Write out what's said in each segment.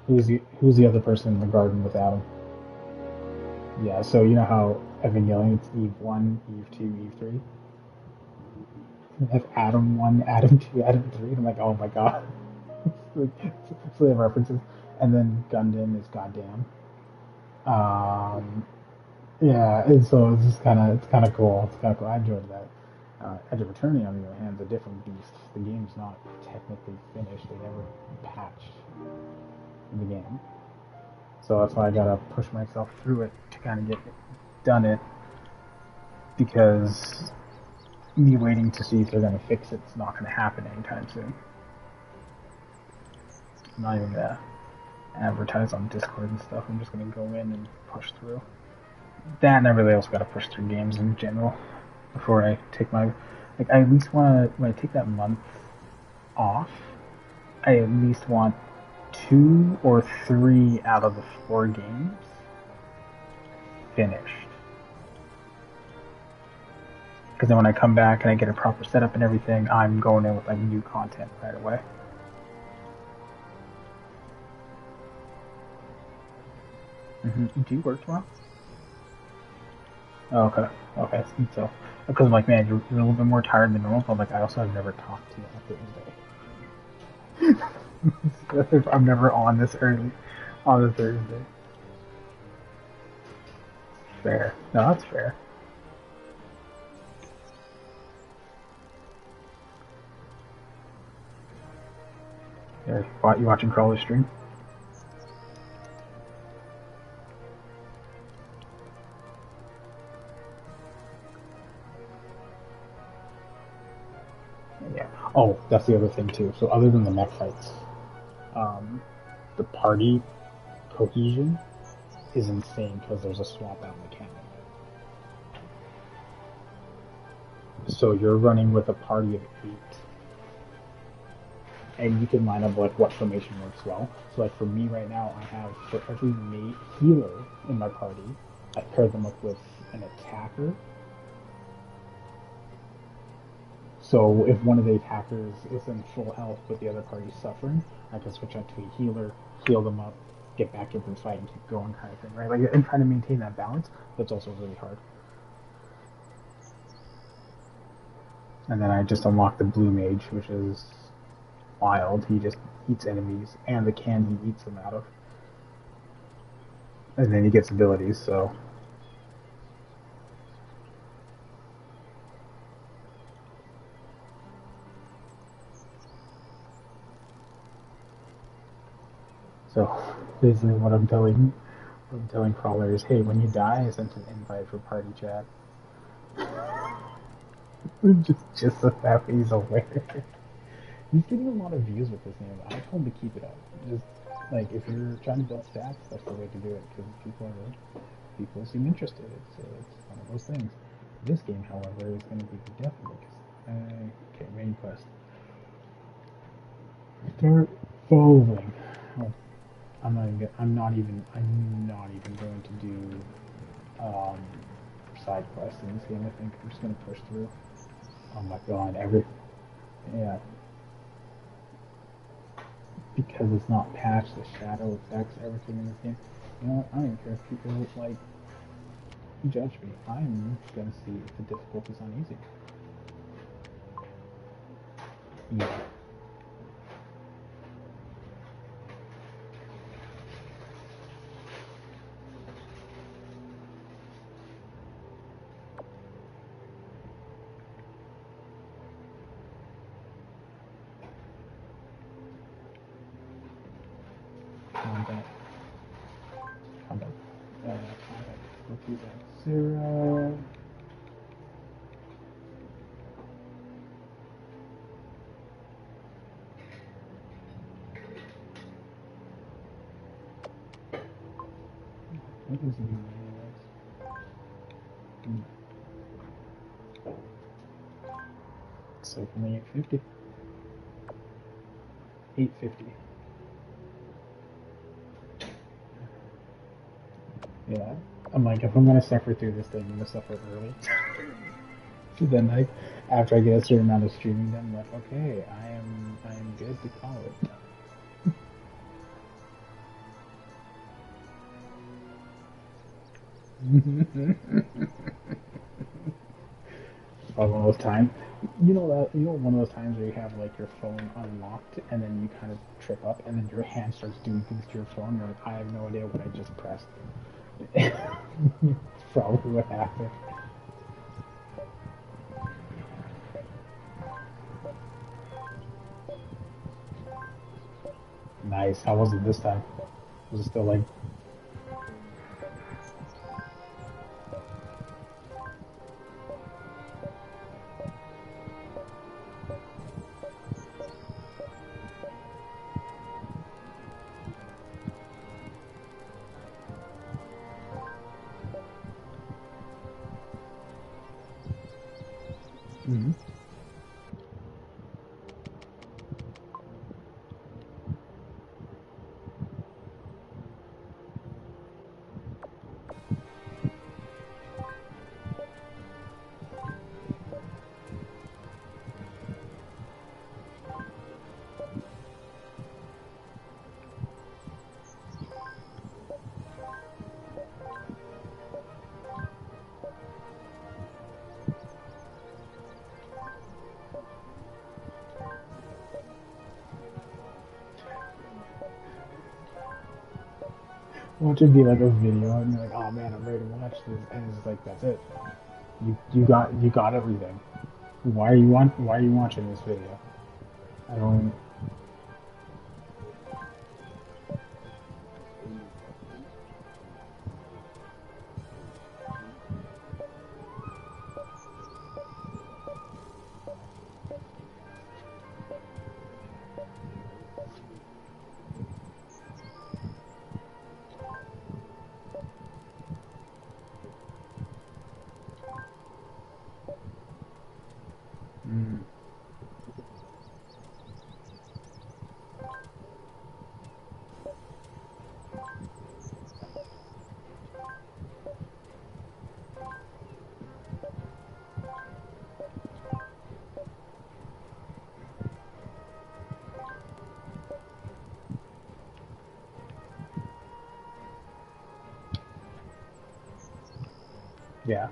Who's the other person in the garden with Adam? Yeah, so you know how Evangelion it's Eve 1, Eve 2, Eve 3? They have Adam 1, Adam 2, Adam 3, and I'm like, oh my god. Like, so they have references. And then Gundam is goddamn. Um, yeah, and so it's kind of cool. It's kind of cool. I enjoyed that. Edge of Eternity, on the other hand, is a different beast. The game's not technically finished. They never patched the game, so that's why I gotta push myself through it to kind of get done it. Because me waiting to see if they're gonna fix it's not gonna happen anytime soon. I'm not even gonna advertise on Discord and stuff. I'm just gonna go in and push through. That and I really also gotta push through games in general before I take my like. I at least want to when I take that month off. I at least want 2 or 3 out of the 4 games finished. Because then when I come back and I get a proper setup and everything, I'm going in with like new content right away. Do you work tomorrow? Oh, okay. Okay. So, because I'm like, man, you're a little bit more tired than normal. But I'm like, I also have never talked to you on Thursday. I'm never on this early on a Thursday. Fair. No, that's fair. Yeah, you watching Crawler's stream? Yeah. Oh, that's the other thing too. So other than the mech fights, um, the party cohesion is insane because there's a swap out mechanic. So you're running with a party of 8, and you can line up like what formation works well. So like for me right now, I have for every mate healer in my party, I pair them up with an attacker. So if one of the attackers is in full health but the other party's suffering, I can switch out to a healer, heal them up, get back into the fight and keep going kind of thing, right? Like and trying to maintain that balance, but it's also really hard. And then I just unlocked the blue mage, which is wild. He just eats enemies and the can he eats them out of. And then he gets abilities, so basically what I'm telling Crawler is, hey, when you die, I sent an invite for party chat. just so that he's aware. He's getting a lot of views with this name. I told him to keep it up. Just like if you're trying to build stats, that's the way to do it because people seem interested. It's one of those things. This game, however, is going to be definitely okay. Main quest. Start following. Oh, I'm not even going to do um, side quests in this game. I think I'm just going to push through. Oh my god, yeah, because it's not patched, the shadow effects, everything in this game. You know what? I don't even care if people like judge me. I'm gonna see if the difficulty's on easy. Yeah. Combat. Combat. Combat difficulties at 0. What is the so only 850. 850. Yeah. I'm like, if I'm gonna suffer through this thing, I'm gonna suffer early. So then, like, after I get a certain amount of streaming done, I'm like, okay, I am good to call it. Or one of those times, one of those times where you have like your phone unlocked and then you kind of trip up and then your hand starts doing things to your phone. You're like, I have no idea what I just pressed. It's probably what happened. Nice. How was it this time? Was it still like, mhm. Watch it be like a video and you're like, oh man, I'm ready to watch this, and it's like that's it. You got everything. Why are you watching this video? I don't. Mm, yeah.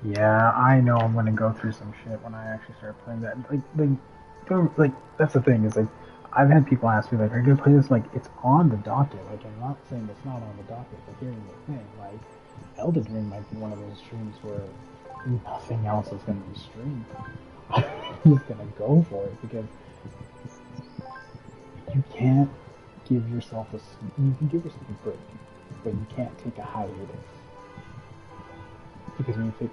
Yeah, I know I'm gonna go through some shit when I actually start playing that. Like that's the thing is like, I've had people ask me like, "Are you gonna play this?" Like, it's on the docket. Like, I'm not saying it's not on the docket, but here's the thing: like, Elden Ring might be one of those streams where nothing else is gonna be streamed. I'm just gonna go for it because you can't give yourself you can give yourself a break, but you can't take a hiatus because when you take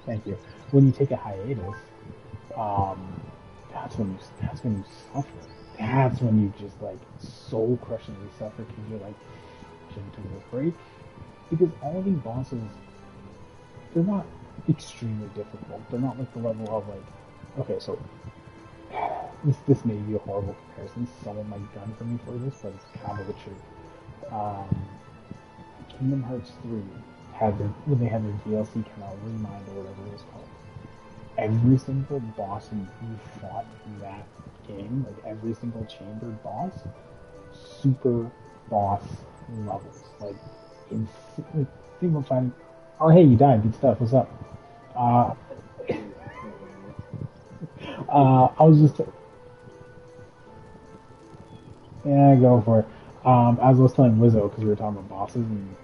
thank you. When you take a hiatus, um, that's when you suffer. That's when you just like soul crushingly suffer because you're like, shouldn't take this break. Because all these bosses, they're not extremely difficult. They're not like the level of like, okay, so this may be a horrible comparison. Someone might gun for me for this, but it's kind of the truth. Kingdom Hearts 3 had their when they had their DLC come out, Remind or whatever it was called. Every single boss you fought in that game, like every single chambered boss, super boss levels. In like think about finding. Oh hey, you died. Good stuff. What's up? Uh, I was just yeah, go for it. As I was telling Wizzo because we were talking about bosses and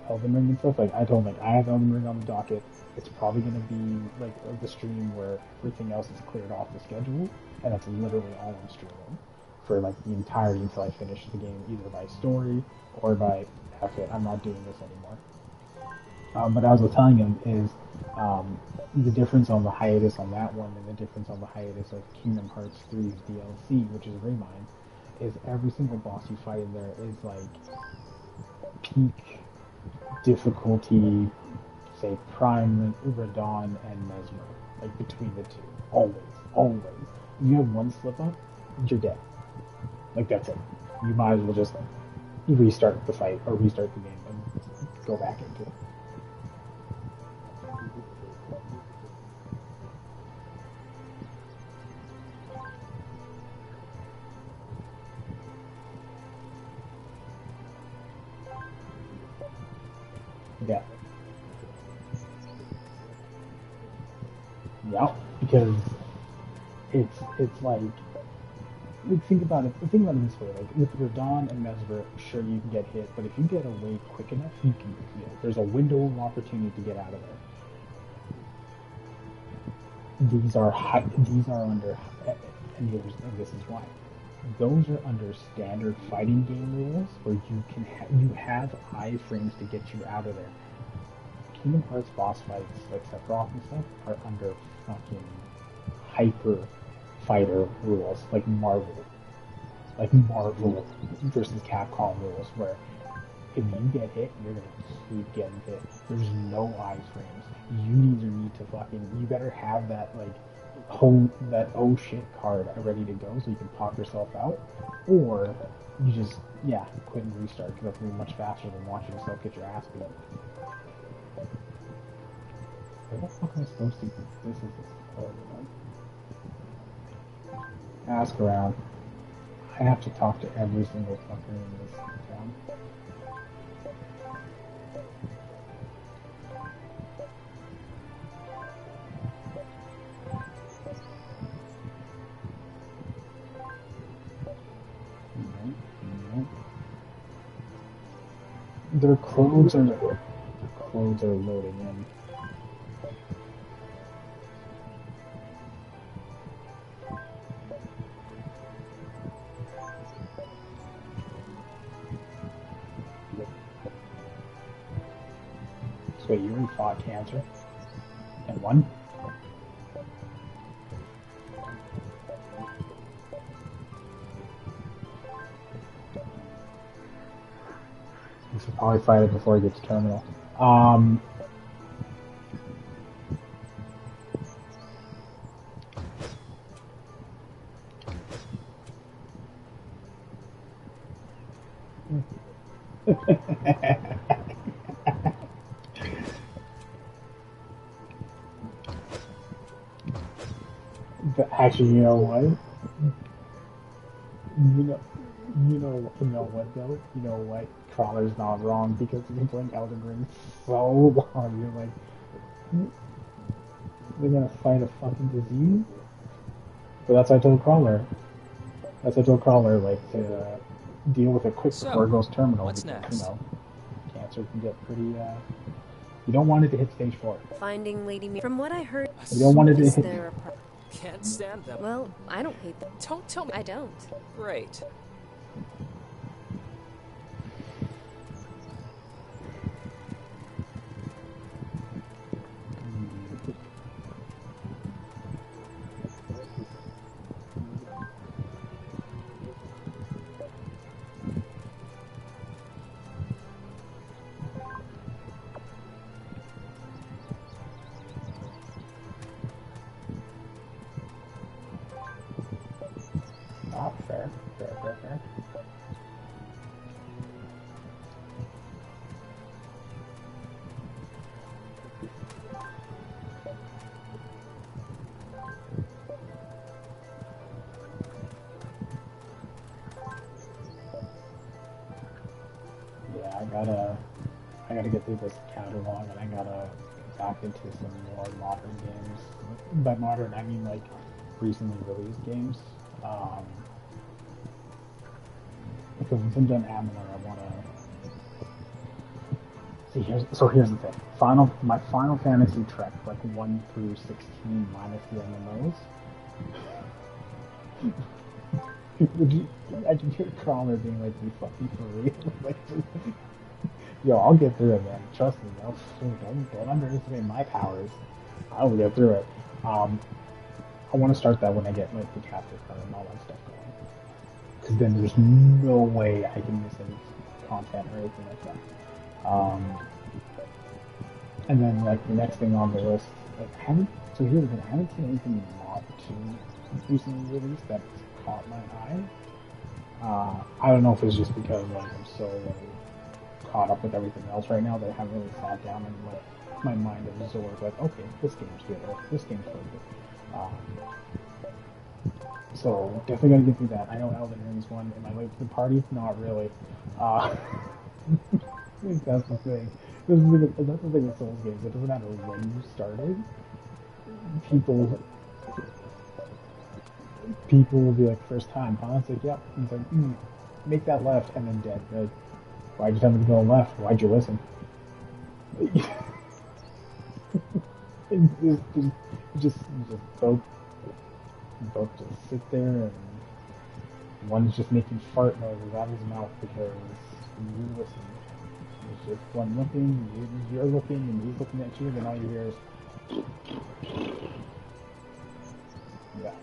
Elden Ring and stuff, like I told him, like I have Elden Ring on the docket. It's probably gonna be like the stream where everything else is cleared off the schedule, and that's literally all I'm streaming for like the entirety until I finish the game, either by story or by F it, I'm not doing this anymore. But as I was telling him is the difference on the hiatus on that one and the difference on the hiatus of Kingdom Hearts 3's DLC, which is Remind, is every single boss you fight in there is like peak difficulty, say Prime, Radon, and Mesmer, like between the two, always, always. You have one slip up, you're dead. Like that's it. You might as well just restart the fight or restart the game and go back into it. Yeah. Yeah. Because it's like think about it. Think about it this way: like with Radon and Mesver, sure you can get hit, but if you get away quick enough, you can. You know, there's a window of opportunity to get out of there. These are under, and this is why. Those are under standard fighting game rules where you have iframes to get you out of there. Kingdom Hearts boss fights like Sephiroth and stuff are under fucking hyper fighter rules like Marvel versus Capcom rules where if you get hit, you're gonna keep getting hit. There's no iframes. You either need to you better have that that oh shit card ready to go so you can pop yourself out, or you just quit and restart because that's gonna be much faster than watching yourself get your ass beat. Where the fuck am I supposed to? This is this. Ask around. I have to talk to every single fucker in this town. Their clothes are loading in. So you already fought cancer and won? You should probably fight it before you get to terminal. But actually, you know what? You know what though? You know what? Crawler's not wrong because you've been playing Elden Ring so long. You're like, they're gonna fight a fucking disease. But that's what I told Crawler. That's what I told Crawler, like to deal with it quick before it goes terminal. What's because, next? You know, cancer can get pretty. You don't want it to hit stage 4. Finding Lady Me. From what I heard, you don't want it to hit. Can't stand them. Well, I don't hate them. Don't tell me. I don't. Great. Fair. Yeah, I gotta get through this catalog and I gotta get back into some more modern games. By modern, I mean like recently released games. Because once I'm done Amalur, I wanna see. Here's the thing. My Final Fantasy Trek, like 1 through 16 minus the MMOs. I can hear Crawler being like, "You fucking for real?" Like, yo, I'll get through it, man. Trust me. Don't underestimate my powers. I will get through it. I want to start that when I get like the captive card and all that stuff going. Because then there's no way I can miss any content or anything like that. And then like the next thing on the list, like here's the thing, I haven't seen anything in Mod 2 recently released that caught my eye. I don't know if it's just because like I'm so caught up with everything else right now that I haven't really sat down and let my mind absorb like, okay, this game's good, or this game's really good. So definitely gotta get through that. I know Elden Ring's one. Am I late to the party? Not really. I think that's the thing. That's the thing with Souls games. It doesn't matter when you started. People will be like, first time, huh? It's like, yep. Yeah. It's like, make that left, and then dead. Like, why'd you tell me to go left? Why'd you listen? just both just sit there, and one's just making fart noises out of his mouth because you listen. It's just one looking, you're looking, and he's looking at you, and then all you hear is, yeah.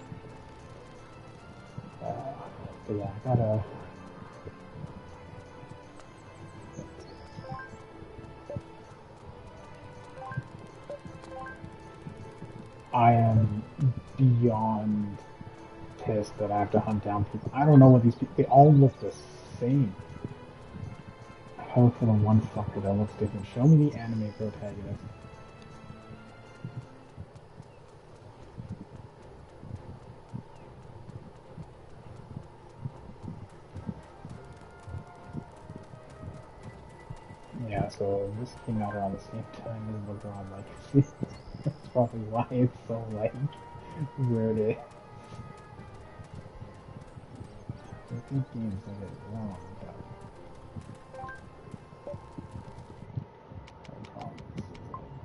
But yeah, I gotta. I am beyond pissed that I have to hunt down people. I don't know what these people. They all look the same. Hell for the one fucker that looks different. Show me the anime protagonist. Yeah, so this came out around the same time as LeBron Legacy. That's probably why it's so like where it is. I think games get it wrong, but I promise this is like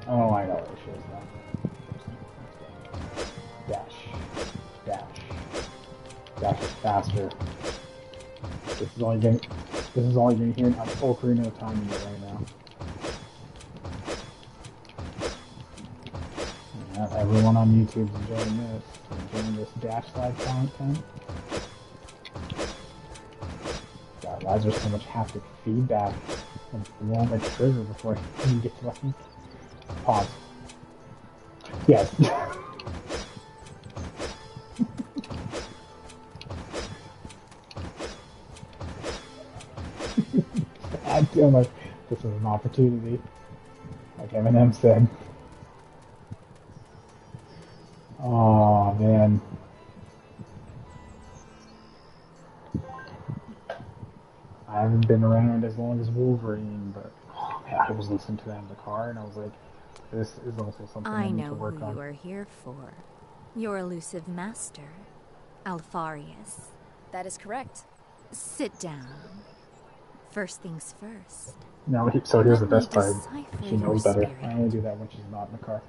oh, I know what it shows now. Dash is faster. This is all you're gonna hear. I'm Ocarina of Time in it right now. Yeah, everyone on YouTube's enjoying this dash slide content. God, why is there so much haptic feedback? I'm blowing my trigger before I even get to like pause. Yes. I feel like this is an opportunity, like Eminem said. Oh man. I haven't been around as long as Wolverine, but oh, man, I was listening to that in the car and I was like, this is also something I need to work on. I know who you are here for. Your elusive master, Alfarius. That is correct. Sit down. First things first. No, so here's the best part. She knows better. I only do that when she's not in the car.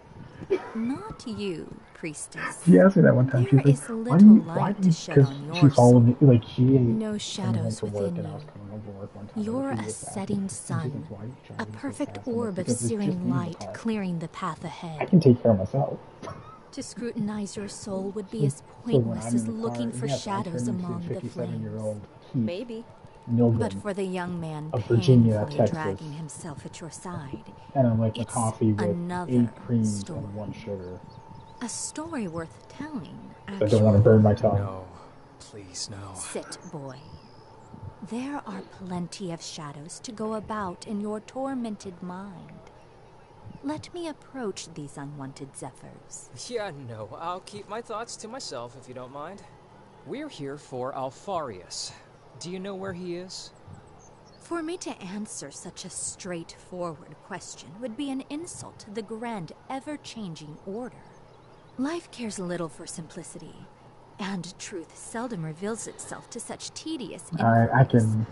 Not you, priestess. She asked me that one time. There She's is like, little light to shed because on your she followed me, like she no came shadows home to work within and I was you. coming home from work one time. You're and a she was setting asking, sun, "Why are you a driving so perfect fast?" I'm like, orb of "Because it's just me searing in the light car. clearing the path I ahead. can take care of myself." To scrutinize your soul would be as So when pointless I'm as in the looking car, for yes, I shadows turn into among the 57-year-old flames. Keith Maybe. But Milgram for the young man of Virginia, painfully Texas, dragging himself at your side, and I'm like a it's coffee with another 8 creams story. and 1 sugar. A story worth telling, I don't want to burn my tongue. No, please, no. Sit, boy. There are plenty of shadows to go about in your tormented mind. Let me approach these unwanted zephyrs. Yeah, no, I'll keep my thoughts to myself if you don't mind. We're here for Alfarius. Do you know where he is? For me to answer such a straightforward question would be an insult to the grand, ever-changing order. Life cares little for simplicity, and truth seldom reveals itself to such tedious inquiries. I can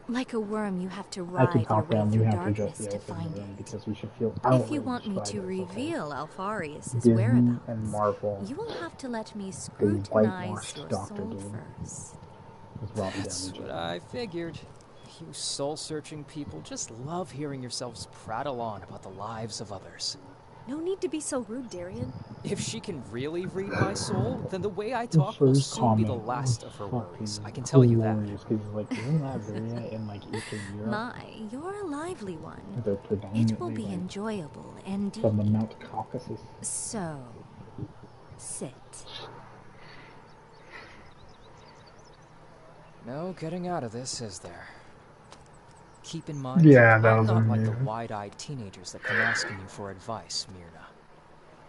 Like a worm, you have to ride your talk way down. You through have to adjust darkness the to opening find room it. because we should feel If you want me to reveal Alfarius's Disney whereabouts, and Marvel, you will have to let me they scrutinize whitewashed your Dr. soul Doom first. with Robbie That's Downey what Jr. I figured. You soul-searching people just love hearing yourselves prattle on about the lives of others. No need to be so rude, Darian. If she can really read my soul, then the way I The talk will first soon be the comment last was of her fucking worries. I can tell you that. hilarious because like isn't Liberia in like Eastern Europe? My, you're a lively one. They're It will predominantly be like enjoyable indeed. from the Mount Caucasus. So, sit. No getting out of this, is there? Keep in mind, Yeah, that I'm was not like the amazing. wide-eyed teenagers that come asking you for advice, Myrna.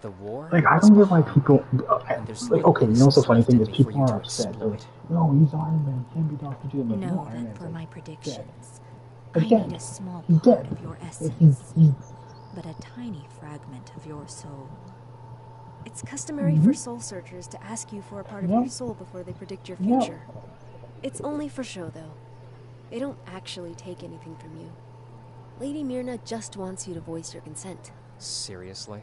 The war Like, I is don't get why behind people. me, and there's Like, little okay, you know what's the innocence funny left thing in is me for people you are to upset. They're like, exploit. no, he's Iron Man, can't be Dr. Doom. Like, no, Know Iron that Man's for like, my dead. predictions, Like, I dead. need a small He's part dead. of your Like, essence, he's but a tiny fragment of your soul. It's customary for soul searchers to ask you for a part of No. your soul before they predict your No. future. It's only for show, though. They don't actually take anything from you. Lady Myrna just wants you to voice your consent. Seriously?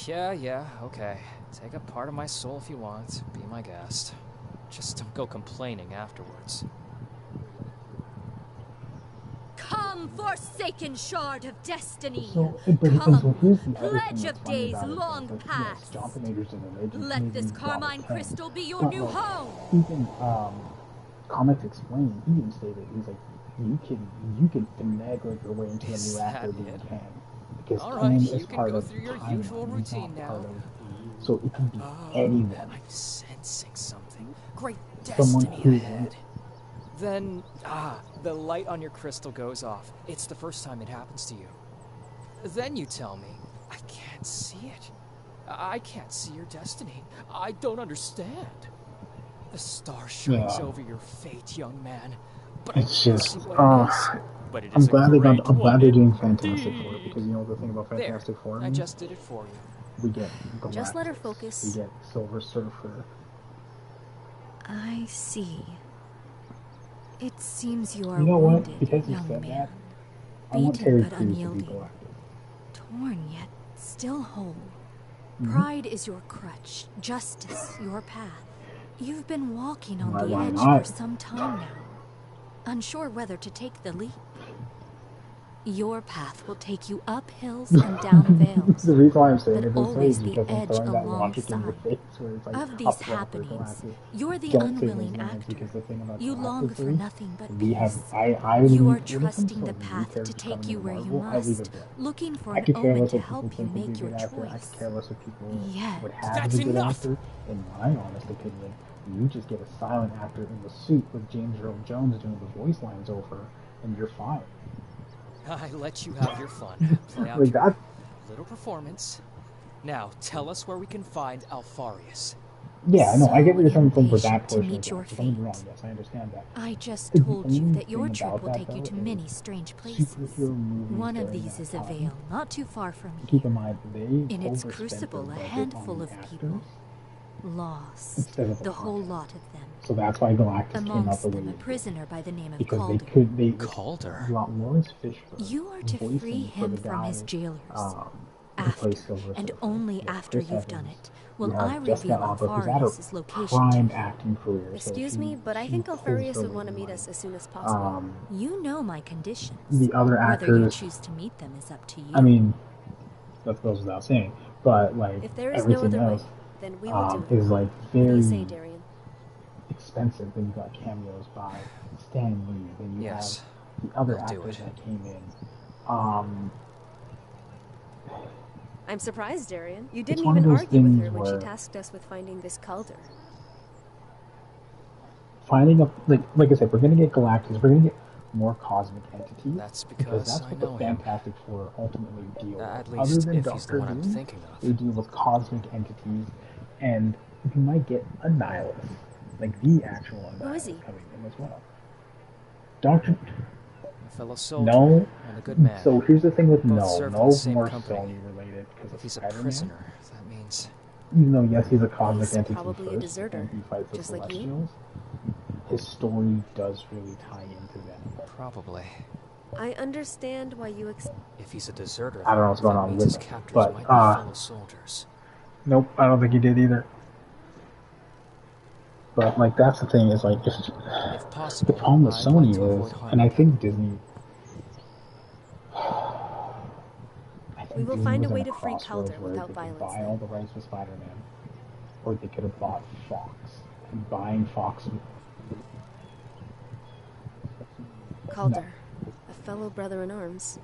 Yeah, okay. Take a part of my soul if you want. Be my guest. Just don't go complaining afterwards. Come, forsaken shard of destiny! So, but Come, so here's the other pledge thing of that's funny days about it. long Is, like, past. yes, John Finators is a legend. Let this He's carmine Robert Kent. crystal be your But, new like, home! even Comics Explained, he even stated, he's like, you can finagle your way into a Is new that actor being it? Kang. Because All Kang right, is you can part go of through your timeline. usual He's routine not part now. of, so it can be Oh, anyone. I'm sensing something. Great Someone destiny who ahead. Then, the light on your crystal goes off. It's the first time it happens to you. Then you tell me, I can't see it. I can't see your destiny. I don't understand. The star shines over your fate, young man. But I It's can't just, see what it is. But it I'm is a glad great I'm glad one they're doing Fantastic Four indeed. because you know the thing about There, Fantastic Four I means? just did it for you. We get Galactus, Just let her focus. we get Silver Surfer. I see. It seems you are You know what? wounded, Because you young said man. that, I want Beaten Terry but Crews to be unyielding. Galactus. Torn yet still whole. Mhm. Pride is your crutch, justice your path. You've been walking on the Why edge not? for some time now, unsure whether to take the leap. Your path will take you up hills and down vales, The reason why I'm saying but it this way always is the because I'm edge throwing that logic in your alongside. face where it's like, Of I'll these throw out for happenings, Galactus. you're the Don't say those unwilling names actor. because the thing about You long Galactus for is, nothing but we have, peace. I You leave, are when it comes to, trusting the like, new path to characters take coming you into where you Marvel, I leave must, it there. looking for I an could care omen less to what people help you think would be a make your good actor. I choice. could care less what people Yet, would have That's as a good enough! actor. In my honest opinion, you just get a silent actor in the suit with James Earl Jones doing the voice lines over, and you're fine. I let you have your fun. Play out Like your that. little performance. Now, tell us where we can find Alfarius. Yeah, I know. I get where you're coming from for that impatient to portion of meet your that. Don't get me wrong. fate. Yes, I understand that. I just The told you only that your thing trip about will that, take you though, to is many strange places. superhero movies One of during these that is a time, vale not too far from keep in here. mind, they In its overspent crucible, their a budget handful on of the actors people lost. instead of The whole content. lot of them. So that's why Galactus came out Amongst the way them, a it did. prisoner by the name of Because Calder. they Calder? Lawrence Fishburne You are to voicing free for the him from guy his jailers. who After, plays Silver and Surfer. only You have after Chris you've done Evans. it, You will I have Jessica reveal Alba, who's at her Alfarius' location to prime you. acting career. Excuse so me, but I think pulls Alfarius her would weight want to in meet money. us as soon as possible. You know my conditions. The other Whether you actors, choose to meet them is up to you. I mean, that goes without saying, but like If there is no everything other else way, then we will do it. is like What do very you say, Darian? expensive. Then you got cameos by Stan Lee. Then you Yes, have the other I'll do actors it. that came in. Um, I'm surprised, Darian. You didn't one of even those argue with her things when she where- tasked us with finding this Calder. finding a like I said, we're gonna get Galactus. We're gonna get more cosmic entities. That's because that's I what know the him. Fantastic Four ultimately deal At with. least Other than if Doctor he's the one I'm Doom, thinking of. they deal with cosmic entities, and we might get a Nihilus, like the actual Who is he? Nihilus coming in as well. Doctor, A fellow soldier no. and a good man. So here's the thing with Both no, served in no the same more company. Sony related because If of he's a Spider-Man. prisoner, that means... Even though yes, he's a cosmic He's entity probably a first, deserter, and he fights the just like you. Celestials. His story does really tie into them. Probably. I understand why you If he's a deserter, I don't know what's going that on means with his it, captors but, might be fellow soldiers. Nope, I don't think he did either. But like that's the thing is like if If possible, the problem with I'd Sony like to avoid is, harming and I him. think Disney, I We will Disney find a was in way a to free crossroads Calder where without they could violence buy all then. the rights to Spider-Man, or they could have bought Fox. And buying Fox, no, Calder, a fellow brother in arms.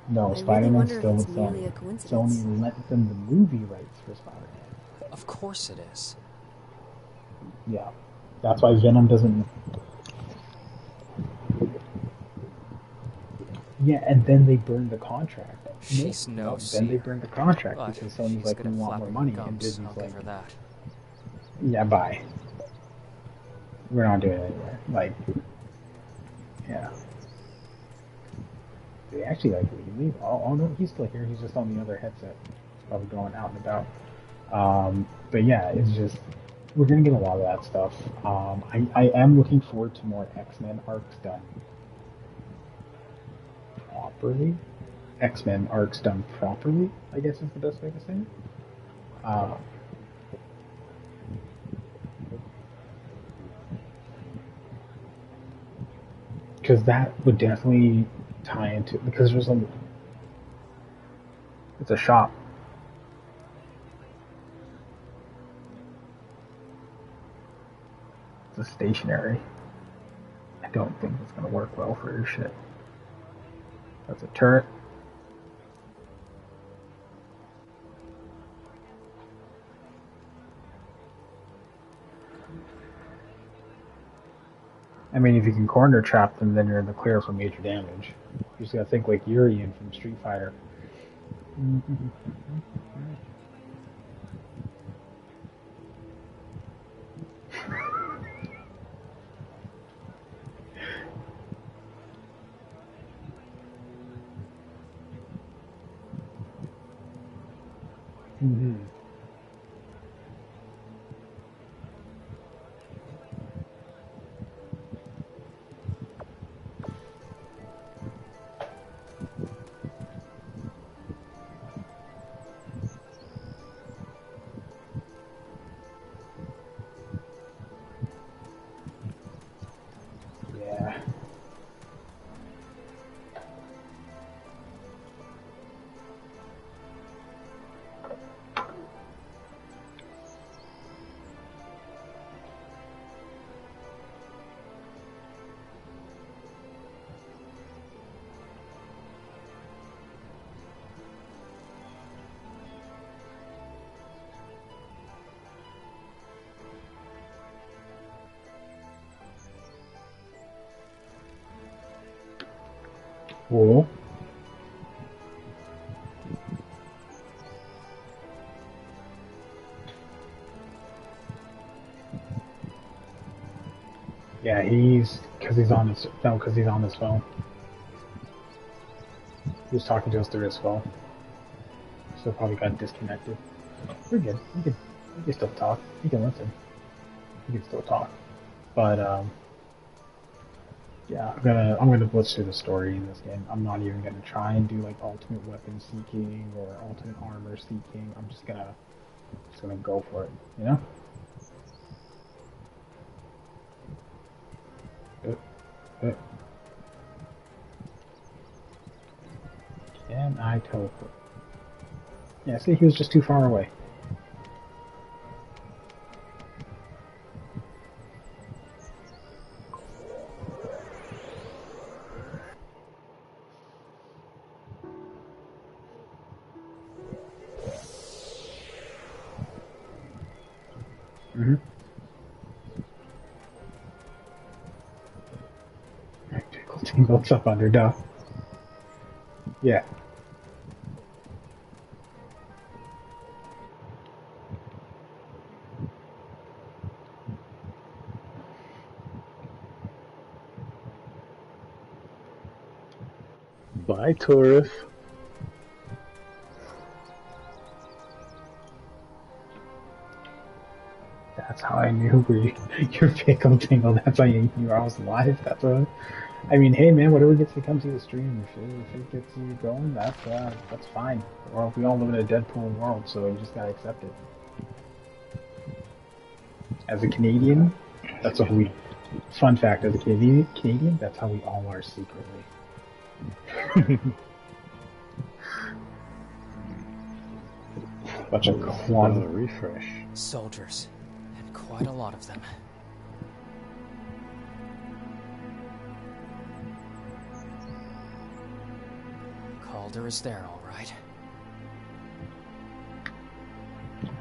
no, I really Spider-Man's wonder if still it's with merely Sony. a coincidence. Sony lent them the movie rights for Spider-Man. Of course it is. Yeah, that's why Venom doesn't. Yeah, and then they burned the contract. She's no Then they seer. burned the contract But because Sony's she's like, good we at want more flapping money, her and gums, Disney's I'll like, give her that. yeah, bye. We're not doing it anymore. Like, yeah. They actually like leave. Oh no, he's still here. He's just on the other headset. He's probably going out and about. But yeah, it's just we're gonna get a lot of that stuff. I am looking forward to more X-Men arcs done properly. X-Men arcs done properly, I guess is the best way to say it. Because that would definitely tie into because there's like it's a shop. It's a stationary. I don't think it's gonna work well for your shit. That's a turret. I mean, if you can corner trap them, then you're in the clear for major damage. You just gotta think like Urian from Street Fighter. Mm-hmm. Yeah. Cool. Yeah, because he's on his phone. He was talking to us through his phone, so probably got disconnected. We're good. We can still talk. You can listen. You can still talk. But yeah, I'm gonna blitz through the story in this game. I'm not even gonna try and do like ultimate weapon seeking or ultimate armor seeking. I'm just gonna go for it. You know. Uh, Can I teleport? Yeah, see, he was just too far away. Mm-hmm. Tickle tingle, what's up, underdog? Yeah. Bye, Taurus. That's how I knew your pickle tingle. That's how you knew I was alive. That's what. I mean, hey man, whatever gets you to come to the stream, if it gets you going, that's fine. Well, we all live in a Deadpool world, so you just gotta accept it. As a Canadian, that's what we. Fun fact: as a Canadian, that's how we all are secretly. Bunch of That was a closet. refresh. Soldiers, and quite a lot of them. Calder is there, all right.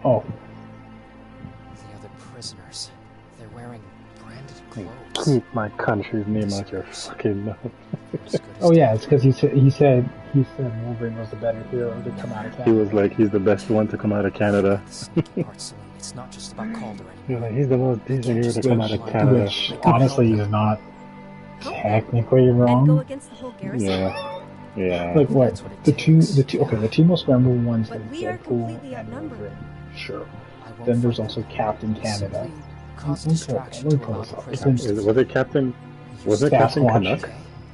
Oh, The other prisoners, they're wearing branded clothes. Keep my country's name out your fucking mouth. As good as oh yeah, dead. it's because he said Wolverine was the better hero to come out of He Canada. was like, he's the best one to come out of Canada. Part, Celine, it's not just about Calder He anymore. was like, he's the most decent hero to come out of Canada. Which honestly is not technically And go wrong. against the whole garrison? Yeah. Yeah. Like what? That's what it The two takes. the two most memorable ones But is we are Deadpool completely and outnumbered. Wolverine. Sure. I won't Then there's fight also them. Captain Canada. Simply cause Let me distraction pull to this allow up. the It's prisoners in- to Was it Captain? Was it Captain Sasquatch. Canuck?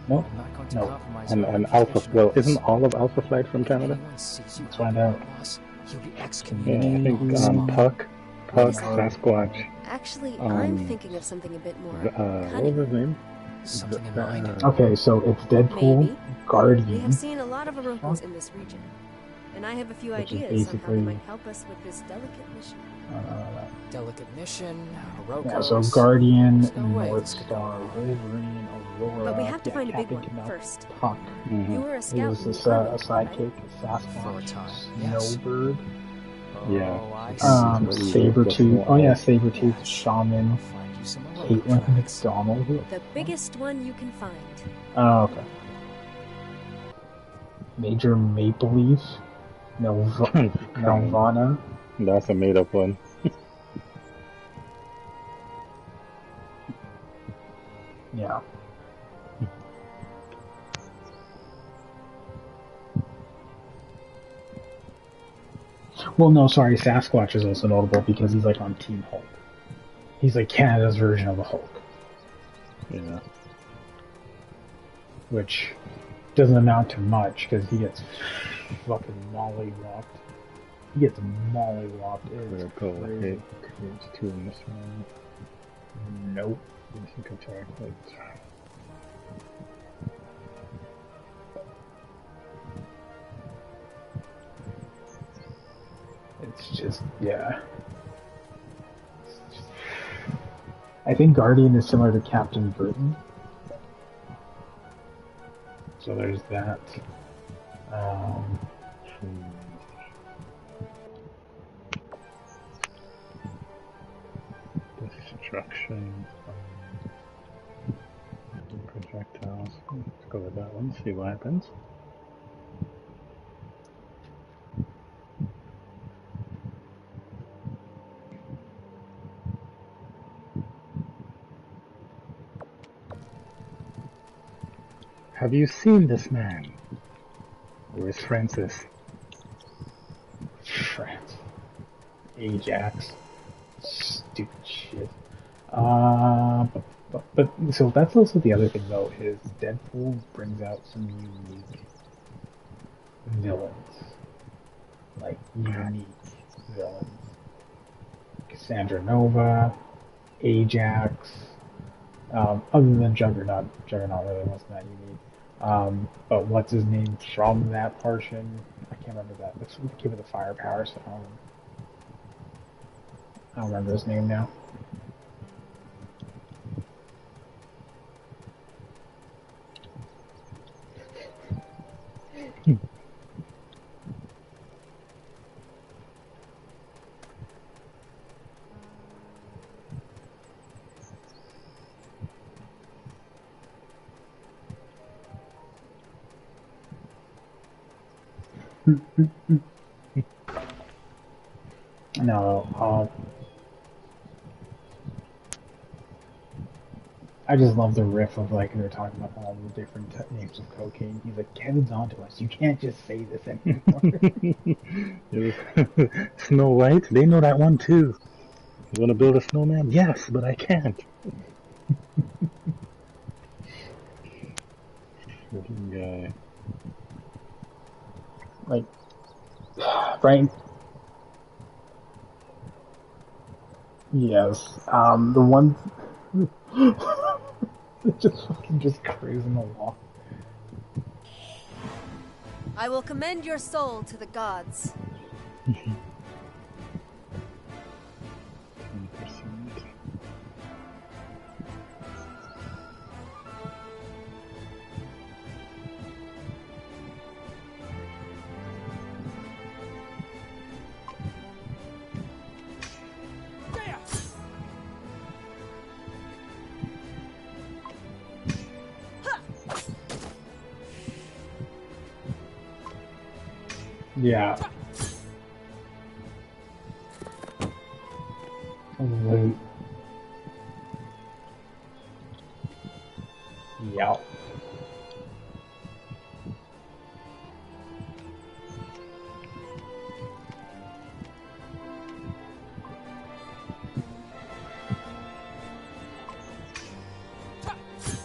No, I'm not going to No. compromise And your Alpha? reputation Well, over this. isn't all of Alpha Flight from If Canada? anyone sees you Let's find helping out. our boss, you'll be Yeah, excommunicated I think on the spot. Puck, Sasquatch. Actually, I'm Um, thinking of something a bit more what cunning. was his name? Something in mind. okay, so it's Deadpool, Maybe. We Guardian. have seen a lot of Orokus in this region, and I have a few Which is ideas on how they basically- might help us with this delicate mission. Delicate mission, Hirokos. Yeah, so Guardian, There's no way North this could Star, go wrong. Wolverine, Aurora. But we have to find a big Captain one Canuck, first. Puck. Mhm. You were a He scout was in this, the a army, sidekick, right? Sasquatch, For a time, yes. Snowbird, Yeah. Oh, I see. Sabretooth. Oh yeah, Sabretooth, Yes. Shaman, I'll find you some Hiroko Caitlin tracks. McDonald. The biggest one you can find. Oh, okay. Major Maple Leaf, Nelvana. That's a made-up one. Yeah. Well, no, sorry, Sasquatch is also notable because he's like on Team Hulk. He's like Canada's version of the Hulk, Yeah. which doesn't amount to much because he gets fucking mollywopped. He gets mollywopped. It's Critical crazy. hit creates 2 in this one. Nope. Basic attack, like... It's just, yeah. I think Guardian is similar to Captain Britain. So there's that. Destruction. Projectiles. Let's go with that one, see what happens. Have you seen this man? Where's Francis? France. Ajax. Stupid shit. But so that's also the other thing though, is Deadpool brings out some unique villains. Like unique villains. Cassandra Nova, Ajax, other than Juggernaut. Juggernaut really wasn't that unique. But what's his name from that portion? I can't remember that. Let's give it the firepower, so I don't remember his name now. No, I just love the riff of like they're talking about all the different names of cocaine. He's like, Kevin's onto us. You can't just say this anymore. Snow White, they know that one too. You want to build a snowman? Yes, but I can't. Freaking guy. Like, right? Yes. The one just fucking just cruising along. I will commend your soul to the gods. Yeah. Loot. Yeah.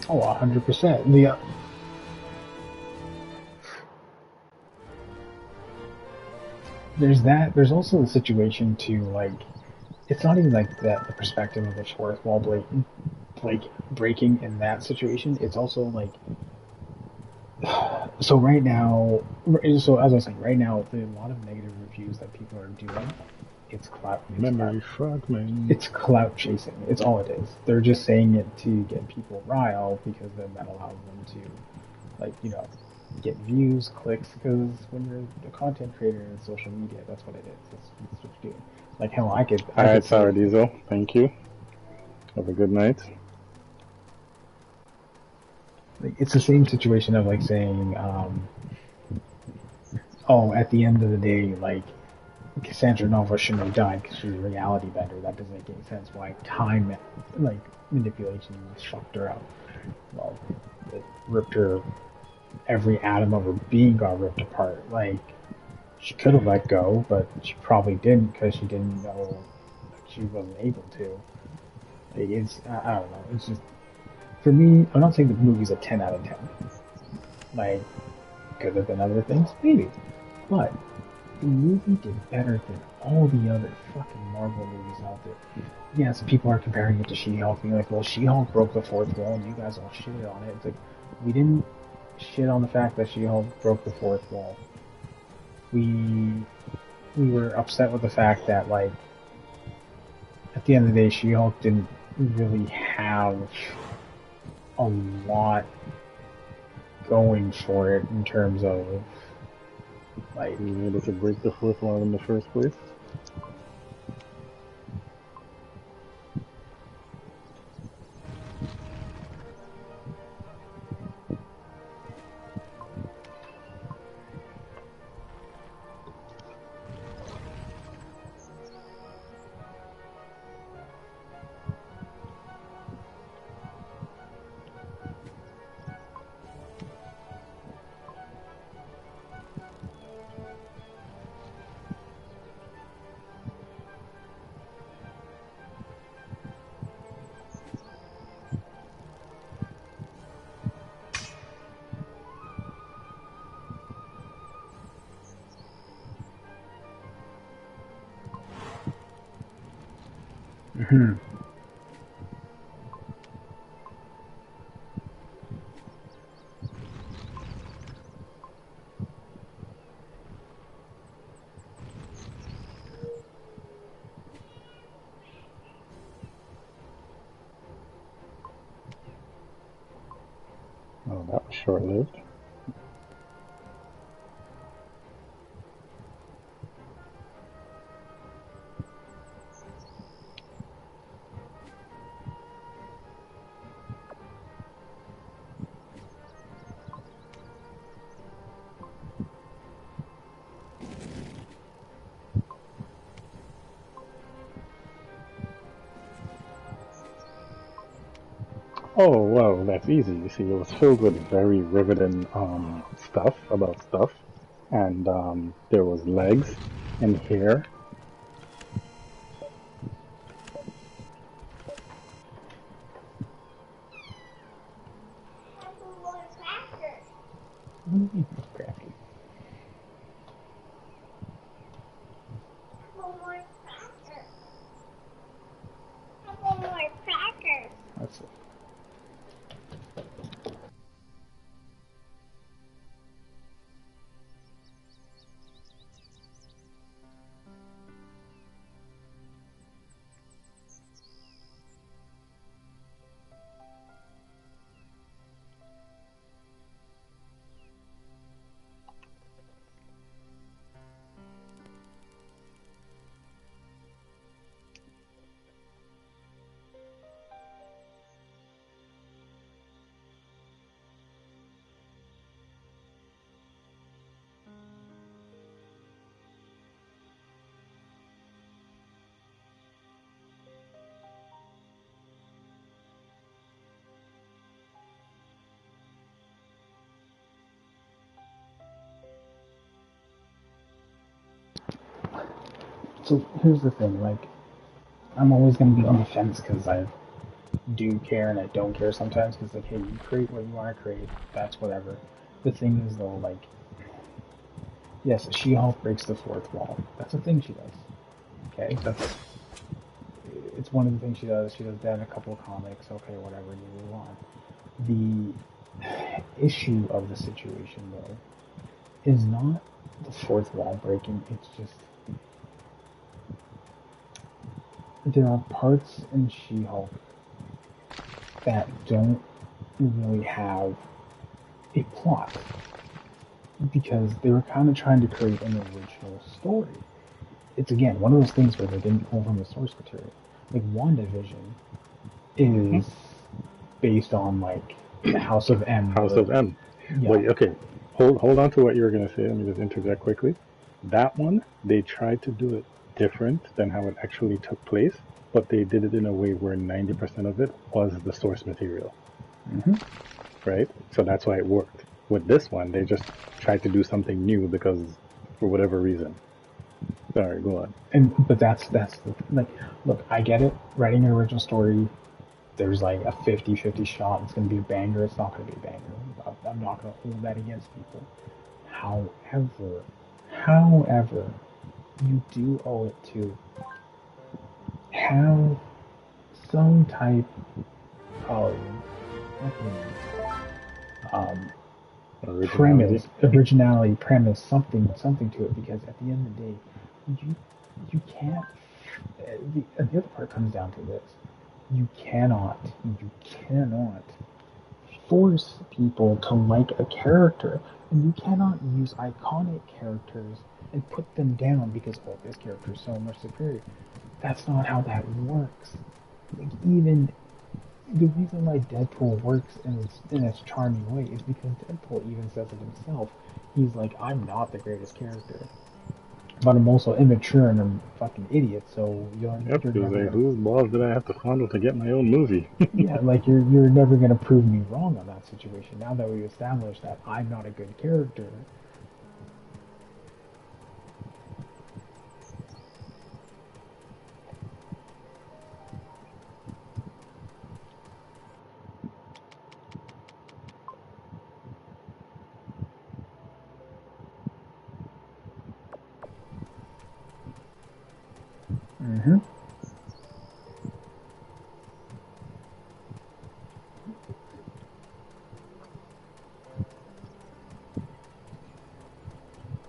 Oh, 100%. There's that. There's also the situation too, like, it's not even like that the perspective of the fourth wall breaking in that situation. It's also like, so right now, so as I was saying, right now, there's a lot of negative reviews that people are doing. It's clout. Memory fragment. It's clout chasing. It's all it is. They're just saying it to get people riled because then that allows them to, like, get views, clicks. Because when you're a content creator in social media, that's what it is. That's what you're doing. Like, hell, I could Alright, say, Sour Diesel. Thank you. Have a good night. like, it's the same situation of like saying, oh, at the end of the day, like, Cassandra Nova shouldn't have died because she's a reality bender. That doesn't make any sense. Why time, like, manipulation fucked her up? Well, it ripped her. Every atom of her being got ripped apart. Like, she could have let go, but she probably didn't because she didn't know she wasn't able to. Like, I don't know. It's just, for me, I'm not saying the movie's a 10 out of 10. Like, could have been other things, maybe, but the movie did better than all the other fucking Marvel movies out there. Yes, people are comparing it to She-Hulk, being like, well, She-Hulk broke the fourth wall and you guys all shitted on it. It's like, we didn't shit on the fact that She-Hulk broke the fourth wall. We were upset with the fact that, like, at the end of the day, She-Hulk didn't really have a lot going for it in terms of, like, Being able to break the fourth wall in the first place. mm-hmm. Oh, that was short-lived. Oh, well, that's easy. You see, it was filled with very riveting stuff about stuff. And there was legs and hair. What do you mean, crafty? Let's see. So here's the thing, like, I'm always going to be on the fence because I do care and I don't care sometimes because, like, hey, you create what you want to create, that's whatever. The thing is, though, like, yes, She-Hulk breaks the fourth wall. That's a thing she does. Okay? It's one of the things she does. She does that in a couple of comics. Okay, whatever, you move on. The issue of the situation, though, is not the fourth wall breaking, it's just there are parts in She-Hulk that don't really have a plot because they were kind of trying to create an original story. It's again one of those things where they didn't pull from the source material. Like WandaVision is based on like the House of M. House of M. Yeah. Wait, okay. Hold on to what you were gonna say. Let me just interject quickly. That one, they tried to do it different than how it actually took place, but they did it in a way where 90% of it was the source material. Mm-hmm. Right? So that's why it worked. With this one, they just tried to do something new because, for whatever reason. Sorry, go on. But that's like, look, I get it. Writing an original story, there's like a 50-50 shot. It's going to be a banger. It's not going to be a banger. I'm not going to hold that against people. However, you do owe it to have some type of originality, premise, something to it. Because at the end of the day, you can't. The other part comes down to this: you cannot force people to like a character, and you cannot use iconic characters and put them down because, oh, this character is so much superior. That's not how that works. Like, even the reason why Deadpool works in its charming way is because Deadpool even says it himself. He's like, I'm not the greatest character, but I'm also immature and I'm a fucking idiot. So you're never like, whose balls did I have to fondle to get my own movie? Yeah, like you're never gonna prove me wrong on that situation. Now that we established that I'm not a good character. Mm-hmm.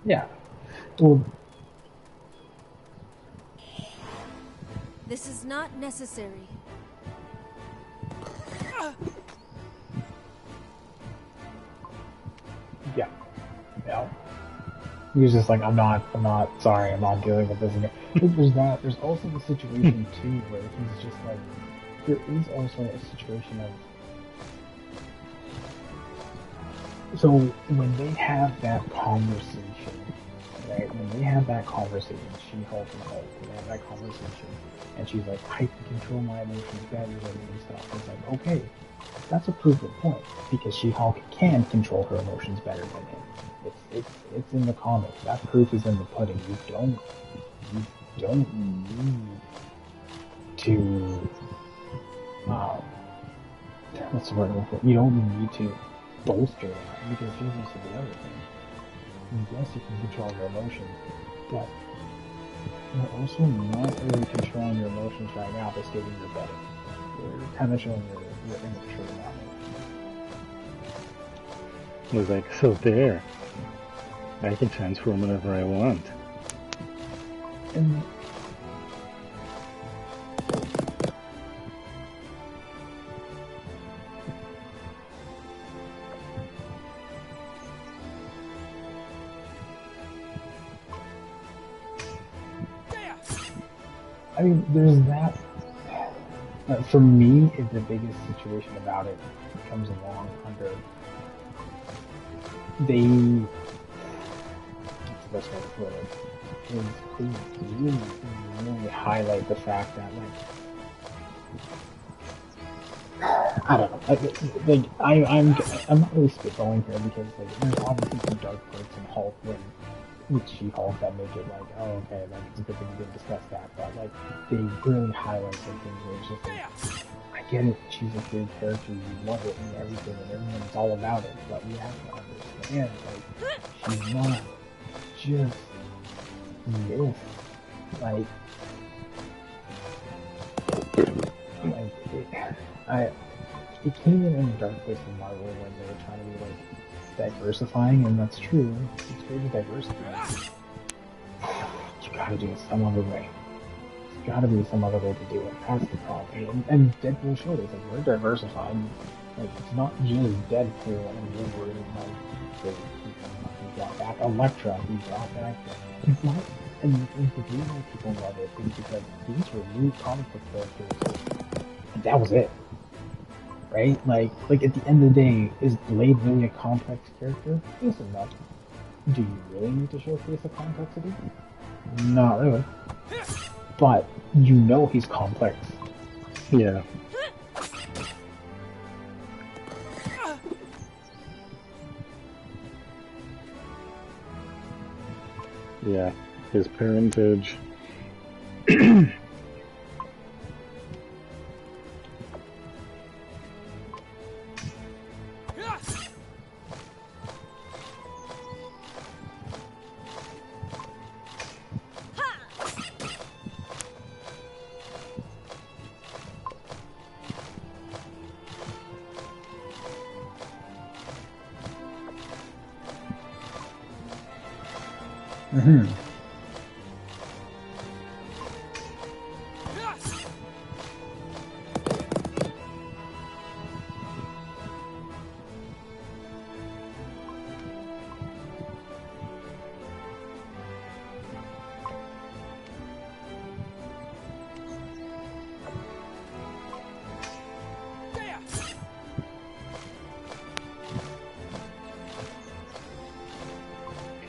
Yeah. Well, This is not necessary. yeah. Yeah. He was just like, I'm not sorry, I'm not dealing with this again. There's that. There's also the situation too where he's just like, there is also a situation of, so when they have that conversation, right? When they have that conversation, She-Hulk and Hulk, they have that conversation, and she's like, I can control my emotions better than me and stuff. It's like, okay, that's a proven point because She-Hulk can control her emotions better than him. It's in the comics. That proof is in the pudding. You don't need to what's the word I'm looking for? You don't need to bolster that because here's also the other thing. Yes, you can control your emotions, but you're also not really controlling your emotions right now by stating you're better. You're kind of showing you're immature about it. It was like, so there. I can transform whenever I want. And I mean, there's that. For me, the biggest situation about it comes along under what's the best way to put it? Is they really highlight the fact that, like, I don't know, I'm not really spitballing here because, like, there's obviously some dark parts in Hulk when with She-Hulk that make it like, oh, okay, like it's a good thing we didn't discuss that, but like they really highlight some things where it's just like, I get it, she's a big character, you love it and everything, and everyone's all about it, but you have to understand, like, she's not just this, like it came in a dark place in Marvel when they were trying to be like diversifying, and that's true. It's great to diversify. You gotta do it some other way. There's gotta be some other way to do it. That's the problem. And Deadpool showed us like we're diversifying. Like it's not just Deadpool and Wolverine. Like he brought back Elektra. He brought back. It's not. And the reason why people love it is because these were new comic book characters, and that was it. Right? Like at the end of the day, is Blade really a complex character? Yes and no. Do you really need to showcase the complexity? Not really. But you know he's complex. Yeah. Yeah. His parentage.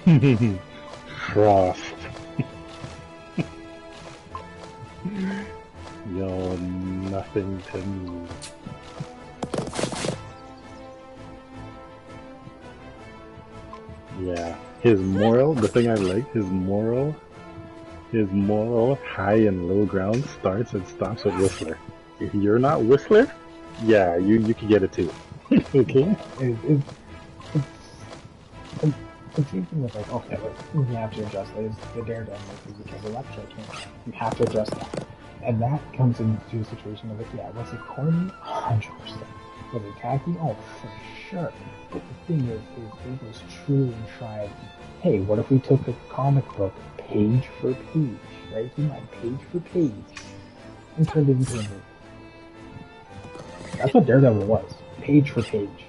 Mm-hmm. Frost. You're nothing to me. Yeah. His moral, the thing I like, his moral high and low ground starts and stops with Whistler. If you're not Whistler, yeah, you can get it too. Okay? It's the same thing with like, okay, look, you have to address this, the Daredevil movie because Elektra came. You have to address that. And that comes into a situation of like, yeah, was it corny? 100%. Was it tacky? Oh, for sure. But the thing is it was true and tried. Hey, what if we took a comic book page for page, right? You might page for page and turned it into a movie. That's what Daredevil was, page for page.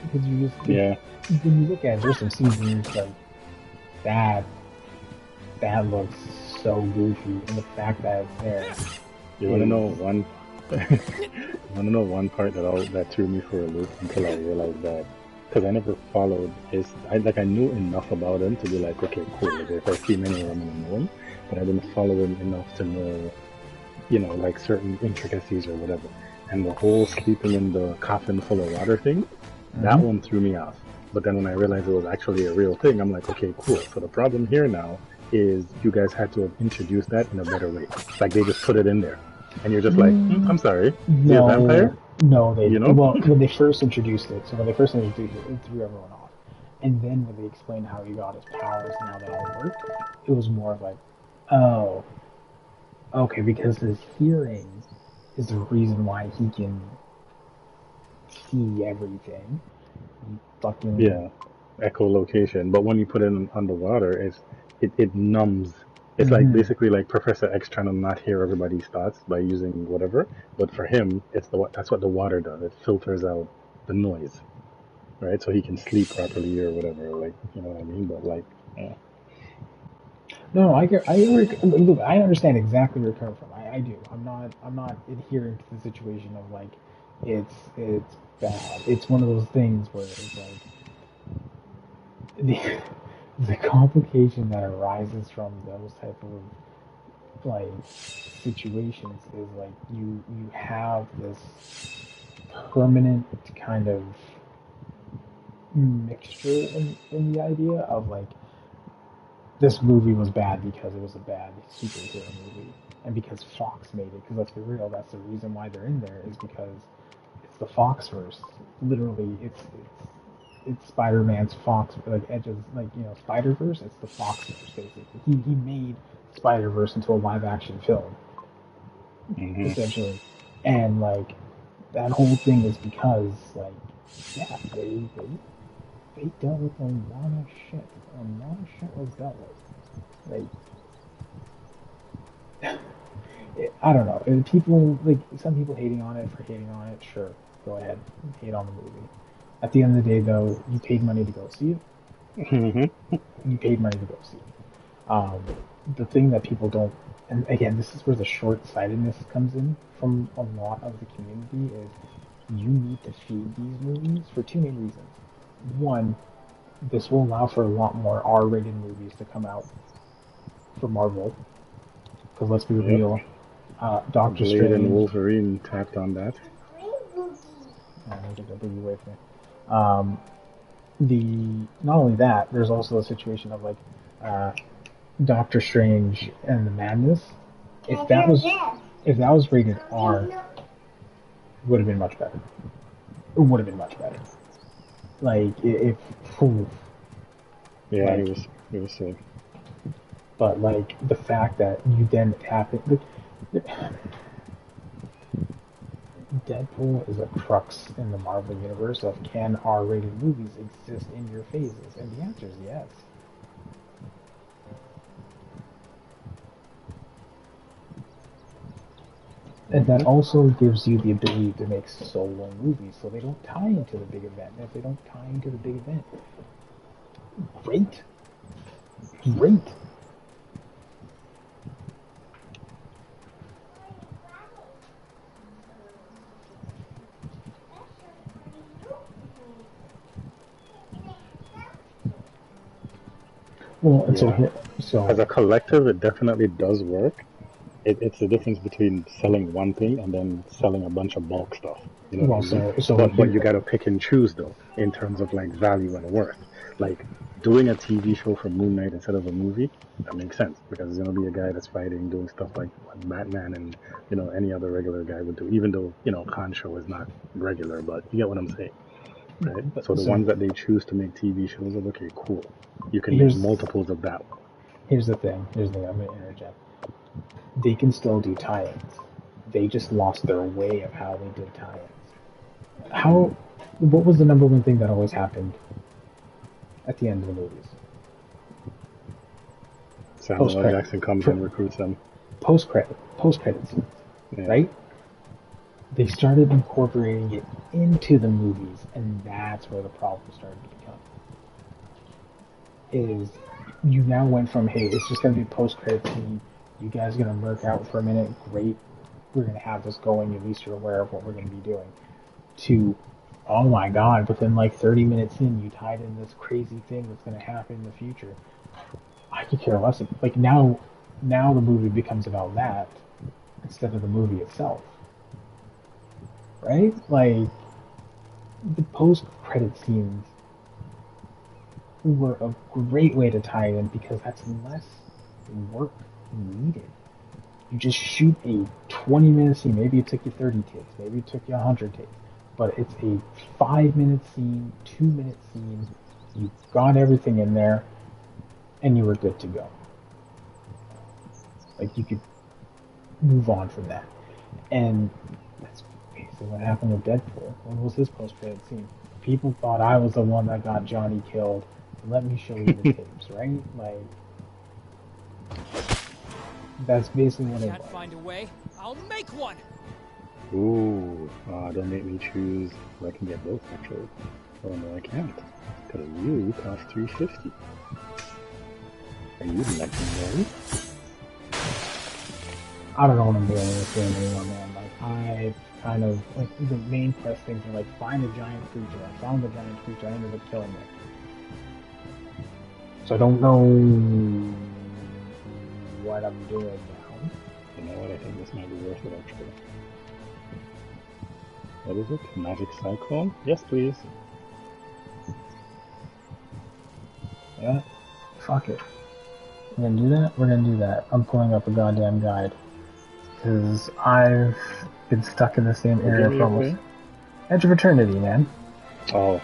Because you just Yeah. when you look at it, there's some scenes where it's like that looks so goofy, and the fact that it's there. You wanna know one part that threw me for a loop until I realized that, because I never followed I knew enough about him to be like, okay, cool, like, if I see him anywhere I'm gonna know him, but I didn't follow him enough to know, like certain intricacies or whatever. And the whole sleeping in the coffin full of water thing, that one threw me off. But then when I realized it was actually a real thing, I'm like, okay, cool. So the problem here now is you guys had to have introduced that in a better way. Like they just put it in there. And you're just like, I'm sorry, you're a vampire? No, they You know? well when they first introduced it. So when they first introduced it, it threw everyone off. And then when they explained how he got his powers and how that all worked, it was more of like, oh, okay, because his hearing is the reason why he can see everything. He fucking Yeah, echolocation. But when you put it in underwater, it numbs. It's like basically like Professor X trying to not hear everybody's thoughts by using whatever. But for him, that's what the water does. It filters out the noise, right? So he can sleep properly or whatever. Like, you know what I mean? But like, yeah. No, look, I understand exactly where you're coming from. I do. I'm not adhering to the situation of like, it's bad. It's one of those things where it's like the complication that arises from those type of like situations is like you have this permanent kind of mixture in the idea of like this movie was bad because it was a bad superhero movie, and because Fox made it. Because let's be real, that's the reason why they're in there is because it's the Foxverse. Literally, it's Spider-Man's Fox, like Edge's, like Spider-Verse. It's the Foxverse basically. He made Spider-Verse into a live-action film Mm-hmm. essentially, and like that whole thing is because like yeah they dealt with a lot of shit. A lot of shit was dealt with. Like I don't know. People like some people hating on it for hating on it. Sure, go ahead, hate on the movie. At the end of the day, though, you paid money to go see it. Mm-hmm. You paid money to go see it. The thing that people don't, and again, this is where the short-sightedness comes in from a lot of the community, is you need to feed these movies for two main reasons. One, this will allow for a lot more R-rated movies to come out for Marvel. Because let's be Yep. real, Doctor Blade and Strange. Wolverine tapped on that. Let me get the boogie away from me. The not only that, there's also a situation of like Doctor Strange and the Madness. If that was rated R, it would have been much better. It would have been much better. Like if, Yeah, like, it was sick. but like the fact that you then tap it. Deadpool is a crux in the Marvel universe of can R-rated movies exist in your phases? And the answer is yes. And that also gives you the ability to make solo movies, so they don't tie into the big event. And if they don't tie into the big event, great. Great. Well, and Yeah. so As a collective, it definitely does work. It's the difference between selling one thing and then selling a bunch of bulk stuff. You know what I well, mean? so But here, you gotta pick and choose though, in terms of like value and worth. Like doing a TV show for Moon Knight instead of a movie, that makes sense because there's gonna be a guy that's fighting, doing stuff like what Batman and any other regular guy would do. Even though Khan show is not regular, but you get what I'm saying, right? but So the so ones that they choose to make TV shows are okay, cool. You can make here's multiples of that one. here's the thing. Here's the thing. I'm gonna interject. They can still do tie-ins. They just lost their way of how they did tie-ins. What was the number one thing that always happened at the end of the movies? Samuel Post L. credit, Jackson comes and recruits them. post credit scenes, Yeah. right? They started incorporating it into the movies, and that's where the problem started to become. Is you now went from, hey, it's just gonna be post credit scene. You guys are gonna murk out for a minute. Great, we're gonna have this going. At least you're aware of what we're gonna be doing. To, oh my god! Within like 30 minutes in, you tied in this crazy thing that's gonna happen in the future. I could care less. Like now the movie becomes about that instead of the movie itself, right? Like the post-credit scenes were a great way to tie it in because that's less work needed. You just shoot a 20-minute scene. Maybe it took you 30 takes. Maybe it took you 100 takes. But it's a 5-minute scene, 2-minute scene. You got everything in there, and you were good to go. Like you could move on from that. And that's basically what happened with Deadpool. What was his post-credit scene? People thought I was the one that got Johnny killed. Let me show you the tapes, right? Like, that's basically what it Can't was. find a way. I'll make one. Ooh, don't make me choose. I can get both actually. Oh no, I can't. Because you cost $350. Are you legendary? I don't know what I'm doing with this game anymore, man. Like, I kind of, like, the main quest things are like, find a giant creature. I found the giant creature, I ended up killing it. So I don't know what I'm doing now. You know what? I think this might be worth it actually. What is it? Magic Cyclone? Yes, please. Yeah, fuck it. We're gonna do that? We're gonna do that. I'm pulling up a goddamn guide. Because I've been stuck in the same Give area me for your almost... thing. Edge of Eternity, man. Oh,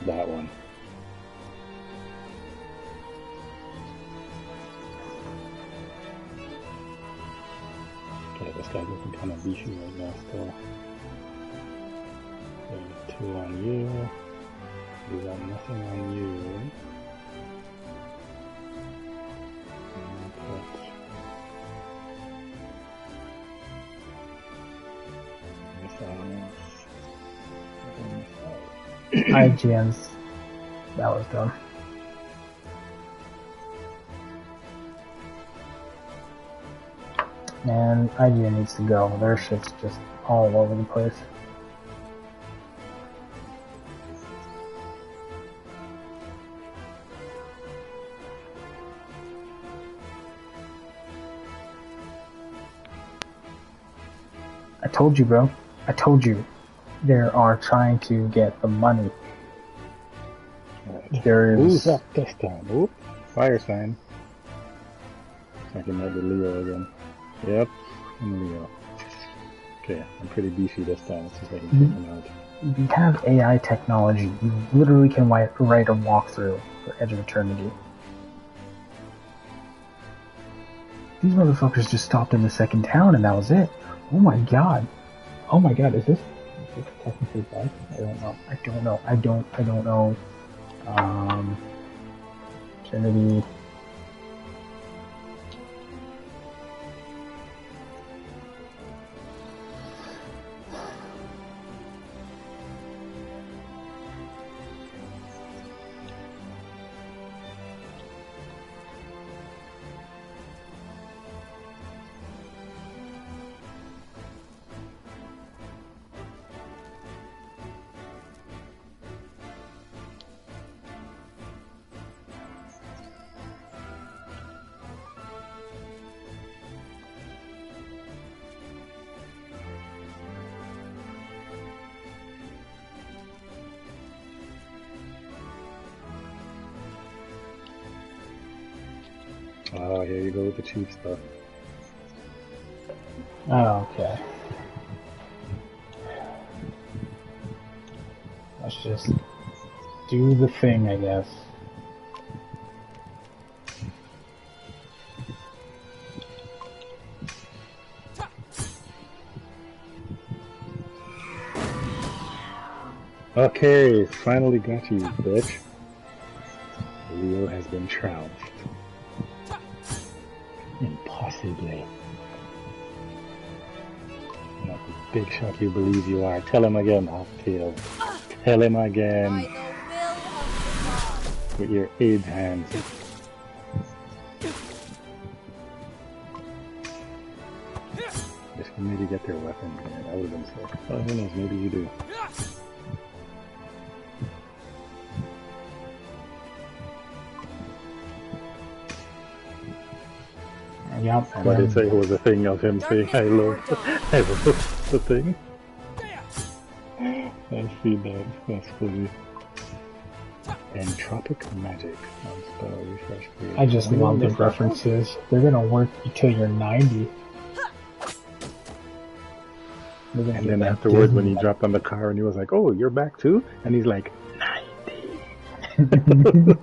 that one. Okay, this guy's looking kind of beefy right now still. Okay, 2 on you. We got nothing on you. And put missiles. IGN's. That was done. And IGN needs to go. Their shit's just all over the place. I told you, bro. I told you. They are trying to get the money. Right. There Who's is... up this time? Oop. Fire sign. Like it might be Leo again. Yep. And Leo. Okay, I'm pretty beefy this time. It's just like I'm out. You have AI technology. You literally can write a walkthrough for Edge of Eternity. These motherfuckers just stopped in the second town and that was it. Oh my god. Oh my god, is this technically bug? I don't know. I don't know. Trinity. Oh, here you go with the cheap stuff. Oh, okay. Let's just do the thing, I guess. Okay, finally got you, bitch. Leo has been trounced. Impossibly. Not the big shot you believe you are. Tell him again, Octave. Tell him again. With your AIDS hands. Just maybe get their weapons, man. That would have been sick. Oh, who knows? Maybe you do. Yep. But they say it was a thing of him saying, I love the thing. I see that. That's funny. Entropic magic. Spell refresh period. I just love the references. They're gonna work until you're 90. And then afterwards, when he dropped on the car and he was like, oh, you're back too? And he's like, 90.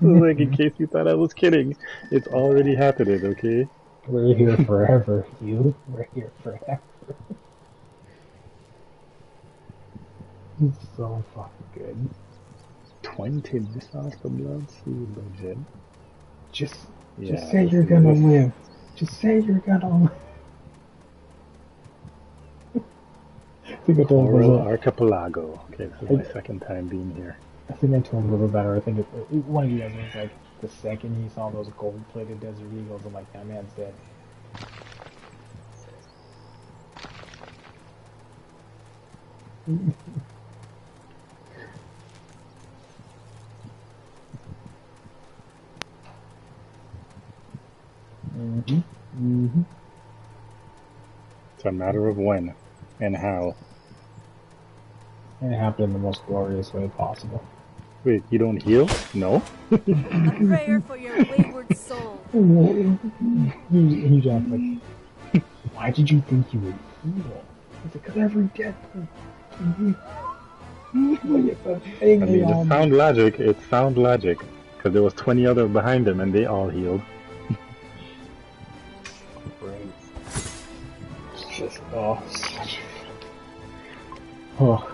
Like, in case you thought I was kidding, it's already happening, okay? We're here forever, you. We're here forever. It's so fucking good. 20 missiles to blood sea budget. Just say you're gonna live. Just say you're gonna live. I think I told Coral Archipelago. Okay, this is my second time being here. I think I told him a little better. I think one of you guys was like, the second he saw those gold-plated Desert Eagles, I'm like, that man's dead. It's a matter of when and how. And it happened in the most glorious way possible. Wait, you don't heal? No? A prayer for your wayward soul. Huge act like, why did you think you were evil? It's because every dead person. I mean, it's sound logic. It's sound logic. Because there was 20 other behind him and they all healed. Great. It's just, oh, such. Oh.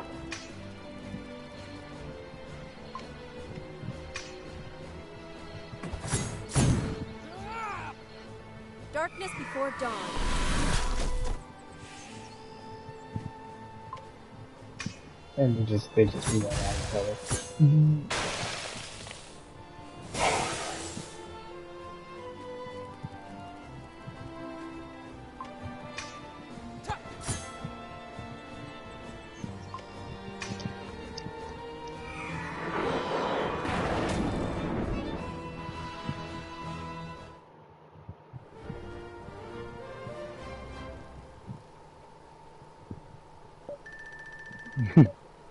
Darkness before dawn. And they just be like at each other.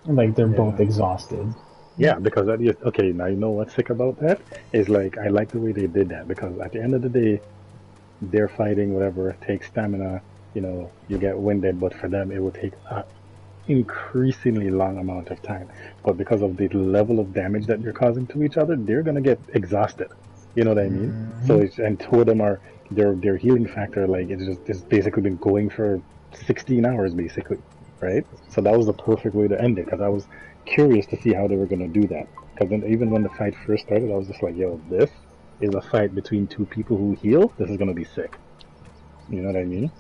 Like they're both exhausted. Yeah, because that is okay. Now you know what's sick about that is like I like the way they did that because at the end of the day, they're fighting whatever takes stamina. You know, you get winded, but for them it will take an increasingly long amount of time. But because of the level of damage that you're causing to each other, they're gonna get exhausted. You know what I mean? So it's, and two of them are their healing factor like it's basically been going for 16 hours basically, right? So that was the perfect way to end it because I was curious to see how they were going to do that. Because even when the fight first started, I was just like, yo, this is a fight between two people who heal. This is going to be sick. You know what I mean?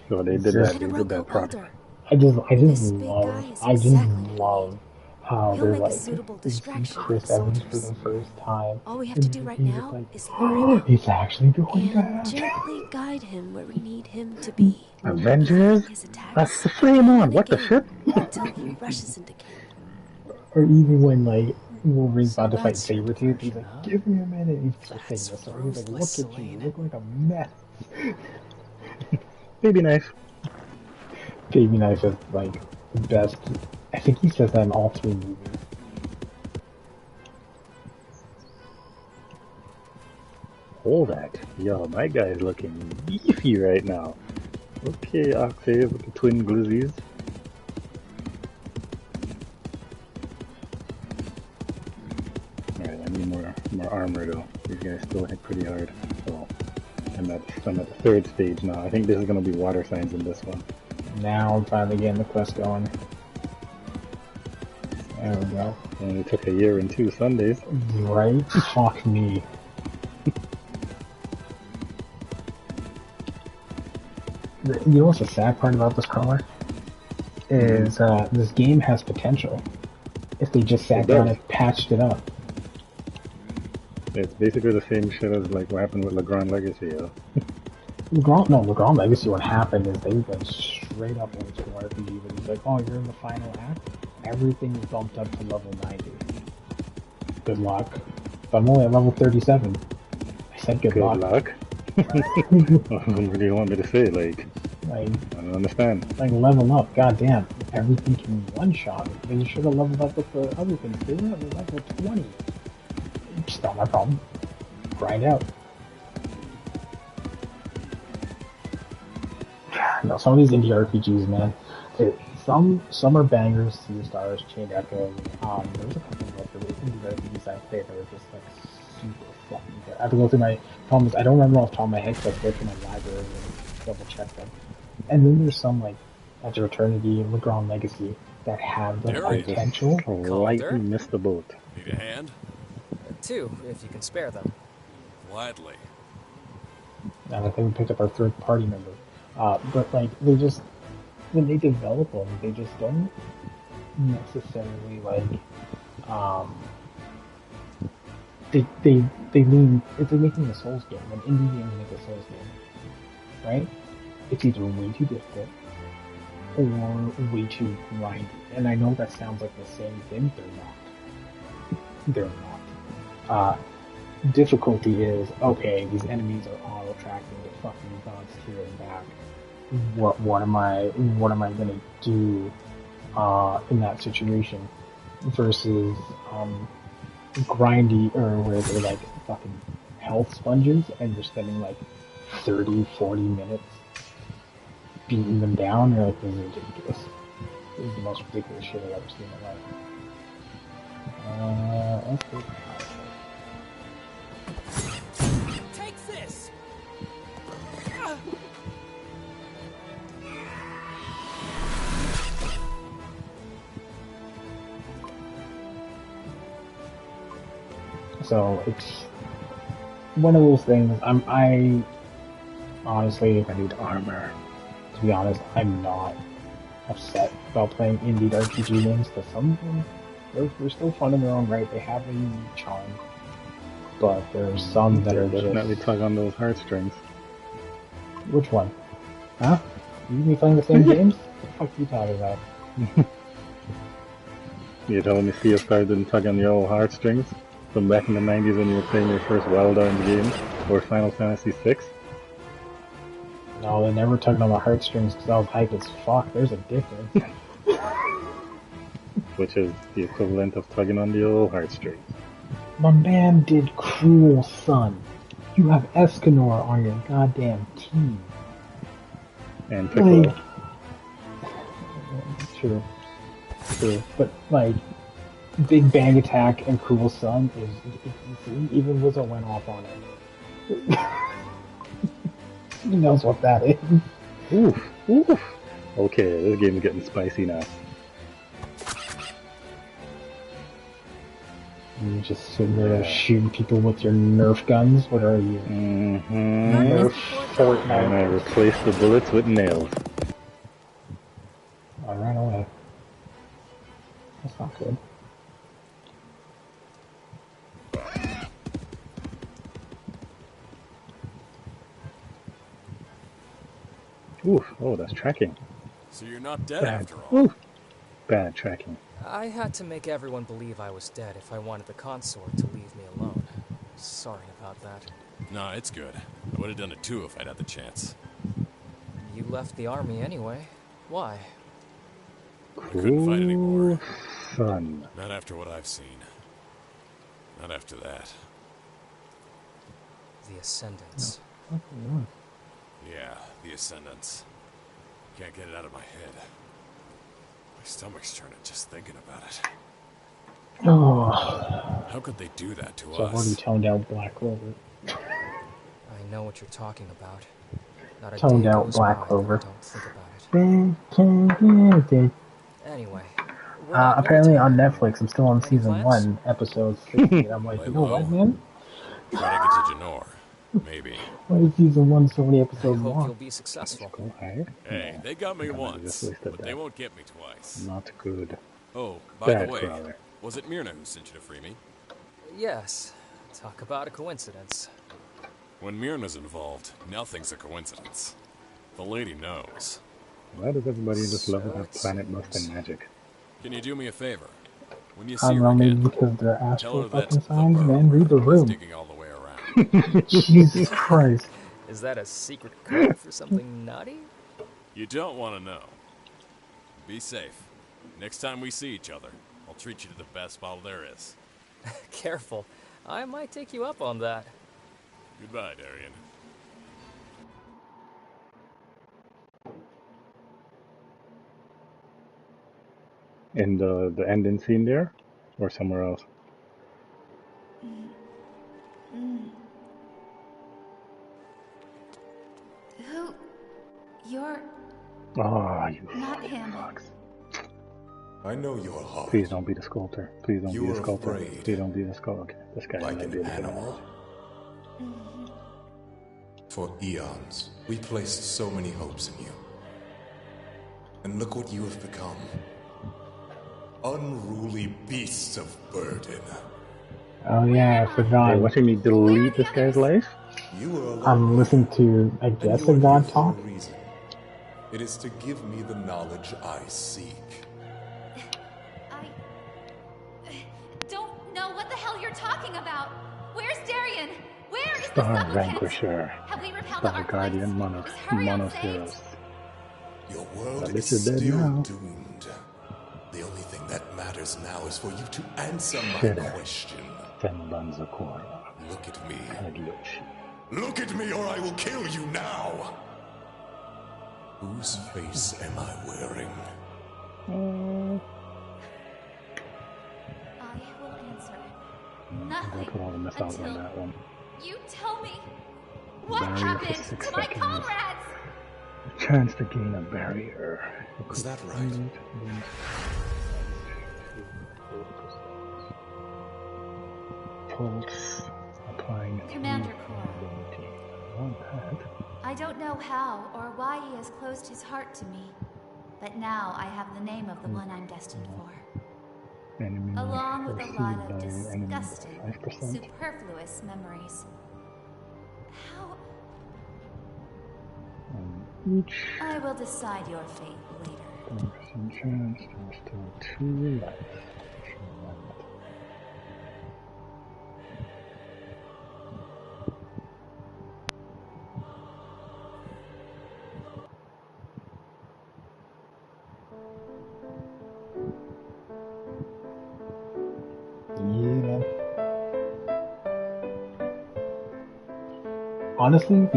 So they did that. They did that properly. I just This big love, guy is I just exactly love how He'll they're make a like, suitable they see distraction Chris for the Evans for soldiers. the first time. All we have and to do right he's now like, is oh, he's actually doing and that. gently guide him where we need him to be. Avengers? His attacks That's the flame on. and What the again shit? until he rushes into camp. Or even when like Wolverine's So about to fight that's your Sabretooth, he's diversion, like, huh? give me a minute. He's just That's saying this, so he's like, ruthless, look at you, you Selene. look like a mess. Baby knife. Baby Knife is like the best. I think he says that in all 3 movies. Hold that. Yo, my guy's looking beefy right now. Okay, Octave with the twin glizzies. Alright, I need more armor though. These guys still hit pretty hard. So I'm at the 3rd stage now. I think this is gonna be water signs in this one. Now I'm finally getting the quest going. There we go. Only took a year and 2 Sundays. Right? Fuck me. You know what's the sad part about this crawler? Is this game has potential. If they just sat down and patched it up. It's basically the same shit as like what happened with Legrand Legacy, yo. Legrand Legacy, what happened is they went straight up on its RPG, but it's like, oh, you're in the final act? Everything is bumped up to level 90. Good luck. But I'm only at level 37. I said good luck. What do you want me to say? Like, I don't understand. Like, level up, goddamn. Everything can one-shot. Then you should have leveled up with the other things. They were at level 20. It's not my problem. Grind out. No, some of these indie RPGs, man. Some are bangers. Sea of Stars, Chained Echo. There was a couple of like the indie RPGs I played that were just like super fucking good. I have to go through my problem is I don't remember off the top of my head because I go through my library and double check them. And then there's some like Edge of Eternity and Legrand Legacy that have the potential. Slightly missed the boat. Need a hand? 2, if you can spare them. Gladly. And I think we picked up our 3rd party member. But like they just when they develop them, they just don't necessarily like they lean it's like making a Souls game. When indie games make a Souls game, right? It's either way too difficult or way too grindy. And I know that sounds like the same thing, they're not. Difficulty is, okay, these enemies are auto tracking the fucking gods here and back. What am I gonna do in that situation versus grindy or where they're like fucking health sponges and you're spending like 30, 40 minutes beating them down. You're like, this is ridiculous. This is the most ridiculous shit I've ever seen in my life. Let's go. Take this! So it's one of those things. I honestly, I need armor. to be honest, I'm not upset about playing indie RPG games because some of them they're still fun in their own right. They have a unique charm, but there's some that are Definitely just. tug on those heartstrings. Which one? Huh? You be playing the same games? What the fuck are you talking about? You're telling me Sea of Stars didn't tug on your old heartstrings? From back in the 90s when you were playing your first Wild-Arms game? Or Final Fantasy VI? No, they never tugged on my heartstrings because I was hype as fuck. There's a difference. Which is the equivalent of tugging on the old heartstrings. My man did Cruel Sun. You have Escanor on your goddamn team. And Piccolo. Like, true. But like, Big Bang Attack and Cruel Sun is even Wizard went off on it. He knows what that is. Oof, oof. Okay, this game's getting spicy now. You just sitting there shooting people with your Nerf guns. What are you? Mm-hmm. Nerf And I Fortnite. replaced the bullets with nails. I ran away. That's not good. Oof, oh, that's tracking. So you're not dead Bad. after all. Oof. Bad tracking. I had to make everyone believe I was dead if I wanted the consort to leave me alone. Sorry about that. Nah, it's good. I would have done it too if I'd had the chance. You left the army anyway. Why? I couldn't fight anymore. Fun. Not after what I've seen. Not after that. The Ascendants. Yeah, the Ascendants. Can't get it out of my head. My stomach's turning just thinking about it. Oh, How could they do that to so I've already us? toned out Black Clover. I know what you're talking about. Not a Toned day out goes Black by that I Clover. don't think about it. Anyway, we're not Apparently on military. Netflix, I'm still on Any season plans? 1, episode 60. And I'm like, Lay you know what, low. man? Try to get to Janor. Maybe. Why is season 1 so many I episodes hope long? you'll be successful. Go higher? Hey, No. they got me I just once, wasted but that. they won't get me twice. Not good. Oh, by Bad the way, crawler. was it Myrna who sent you to free me? Yes. Talk about a coincidence. When Myrna's involved, nothing's a coincidence. The lady knows. Why does everybody just love So to have it planet seems. busting magic? Can you do me a favor? When you I see don't her know, maybe again, because they're tell astral her that fucking the signs, man. burrower Read the is room. digging all the way around. Jesus Christ. Is that a secret code for something naughty? You don't want to know. Be safe. Next time we see each other, I'll treat you to the best bottle there is. Careful. I might take you up on that. Goodbye, Darian. In the ending scene there? Or somewhere else? Who? You're Oh, you not him. fucks. I know your heart. Please don't be the sculptor. Please don't You be the were sculptor. afraid. Please don't be the sculptor. Okay, this guy Like might be an able to animal. For eons, we placed so many hopes in you. And look what you have become. Unruly beasts of burden. Oh yeah, I Are forgot. you watching me delete this guy's life? You were alone. I'm listening to, I and guess, you a are god here talk. for a reason. It is to give me the knowledge I seek. I don't know what the hell you're talking about. Where's Darian? Where is the Star supplicant? Vanquisher. Have we repelled the Star Archlights? Guardian Monos. Is Hurrion Monoceros. saved? Your world At is least you're dead still now. doomed. The only thing that matters now is for you to answer my Shit. question. Fenbanzakora. Look at me. Dadlore. Look at me or I will kill you now! Whose face am I wearing? I will answer I nothing put all the missiles on until that one. you tell me what Barrier for happened 6 to my seconds. comrades. A chance to gain a barrier. Is that right? Pulse. Applying Commander Core, I want that. I don't know how or why he has closed his heart to me, but now I have the name of the one I'm destined for, Enemy along with a lot of perceived by enemy by disgusting, 5%. superfluous memories. How? Each I will decide your fate later. 1% chance. There's still 2 lives. Yeah, man. Honestly,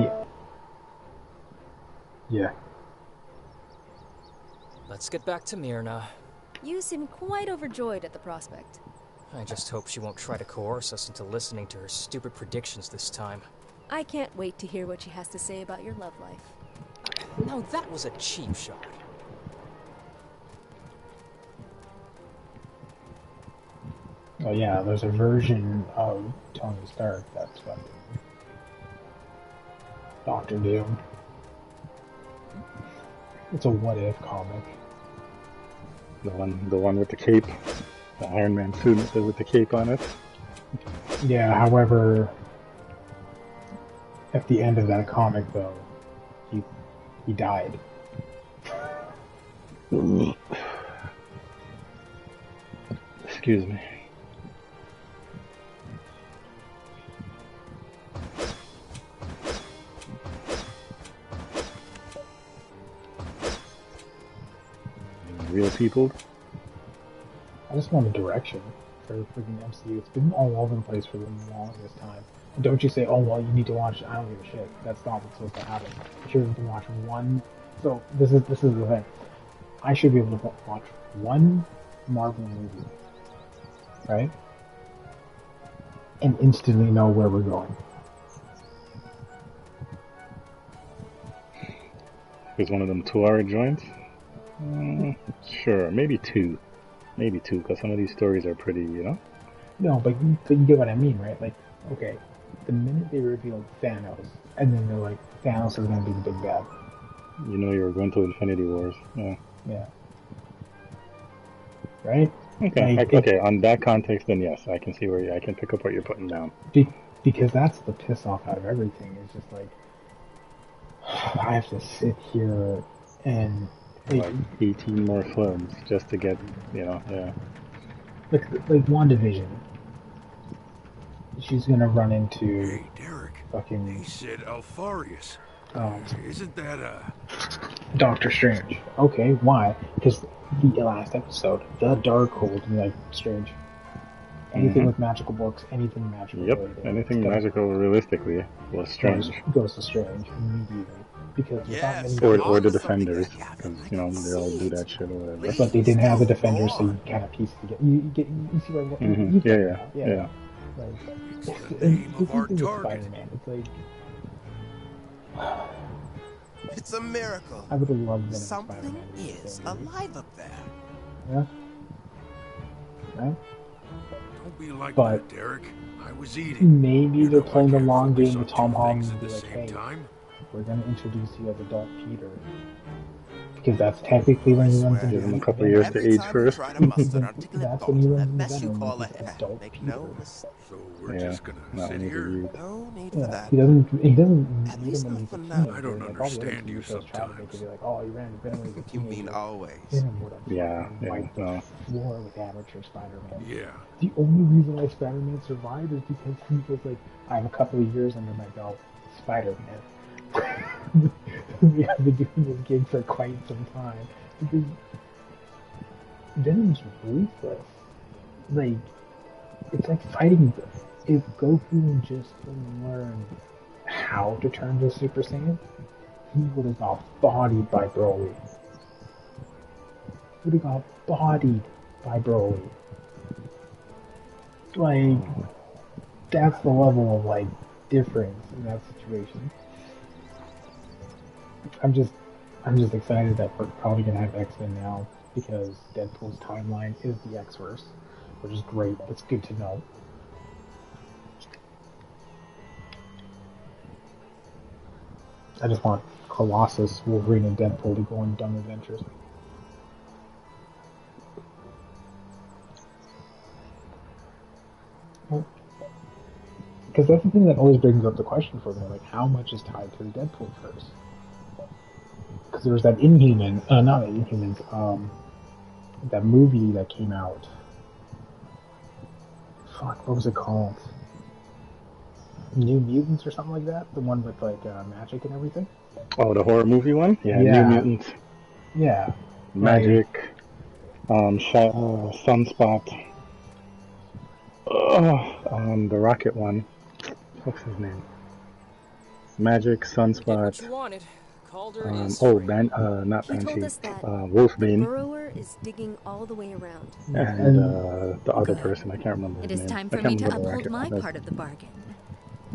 yeah. Let's get back to Myrna. You seem quite overjoyed at the prospect. I just hope she won't try to coerce us into listening to her stupid predictions this time. I can't wait to hear what she has to say about your love life. No, that was a cheap shot. Oh yeah, there's a version of Tony Stark that's fucking Doctor Doom. It's a what-if comic. The one with the cape. The Iron Man suit with the cape on it. Yeah, however, at the end of that comic, though, he died. Excuse me. Real people. I just want a direction for freaking MCU. It's been all over the place for the longest time. And don't you say, oh, well, you need to watch, I don't give a shit. That's not what's supposed to happen. You should be able to watch one. So, this is the thing. I should be able to watch one Marvel movie, right? And instantly know where we're going. Is one of them 2-hour joints? Sure, maybe 2. Maybe 2, because some of these stories are pretty, you know? No, but you get what I mean, right? Like, okay, the minute they revealed Thanos, and then they're like, Thanos is going to be the big bad. You know you were going to Infinity Wars. Yeah. Yeah. Right? Okay, Like, okay, on that context, then yes, I can see where I can pick up what you're putting down. Because that's the piss off out of everything. It's just like, I have to sit here and... Like 18 more films just to get, you know, yeah. Like WandaVision. She's gonna run into... Hey, Derek. Fucking... He said Alfarius. Isn't that Doctor Strange. Okay, why? Because the last episode, the Darkhold, like, Strange. Anything with magical books, anything magical related. Anything magical realistically was Strange. Goes to Strange immediately. Because yes, or the Defenders, because, you know, they all do that shit or whatever. But they didn't have the Defenders, so you kind of piece it together. You see what I'm going? Yeah. Like, it's the name of our with target. Spider-Man. It's like... It's a miracle. I would have loved them. Something is alive up there. Yeah. Right? Don't be like But that, Derek. I was eating. Maybe You they're know I playing the can't long focus game on with Tom two Holland things and at be the like, same hey, time. we're going to introduce you as adult Peter. Because that's technically when he runs into Give him a couple years to age first. That's when he runs into Venom, when he's adult Peter. So we're just gonna sit here. No need for that. He doesn't At need least him when not he's for a now. teenager. I don't Like all the other understand you TV shows try to make it sometimes. be like, oh, he ran into Venom when he was a You teenager. mean always? Venom would have Yeah, fucking wiped no. the floor with amateur Spider-Man. Yeah. The only reason why Spider-Man survived is because he was like, I have a couple of years under my belt, Spider-Man. We have been doing this gig for quite some time. Because Venom's ruthless. Like, it's like fighting if Goku just learned how to turn to Super Saiyan, he would have got bodied by Broly. Would have got bodied by Broly. Like, that's the level of, like, difference in that situation. I'm just excited that we're probably gonna have X-Men now because Deadpool's timeline is the X-verse, which is great. It's good to know. I just want Colossus, Wolverine, and Deadpool to go on dumb adventures. Because that's the thing that always brings up the question for me, like, how much is tied to the Deadpool verse? Because there was that not Inhumans, that movie that came out. Fuck, what was it called? New Mutants or something like that? The one with, like, magic and everything? Oh, the horror movie one? Yeah, New Mutants. Yeah. Magic, Sunspot. The Rocket one. What's his name? Magic, Sunspot. Get what you wanted. Calder is not He told Banshee. us that Wolfbane. the burrower is digging all the way around. And the other person, I can't remember his It name. is time for me to uphold my part of the bargain.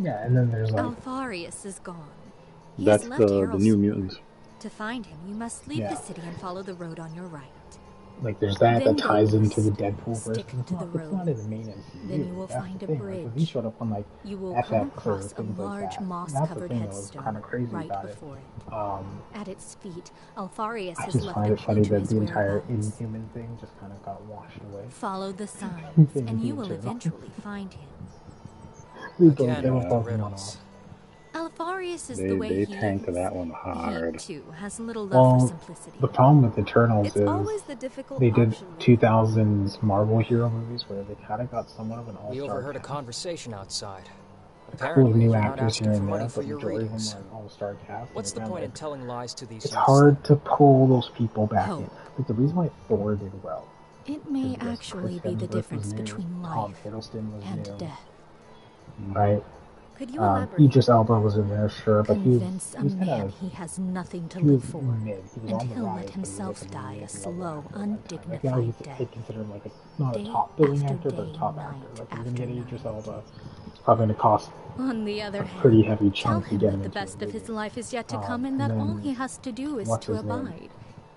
Yeah, and then there's like... Alfarius is gone. That's the New Mutants. To find him, you must leave the city and follow the road on your right. Like, there's that Then ties go into the east, Deadpool verse. stick to the road. It's not in the main MCU. Then you will That's find the a thing. bridge. Like, when he showed up on, like, You will FX come or across a things like large that. moss-covered That's the thing that was headstone kind of crazy right about before it. it. At its feet, Alfarius I has just left find the it funny clue to that his the entire whereabouts. Inhuman thing just kind of got washed away. Follow the signs, Thing and you being will turned on. eventually find him. Again, riddles. Alfarius is the way They he tanked is. that one hard. He, too, has little love for simplicity. The problem with Eternals It's always is the difficult they did option, 2000s Marvel hero movies where they kind of got somewhat of an all-star We overheard a cast. conversation outside. A couple of Apparently, new you're not actors here asking for and money there, for but your majority of them ratings. are an all-star cast. What's the and point again, in telling lies to these it's youths? hard to pull those people back Hope. in. Like, the reason why Thor did well It may is because actually Chris be the Hemsworth difference was new, between Tom life Hiddleston was and new, death. right? Could you elaborate? Idris Elba was in there, sure, but Convince he was a kind man of he has nothing to he live was for, mid. He was and on the he'll rise, let but he was himself like die a mid-level slow, actor at that time. Like, undignified I'd death. consider him like not a Day top billing after actor, but a day, top night actor. Like, if you're after gonna get night. Idris Elba, it's probably gonna cost On the other a hand, pretty heavy tell chunk to him get that him the into best a of his movie. life is yet to come, And and that all then, he has to do is what's to his name? abide.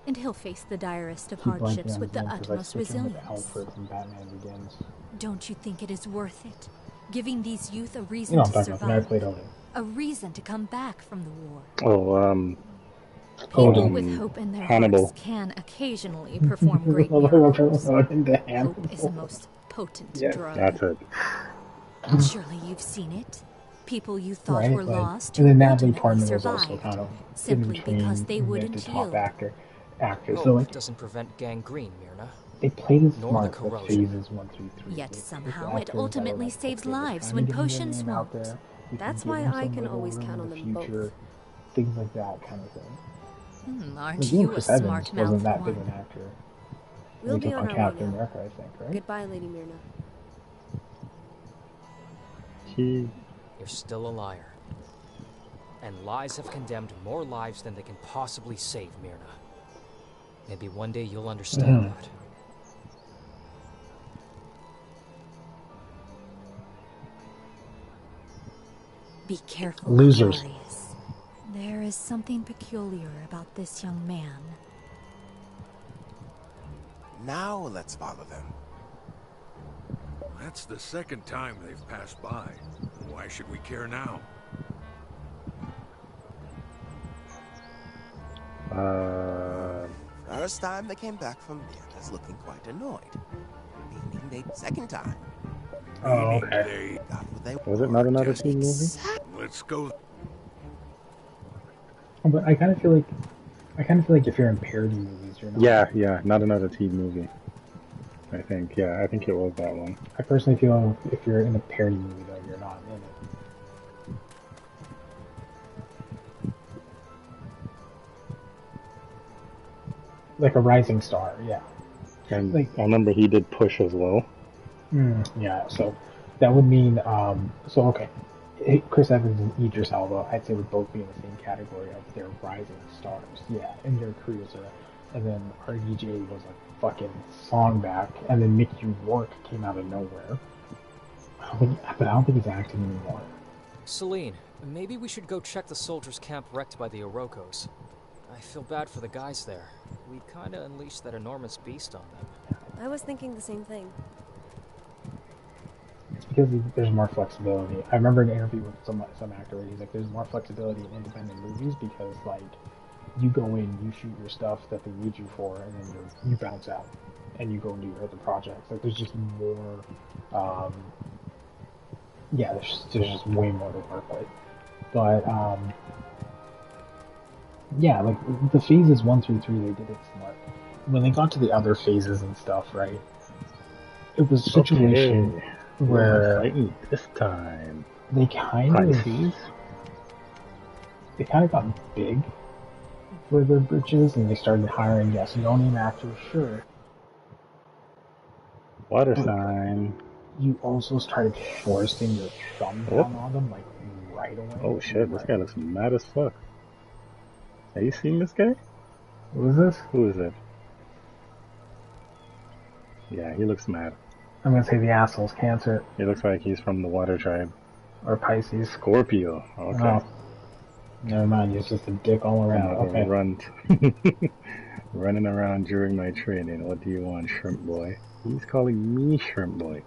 And he'll face the direst of Keep blanking hardships on with his the name because I utmost switch him with resilience. Alfred from Batman Begins. Don't you think it is worth it? Giving these youth a You reason know what I'm to talking about. The guy who survive, played Odin. a reason to come back from the war. Oh, People with hope in their Hannibal. hearts can occasionally perform great miracles. Hope is the most potent drug. That's it. Surely you've seen it. People you thought Right, were like, lost and who then Natalie ultimately Portman was survived, also kind of in simply between because they mid wouldn't to top yield. actor. So Hope like doesn't prevent gangrene, Myrna. they played it Nor the smart with corrosion. phases 1 through 3. Yet With somehow it actors that ultimately are, like, saves okay, we're lives kinda when getting their potions name out won't. there. We can That's give why them I some can wiggle always room count in on the them both. future, things like that kind of thing. Aren't Like, even you a Chris Evans wasn't smart-mouthed that big one? an actor. We'll He be took on on our way Captain now. America, I think, right? Goodbye, Lady Myrna. You're still a liar. And lies have condemned more lives than they can possibly save, Myrna. Maybe one day you'll understand that. Be careful, Losers. Alfarius. There is something peculiar about this young man. Now let's follow them. That's the second time they've passed by. Why should we care now? First time they came back from Vienna's looking quite annoyed. Meaning they Second time. Oh, okay. Was it not another teen movie? Let's go. But I kind of feel like if you're in parody movies, you're not. Yeah, not another teen movie. I think it was that one. I personally feel if you're in a parody movie, though, you're not in it. Like a rising star, yeah. And Like, I remember he did Push as well. yeah, so that would mean, so okay, Chris Evans and Idris Elba, I'd say would both be in the same category of their rising stars, yeah, in their careers. And then RDJ was a fucking song back, and then Mickey Rourke came out of nowhere. But I don't think he's acting anymore. Celine, maybe we should go check the soldiers' camp wrecked by the Orocos. I feel bad for the guys there. We kinda unleashed that enormous beast on them. I was thinking the same thing. It's because there's more flexibility. I remember an interview with some actor where he's like, there's more flexibility in independent movies because, like, you go in, you shoot your stuff that they need you for, and then you bounce out, and you go and do your other projects. Like, there's just more, yeah, there's just way more to work with. But, yeah, like, the phases 1 through 3, they did it smart. When they got to the other phases and stuff, right, it was a situation where fighting this time they kind of got big for their britches, and they started hiring no-name actors, sure. Water sign. You also started forcing your thumb down on them, like, right away. Oh shit, this guy looks mad as fuck. Have you seen this guy? Who is this? Who is it? Yeah, he looks mad. I'm gonna say the asshole's Cancer. He looks like he's from the water tribe. Or Pisces. Scorpio. Okay. Oh. Never mind, he's just a dick all around. Okay. Running around during my training. What do you want, shrimp boy? He's calling me shrimp boy.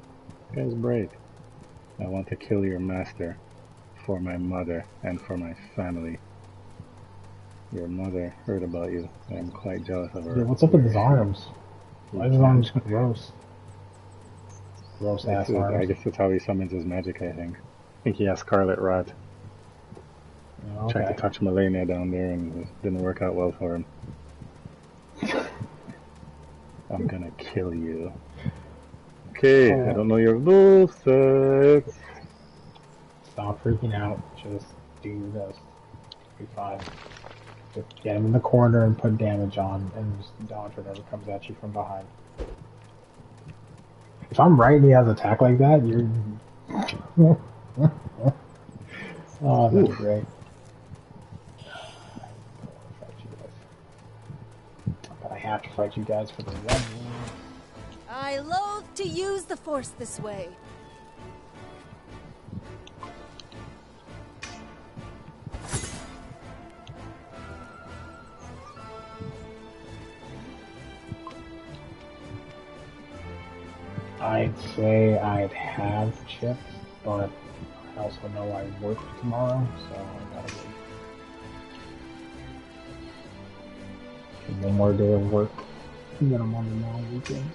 This guy's bright. I want to kill your master for my mother and for my family. Your mother heard about you. I'm quite jealous of her. Yeah, what's up with his arms? Why is his arms gross? Gross ass arms. I guess that's how he summons his magic, I think. I think he has Scarlet Rot. Okay. Tried to touch Melania down there and it didn't work out well for him. I'm gonna kill you. Okay, I don't know your rule set. Stop freaking out. Just do this. Be fine. Just get him in the corner and put damage on, and just dodge whatever comes at you from behind. If I'm right and he has attack like that, you're... Oh, that's great. But I have to fight you guys for the one. I loathe to use the Force this way. I'd say I'd have chips, but I also know I work tomorrow, so I gotta wait. One more day of work, and then I'm on the long weekend.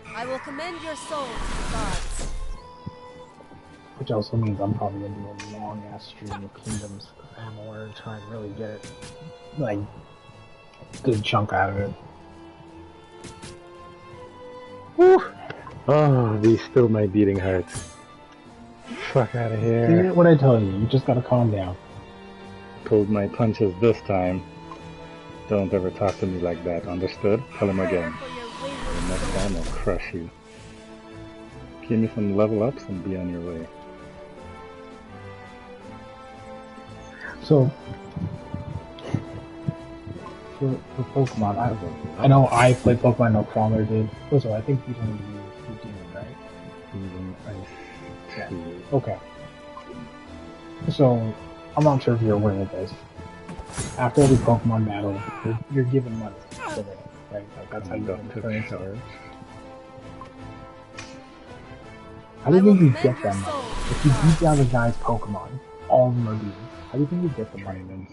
I will commend your soul to the gods. Which also means I'm probably gonna do a long ass stream of Kingdoms of Amalur and try and really get it, like, good chunk out of it. Woo! Oh, these still my beating heart. Fuck out of here. See what I tell you, you just gotta calm down. Pulled my punches this time. Don't ever talk to me like that, understood? Tell him again. The next time I'll crush you. Give me some level ups and be on your way. So, for Pokemon, I know I played Pokemon, no Crawler did. Also, I think he's only you Demon, right? Even Yeah. Okay. So, I'm not sure if you're aware of this. After every Pokemon battle, you're given money to win it, right? Like, that's how you get the currency. How do you think you get that money? If you beat down the guy's Pokemon, all of them are beaten. How do you think you get the money then?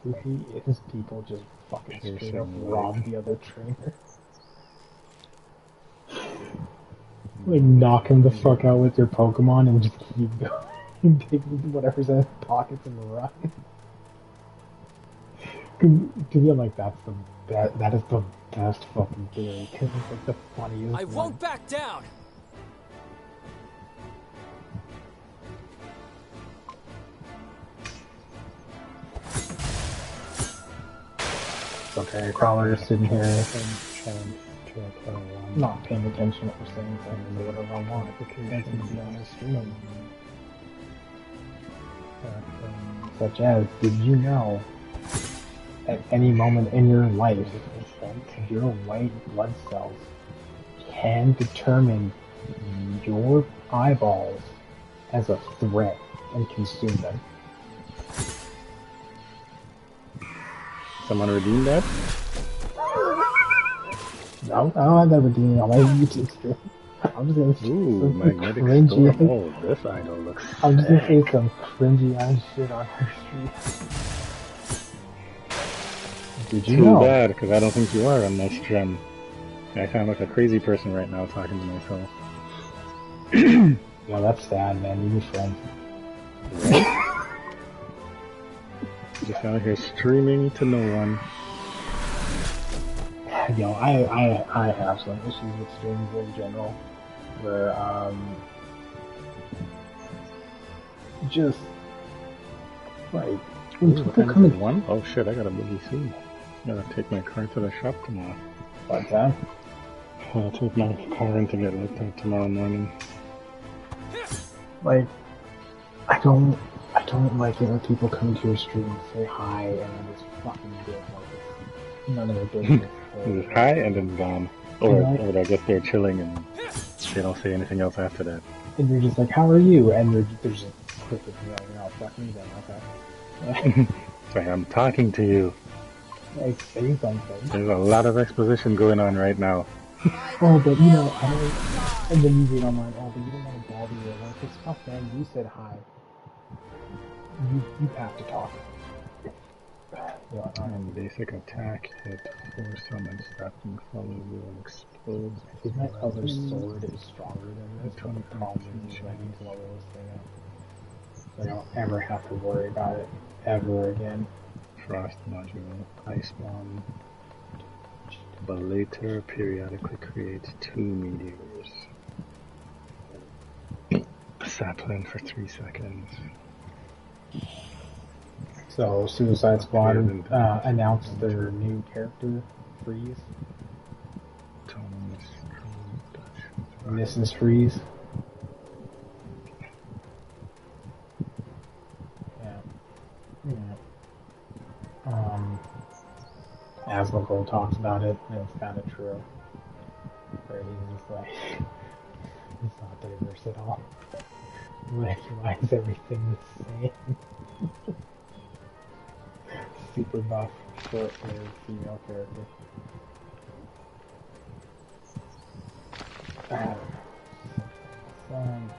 Who is people just fucking straight up rob the other trainer? Like, knock him the fuck out with your Pokemon and just keep going and take whatever's in his pockets and run. To me, I'm like, that is the best fucking theory, because it's like the funniest I won't back down! Okay, Crawler is sitting here and not paying attention to what we're saying, so I can say whatever I want. That's going to be on his stream. Such as, did you know, at any moment in your life, your white blood cells can determine your eyeballs as a threat and consume them? Someone redeem that? No, I don't have that redeeming on my YouTube stream. I'm just gonna say some magnetic cringy. storm. Oh, this idol looks I'm just gonna say sick. some cringy ass shit on her stream. Did you know? Too bad, because I don't think you are on my stream. I sound like a crazy person right now talking to myself. Well, that's sad, man. You need friends. Right? Just out here streaming to no one. Yo, I have some issues with streams in general, where just like when people come in. One? Oh shit! I got a boogie soon. I gotta take my car to the shop tomorrow. What time? I'll take my car in to get looked at tomorrow morning. Like, I don't like it when people come to your stream and say hi and then just fucking dip like it's none of their business. Just hi and then gone. Or I guess they're chilling and they don't say anything else after that. And you're just like, how are you? And there's just quick of you like, oh, fuck me then, okay. It's like, I'm talking to you. Like, say something. There's a lot of exposition going on right now. Oh, but you know, I don't. And then you read online, oh, but you don't want to bother you. Like, it's tough, man. You said hi. You have to talk. And basic attack hit 4 summons stacking follow will explode. I think my other sword is stronger than this. 20 problems I need to level this thing up. So I don't ever have to worry about it ever again. Frost module, ice bomb. But later periodically creates 2 meteors. Sapling for 3 seconds. So Suicide Squad announced their new character, Freeze. Mrs. Freeze. Asmongold talks about it, and it's kind of true. Where he's just like, it's not diverse at all. Like, why is everything the same? Super buff, short-haired female character. I don't know. Something.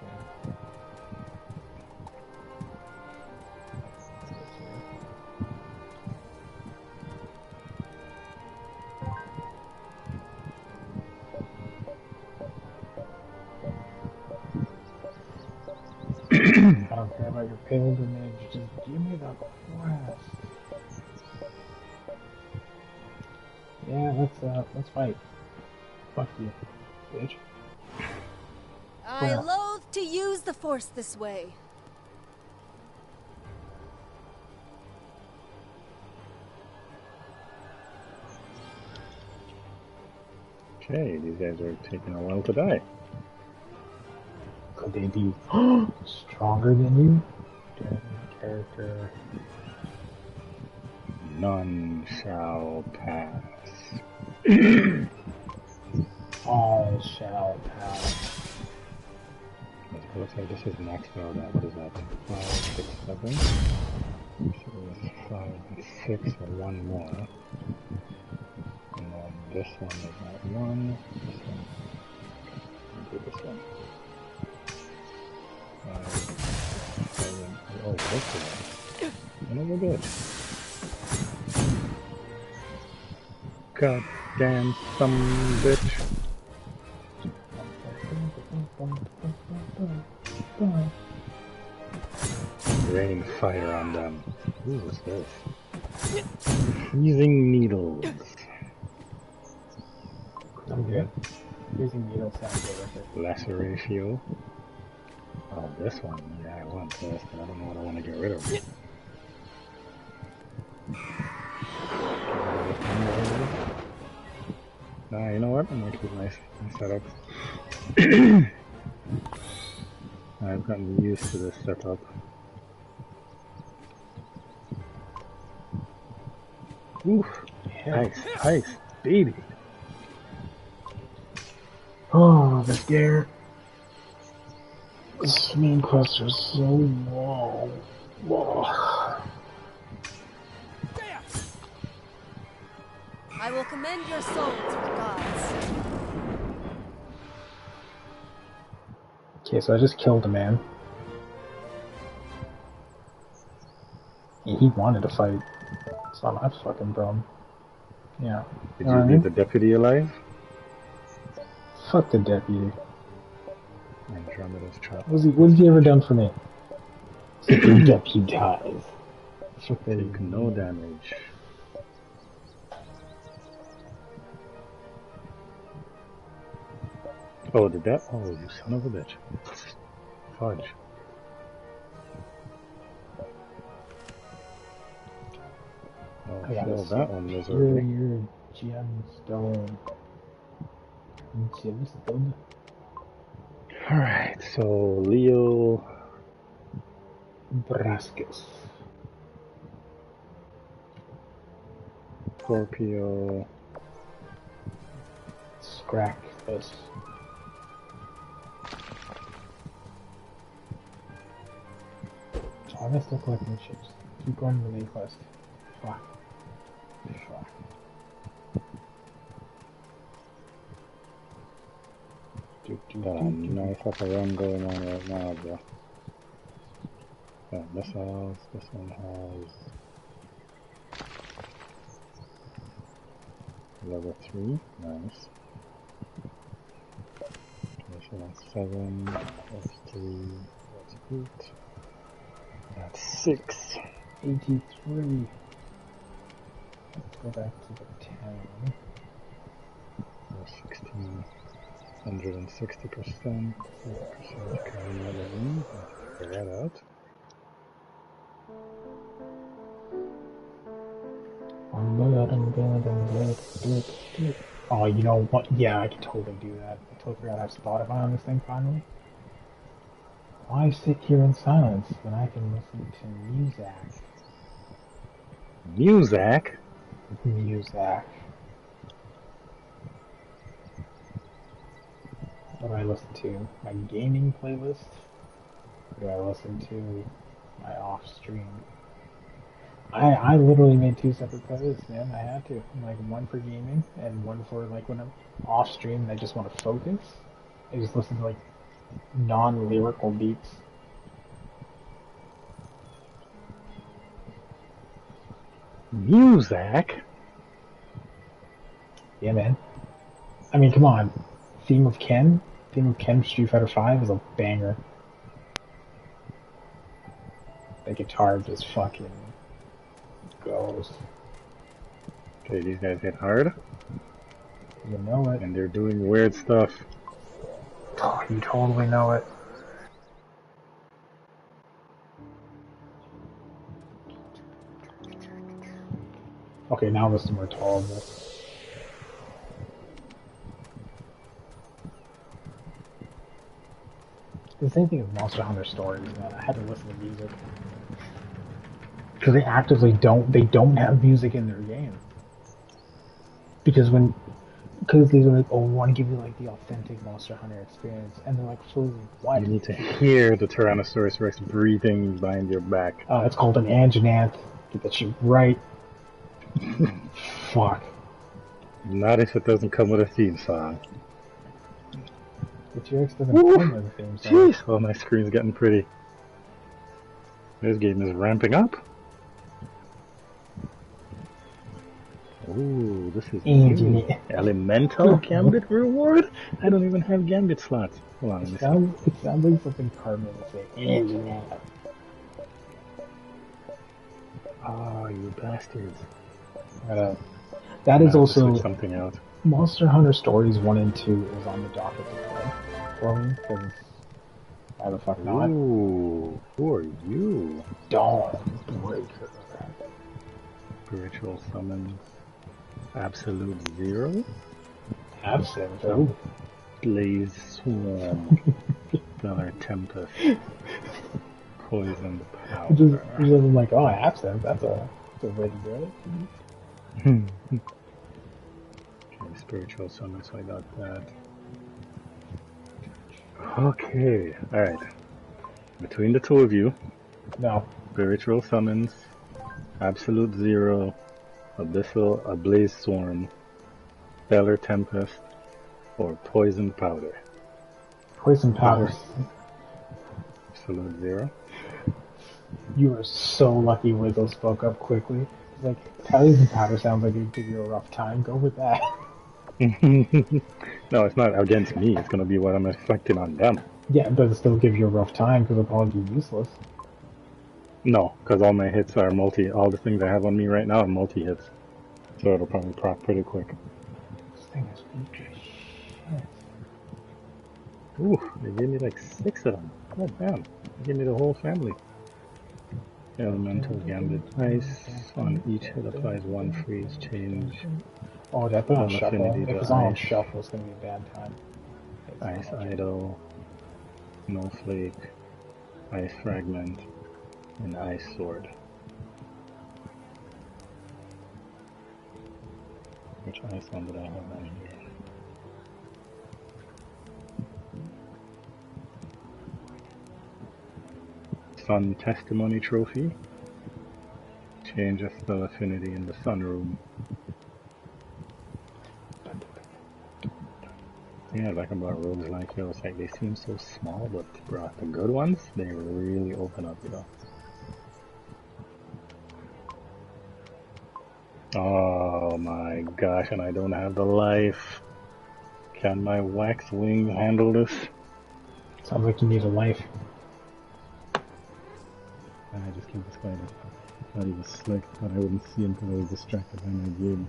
I don't care about your pilgrimage, just give me the quest. Yeah, let's fight. Fuck you, bitch. I loathe to use the Force this way. Okay, these guys are taking a while to die. Could they be stronger than you? Character. None shall pass. All shall pass. It looks like this is maxed out at, what is that? 5, 6, 7? So 5 and 6 or 1 more. And then this one is not 1. This one. Do this one. 5, 7. Oh, this one. Another good. God damn some bitch. Rain fire on them. Ooh, what's this? Freezing needles. I'm good. Freezing needles sounds terrific. Laceratio. Oh, this one. Yeah, I want this, but I don't know what I want to get rid of. You know what? I'm gonna keep my setup. I've gotten used to this setup. Oof. Nice, baby. Oh, the scare. This main quest is so long. Whoa. I will commend your soul to the gods. Okay, so I just killed a man. He wanted to fight. It's not my fucking problem. Yeah. Did you leave the deputy alive? Fuck the deputy. Andromeda's trap. What has he ever done for me? Except your deputy dies. Take no damage. Oh, did that? Oh, you son of a bitch. Fudge. Oh, I feel that one miserably. Your gemstone. Gemstone. Alright, so Leo Braskus. Scorpio. Scrack this. So I'm still collecting chips. Keep going to the main quest. Fuck. Fuck. Nice fucking run going on right now, bro. Got missiles. This one has level 3. Nice. This one has 7. That's 3. That's 8. That's 6. 83. Let's go back to the town. 16. 160%. 4% carrying that in. Figure that out. Oh, you know what? Yeah, I can totally do that. I totally forgot I have Spotify on this thing finally. Why sit here in silence when I can listen to Muzak? Muzak? Muzak. What do I listen to? My gaming playlist? Or do I listen to my off-stream? I literally made 2 separate playlists, man. I had to. Like, one for gaming and one for, like, when I'm off-stream and I just want to focus. I just listen to, like, non-lyrical beats. Muzak? Yeah, man. I mean, come on. Theme of Ken Street Fighter 5 is a banger. The guitar just fucking goes. Okay, these guys hit hard. You know it. And they're doing weird stuff. Oh, you totally know it. Okay, now listen more tolerable. The same thing with Monster Hunter Stories, man. I had to listen to music. Because they actively don't have music in their game. Because these are like, oh, we want to give you like the authentic Monster Hunter experience. And they're like, fully, what? You need to hear the Tyrannosaurus Rex breathing behind your back. It's called an Anjanath. Get that shit right. Fuck. Not if it doesn't come with a theme song. The T-Rex doesn't come with a theme song. Jeez, oh, my screen's getting pretty. This game is ramping up. Ooh, this is new. Elemental Gambit reward? I don't even have Gambit slots. Hold on, it sounds like something Carmen would say. Anjanath. Oh, you bastards. That is also something else. Monster Hunter Stories 1 and 2 is on the docket to play for me, because why the fuck not? Ooh, who are you? Don't break her. Spiritual summons. Absolute 0? Absinthe. So, Blaze Swarm, Stellar Tempest, Poisoned Powder. I'm like, oh, absinthe. That's a way to do it. Okay, spiritual summon, so I got that. Okay, alright. Between the two of you, No. spiritual summons, absolute zero, abyssal, a blaze swarm, stellar tempest, or poisoned powder. Poison powder. Absolute zero. You were so lucky Wizzle spoke up quickly. It's like, poison powder sounds like it would give you a rough time. Go with that. No, it's not against me. It's gonna be what I'm inflicting on them. Yeah, but it still gives you a rough time because it'll probably be useless. No, because all my hits are multi. All the things I have on me right now are multi hits, so it'll probably proc pretty quick. This thing is weak as shit. Ooh, they gave me like 6 of them. God damn, they gave me the whole family. Elemental Gambit Ice. On each hit applies 1 freeze change. Oh, did I put on One shuffle? affinity If to it's on ice. shuffle, it's gonna be a bad time. Ice Idol, Snowflake, Ice Fragment, and Ice Sword. Which ice one did I have on here? Sun Testimony Trophy. Change a spell affinity in the Sun Room. Yeah, like about rogues like you, it's like they seem so small, but bro, the good ones, they really open up, you know. Oh my gosh, and I don't have the life. Can my wax wing handle this? Sounds like you need a life. I just killed this guy. I thought he was slick, but I wouldn't see him because I was distracted by my game.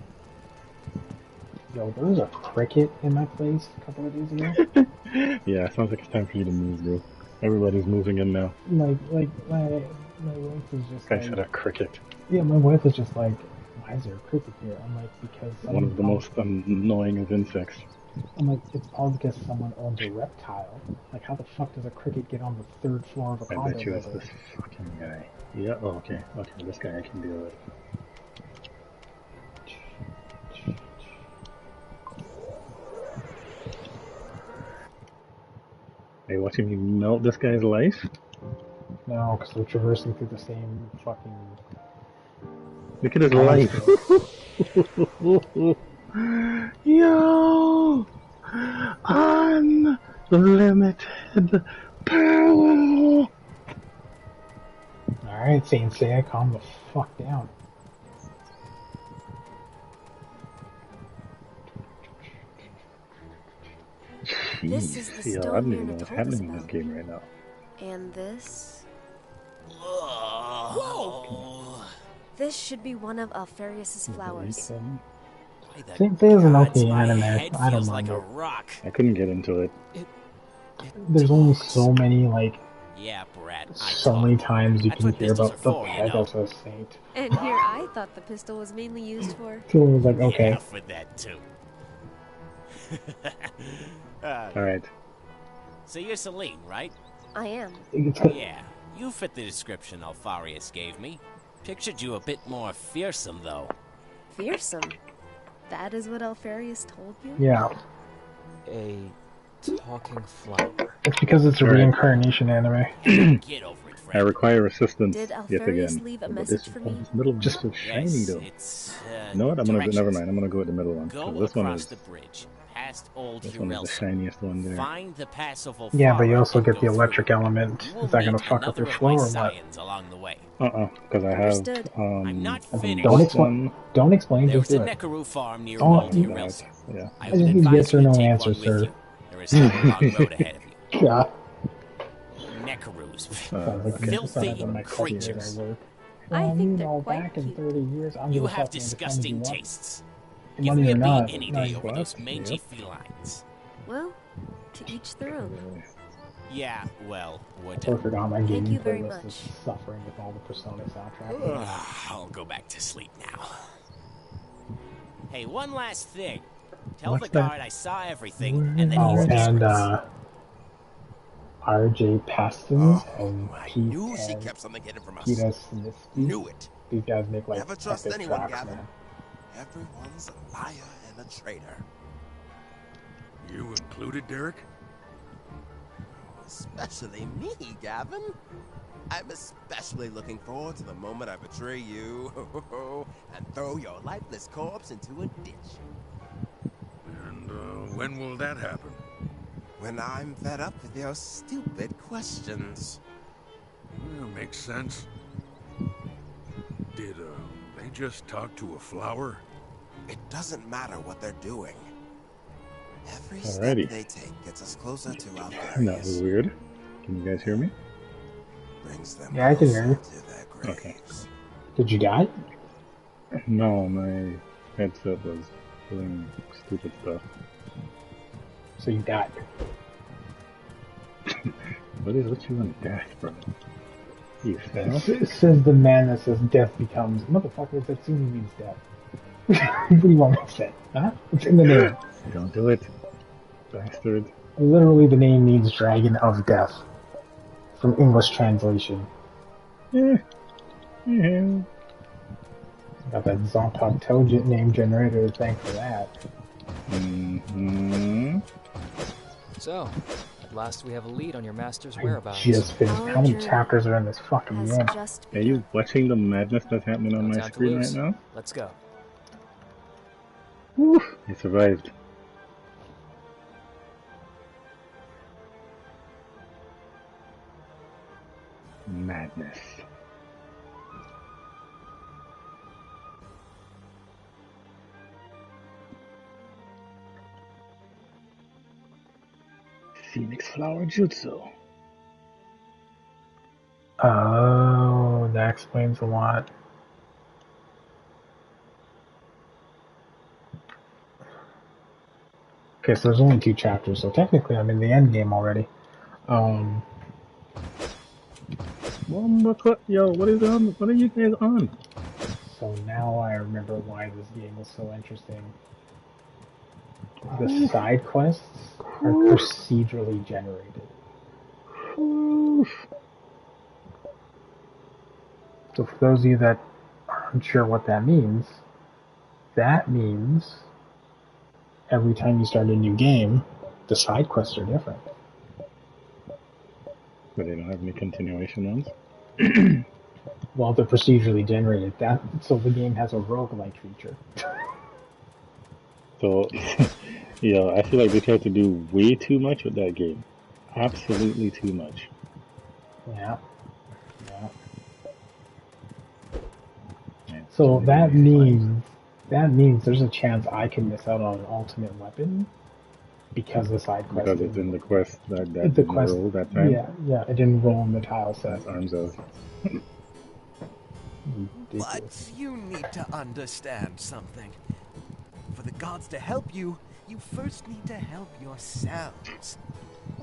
Yo, there was a cricket in my place a couple of days ago. Yeah, sounds like it's time for you to move, bro. Everybody's moving in now. My wife was just I like, said a cricket. yeah, my wife was just like, why is there a cricket here? I'm like, because One of the most annoying of insects. I'm like, it's probably because someone owns a reptile. Like, how the fuck does a cricket get on the 3rd floor of a condo I bet you it's building? this fucking guy. Yeah, oh, okay. Okay, this guy I can deal with. Are you watching me melt this guy's life? No, because we're traversing through the same fucking... Look at his life. Yo! Unlimited power! Alright, Saint Seiya, calm the fuck down. Jeez, This is the yo, I stone don't even Myrna know what's told us happening in this about. game right now. And this? Whoa! This should be one of Alfarius's flowers. Saint Seiya's an okay My anime. head I don't feels mind like a it. rock. I couldn't get into it. There's only so many, like, Yeah, Brad. so many times you That's can what hear pistols about are the for, you head know. of a saint. And here I thought the pistol was mainly used for. So it was like, okay. Yeah, for that too. Alright. So you're Celine, right? I am. Yeah, you fit the description Alfarius gave me. Pictured you a bit more fearsome, though. Fearsome. That is what Alfarius told you? Yeah. A talking flower. It's because it's a reincarnation anime. Get over it, I friend. require assistance Did yet Alfarius again. leave a But message this, for me? this middle just so shiny Yes, though. it's, You know what? I'm gonna go, never directions. mind. I'm gonna go with the middle one. Go This one across is the bridge, past Old this one is the Hurelson. shiniest one there. Find the pass of Yeah, but you Ulfara also and get go the electric through. element. You will Is that gonna meet fuck up another your of flow my or what? scions along the way. Because I have Understood. I'm not finished. Don't this explain. one. Don't explain. There's Just do a it. Nekaru farm near Oh, Old you- Hurelson. Yeah. I I would just need advise yes or you to no take answer, one with sir. you. There is still a long road ahead of you. Yeah. Nekarus. Sounds like okay. Filthy my creatures. I think you they're know, quite back in cute. 30 years, I'm You gonna have fuck me disgusting anytime you want. tastes. Money Give me or a not, beat any nice day over those butt. mangy Yep. felines. Well, to each their own. Yeah, well, we're I done. forgot my Thank gaming you very playlist is much. suffering with all the Persona soundtracks. I'll go back to sleep now. Hey, one last thing. Tell What's the that? guard I saw everything, and that Oh, he's and disgraced. R.J. Pastons and I Pete knew she and kept something hidden from us. Peter Sinisky. Knew it. These guys make like Never trust epic anyone, tracks, Gavin. man. Everyone's a liar and a traitor. You included, Derek? Especially me, Gavin. I'm especially looking forward to the moment I betray you and throw your lifeless corpse into a ditch. And when will that happen? When I'm fed up with your stupid questions. Well, makes sense. Did they just talk to a flower? It doesn't matter what they're doing. Every Alrighty. step they take gets us closer to That was Altharius. weird. Can you guys hear me? Brings them Yeah, I can hear closer you. to their graves. Okay. Did you die? No, my headset was doing stupid stuff. So you died. What you want to dash, bro? You fell? It says the man that says death becomes... Motherfucker, that simply means death. What do you want me to say? Huh? It's in the name. Don't do it, bastard. Literally, the name means Dragon of Death. From English translation. Yeah. Got that Zontok Togent name generator to thank for that. Mm-hmm. So, at last we have a lead on your master's I whereabouts. just finished. Our How many journey chapters are in this fucking has game? just Are you watching the madness that's happening on No my time to screen right lose. now? Let's go. Woo! I survived. Madness. Phoenix Flower Jutsu. Oh, that explains a lot. Okay, so there's only 2 chapters, so technically I'm in the end game already. Yo, what is on? What are you guys on? So now I remember why this game was so interesting. The side quests are procedurally generated. So for those of you that aren't sure what that means every time you start a new game, the side quests are different. But they don't have any continuation ones? Well, they're procedurally generated. So the game has a roguelike feature. So, yeah, I feel like they tried to do way too much with that game. Absolutely too much. Yeah. So that means there's a chance I can miss out on an ultimate weapon because the side quest. Because it's in the quest that the didn't quest, roll that time? Yeah, it didn't roll in the tile set. That's arms of. But you need to understand something. For the gods to help you, you first need to help yourselves.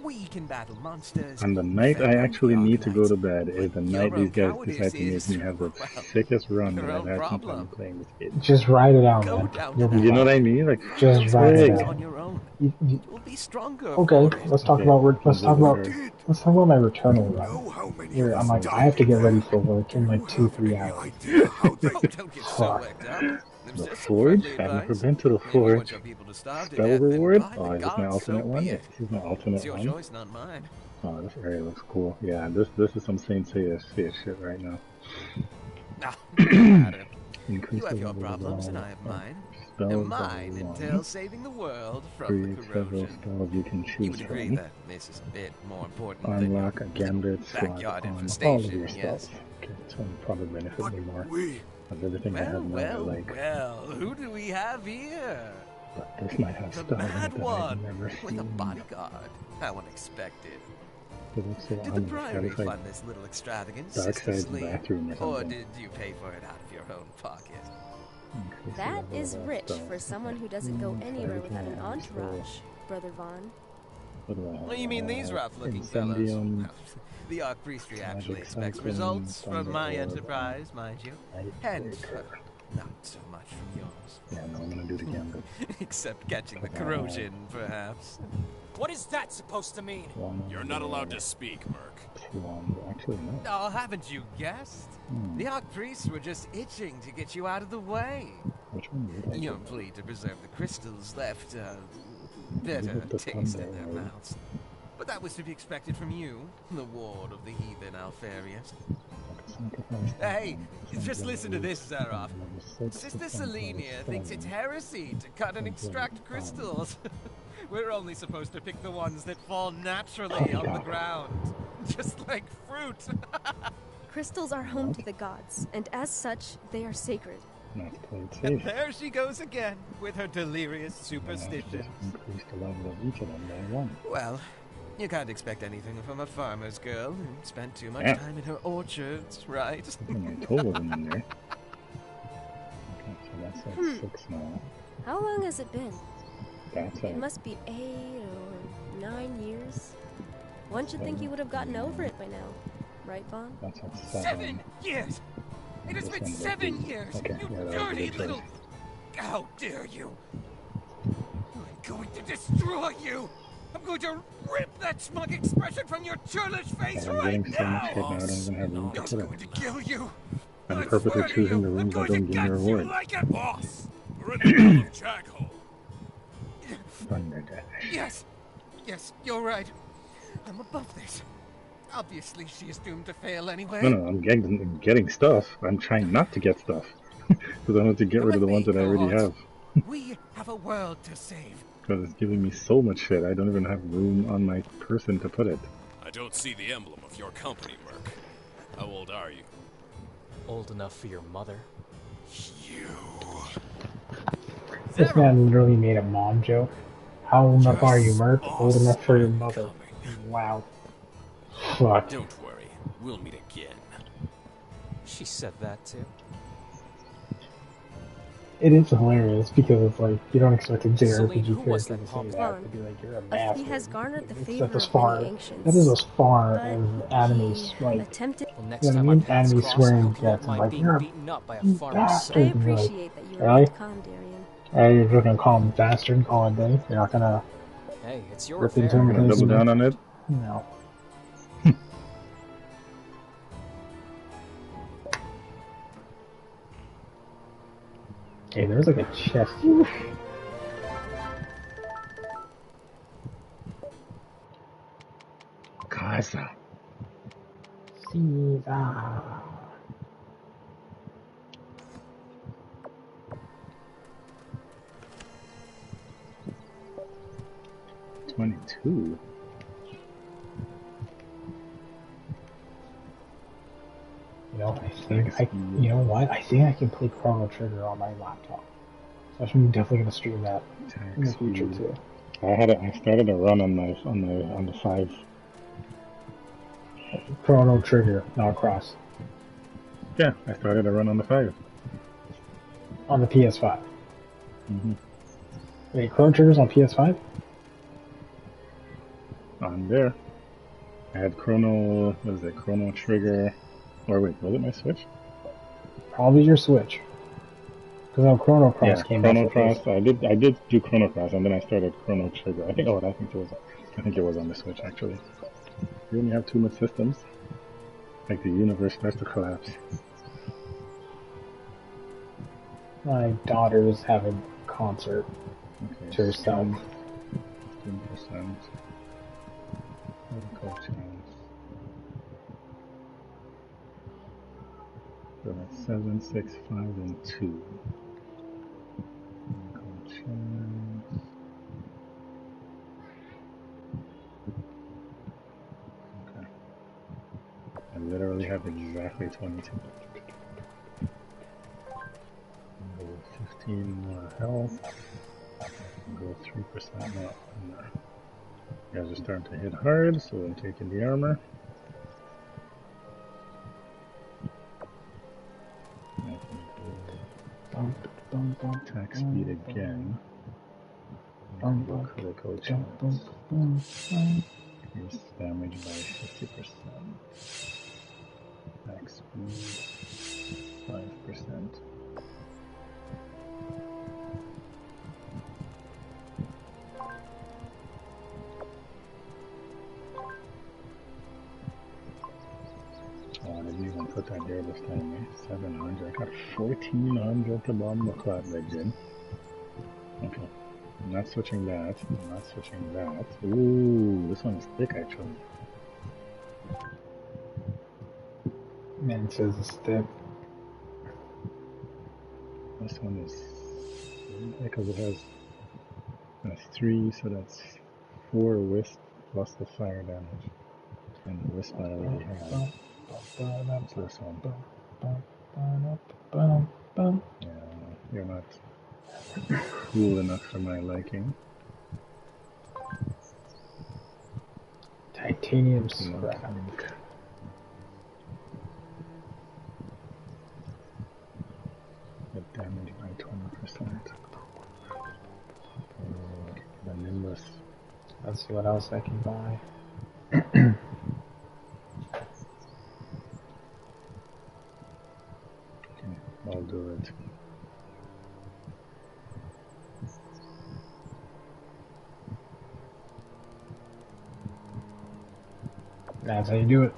We can battle monsters. And the night I actually need to go to bed is the night these guys decide to make me have the sickest run that I've had since I'm playing this game. Just ride it out, man. You know what I mean? Like, just ride it out. On your own. You'll be stronger. Okay, let's talk about my Returnal run. Where I'm like, I have to get ready for work in like 2-3 hours. Don't get so worked up. The Forge? I've never been to the Forge. Spell reward? Oh, is this my alternate one? Yes, this is my alternate it's your one. choice, not mine. Oh, this area looks cool. Yeah, this is some Saint Seiya shit right now. You have your problems and I have mine. And mine entails saving the world from the corrosion. Spells you can choose You would agree from. that this is a bit more important Unlock a gambit slot backyard on all of infestation, your yes. stuff. Okay, this one probably benefit me more. Of everything I have now, like. Well, who do we have here? But this might have The stuff in it mad that I've one never with seen. a bodyguard. How unexpected. It looks so Did the ominous. Priory That looks like fund this little extravagance? Darkseid's Sister Sleep? bathroom or Or something. did you pay for it out of your own pocket? That is rich for someone who doesn't go anywhere without an entourage, Brother Vaughn. What do I have? What do you mean these rough-looking fellows? Incendium, The Archpriestry actually Magic expects Cyclone, results from my Thunderbolt, enterprise, mind you. Hence, Nightbreaker. Not so much from yours. Yeah, no, I'm gonna do the gamble. Except catching the corrosion, perhaps. What is that supposed to mean? You're not allowed to speak, Merc. Actually, no. Oh, haven't you guessed? The Archpriests were just itching to get you out of the way. Which one did I Your plea to preserve the crystals left a bitter taste in their mouths. But that was to be expected from you, the ward of the heathen Alfarius. Hey, just listen to this, Zarov. Sister Selenia thinks it's heresy to cut and extract crystals. We're only supposed to pick the ones that fall naturally on the ground. Just like fruit. Crystals are home to the gods, and as such, they are sacred. And there she goes again, with her delirious superstitions. Increase the level of each of them by 1. Well, you can't expect anything from a farmer's girl who spent too much time in her orchards, right? I told them in there. Okay, so that's like 6 now. How long has it been? That's It must be 8 or 9 years. One should think you would have gotten over it by now. Right, Vaughn? That's like 7 years! It has been 7 years! Okay, You yeah, dirty little... How dare you! I'm going to destroy you! I'm going to rip that smug expression from your churlish face right now! So much shit now, I don't even have room to I'm put going to kill you! I'm purposely choosing the rooms that don't give me rewards. Like a boss! We're in the middle of Jackhole. Yes! Yes, you're right. I'm above this. Obviously, she is doomed to fail anyway. No, I'm getting stuff. I'm trying not to get stuff. Because I want to get rid of the ones that I already have. We have a world to save. Because it's giving me so much shit, I don't even have room on my person to put it. I don't see the emblem of your company, Merc. How old are you? Old enough for your mother. You... This man literally made a mom joke. How old enough are you, Merc? Old enough for your mother. Wow. Fuck. Don't worry, we'll meet again. She said that too. It is hilarious because it's like you don't expect a Celine, JRPG who was character to that say that. To be like, you're a He bastard. has garnered the It's favor as of far, many ancients. that is as far but as anime, he like, attempted... Well, next you know time what I mean? our paths Anime cross, swearing I hope you gets won't mind like, being you're a beaten up by a farmer's bastard. I son. And you're like, appreciate that you were really? not calm, Darian. Hey, you're just gonna call him bastard and call it a day? You're not gonna Hey, it's your rip into affair. him I'm gonna double down on it. No. Okay, there's like a chest. Casa. Caesar. 22. You know, you know what? I think I can play Chrono Trigger on my laptop. So I'm definitely gonna stream that in the future too. I started a run on the 5. Chrono Trigger, not Cross. Yeah, I started a run on the 5. On the PS5. Mm-hmm. Wait, Chrono Trigger's on PS5? On there. I had Chrono Trigger, or wait, was it my Switch? Probably your Switch. Because Chrono Cross came out. Chrono Cross. I did do Chrono Cross, and then I started Chrono Trigger. I think it was on the Switch actually. We only have 2 more systems. Like the universe starts to collapse. My daughter's having a concert to her son. 15%. Medical chance. So that's 7, 6, 5, and 2. Medical chance. Okay. I literally have exactly 22. Go 15 more health. Go 3% more armor. You guys are starting to hit hard, so I'm taking the armor. Attack speed again. Critical chance. Increase damage by 50%. Attack speed 5%. put that there this time, eh? 700. I got 1400 to bomb the cloud legend. Okay. I'm not switching that. I'm not switching that. Ooh, this one's thick actually. Man, it says it's thick. This one is because it has that's 3, so that's 4 wisp plus the fire damage. And the wisp I already have. What's this one? Yeah, you're not cool enough for my liking. Titanium scrap. The damage by 20%. The Nimbus. Let's see what else I can buy. Okay, I'll do it. That's how you do it.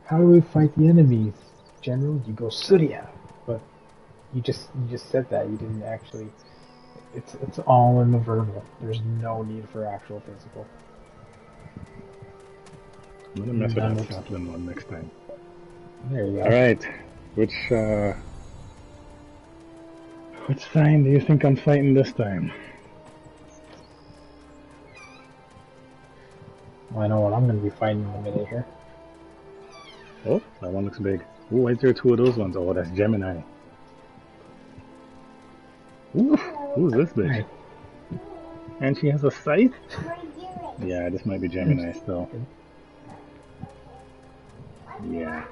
How do we fight the enemies, General? You go Surya, but you just said that. You didn't actually. It's all in the verbal. There's no need for actual physical. I'm gonna mess with that sapling one next time. There you go. Alright. Which sign do you think I'm fighting this time? Well, I know what I'm gonna be fighting in a minute here. Oh, that one looks big. Ooh, why is there 2 of those ones? Oh, that's Gemini. Ooh, who's this bitch? Right. And she has a scythe? Yeah, this might be Gemini still. Yeah.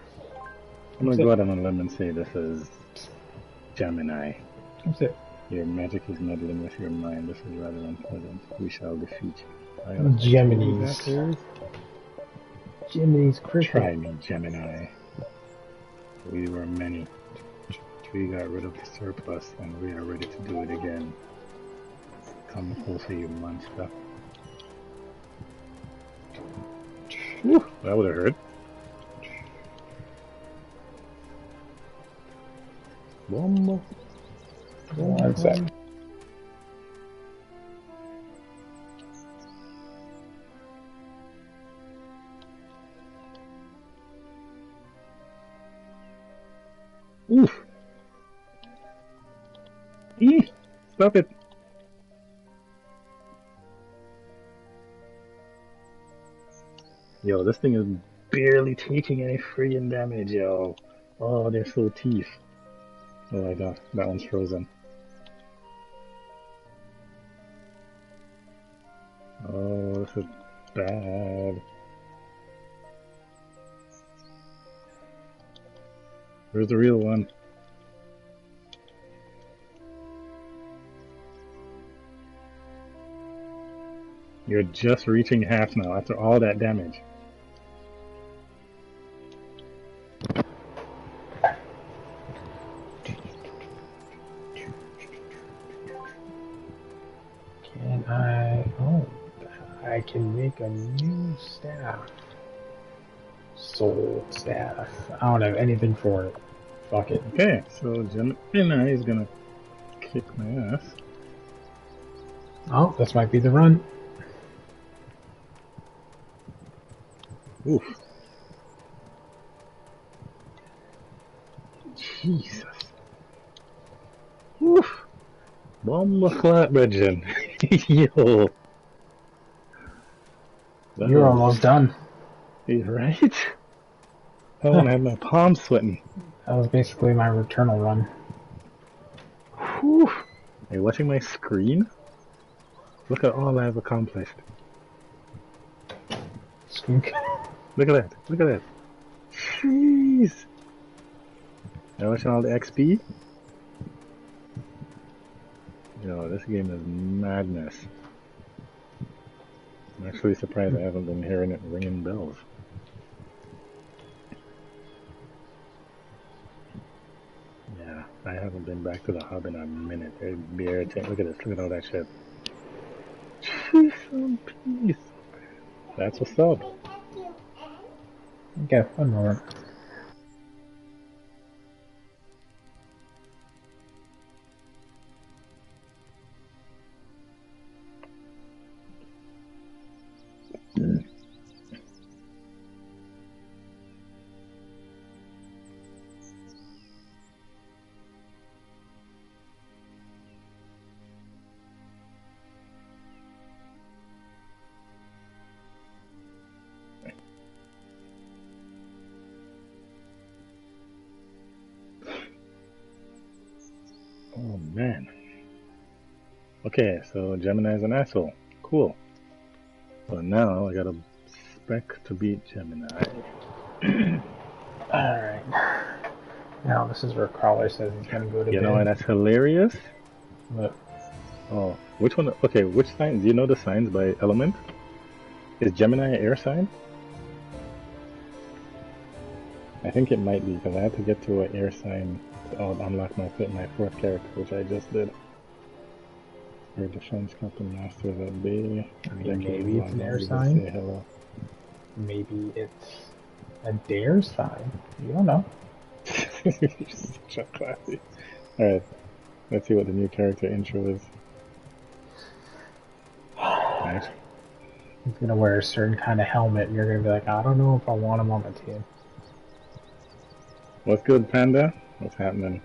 I'm gonna go out on a limb and say this is Gemini. That's it. Your magic is meddling with your mind. This is rather unpleasant. We shall defeat you. Geminis. Geminis crystal. Try me, Gemini. We were many. We got rid of the surplus and we are ready to do it again. Come closer, you monster. Whew, that would have hurt. One sec. Oof. Stop it. Yo, this thing is barely taking any freaking damage, yo. Oh, they're so teeth. Oh my god, that one's frozen. Oh, this is bad. Where's the real one? You're just reaching half now after all that damage. Can I... Oh, I can make a new staff. Soul staff. I don't have anything for it. Fuck it. Okay, so Gemini is gonna kick my ass. Oh, this might be the run. Oof. Jesus. Oof. Bomba flatbread. Yo. You're almost done. Right? I want to have my palms sweating. That was basically my returnal run. Whew. Are you watching my screen? Look at all I've accomplished. Skunk. Look at that. Look at that. Jeez. Are you watching all the XP? Yo, this game is madness. I'm actually surprised I haven't been hearing it ringing bells. Yeah, I haven't been back to the hub in a minute. It'd be irritating. Look at this. Look at all that shit. Jeez, some peace. That's what's up. Okay, one moment. Oh man. Okay, so Gemini's an asshole. Cool. So now I got a spec to beat Gemini. Alright. Now this is where Crawler says he's gonna go to bed. You know why that's hilarious? What? Oh, which one? Okay, which sign? Do you know the signs by element? Is Gemini an air sign? I think it might be, because I had to get to an air sign to unlock my fourth character, which I just did. Or defense captain masters at bay. Maybe it's an air sign. Say hello. Maybe it's a dare sign. You don't know. You're such a classy. Alright, let's see what the new character intro is. Alright. He's gonna wear a certain kind of helmet, and you're gonna be like, I don't know if I want him on the team. What's good, Panda? What's happening?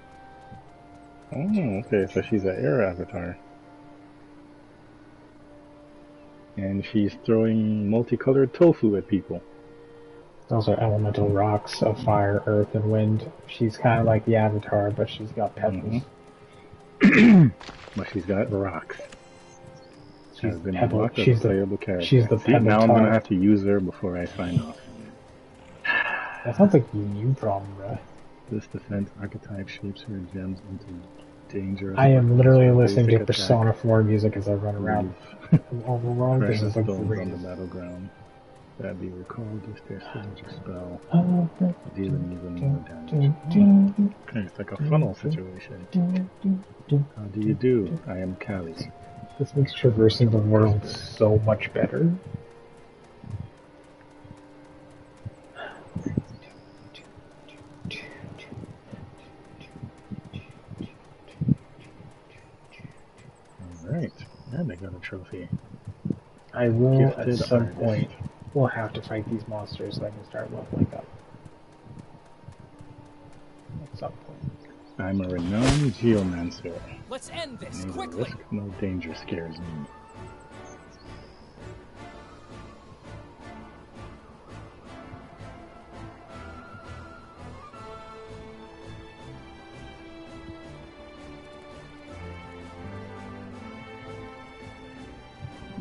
Oh, okay, so she's an air avatar. And she's throwing multicolored tofu at people. Those are elemental rocks of fire, earth, and wind. She's kind of like the Avatar, but she's got pebbles. But she's got rocks. She's been pebble. She's playable character. She's the See, now I'm gonna have to use her before I sign off. That sounds like a new problem, bro. This defense archetype shapes her gems into dangerous. I am literally listening to Persona 4 music as I run around the overworld. This is like on the greatest. battleground. That be recalled if their signature spell, dealing even more damage. Okay, it's like a funnel situation. How do you do? I am Kali. This makes traversing the world so much better. Alright, and I got a trophy. I will, Gifted at some artist. point, we'll have to fight these monsters so I can start leveling up. At some point. I'm a renowned geomancer. Let's end this Neither quickly. risk nor danger scares me.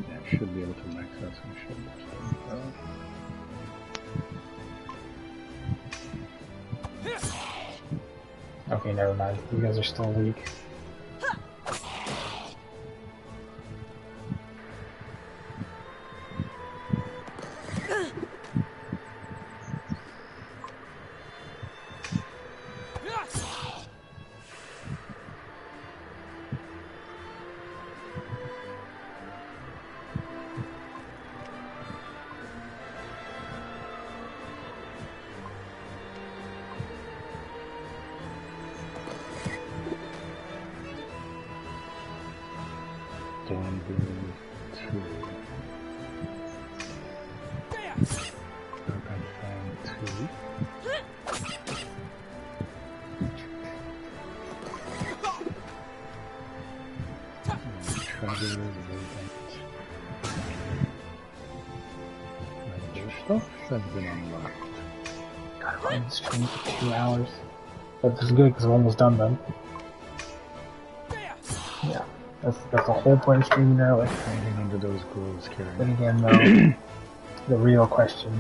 I should be able to max out some shit. Okay, never mind. You guys are still weak. Gotta run this stream for 2 hours. But this is good because I'm almost done then. Yeah, that's the whole point of streaming early. Hiding under those groves, Karen. Then again, though, the real question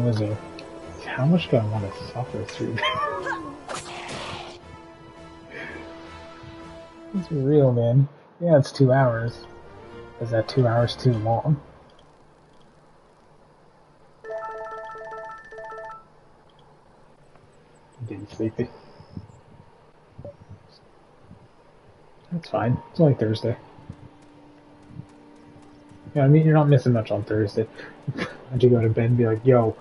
was how much do I want to suffer through? It's real, man. Yeah, it's 2 hours. Is that 2 hours too long? I'm getting sleepy. That's fine. It's only Thursday. Yeah, I mean, you're not missing much on Thursday. Why'd you go to bed and be like, yo,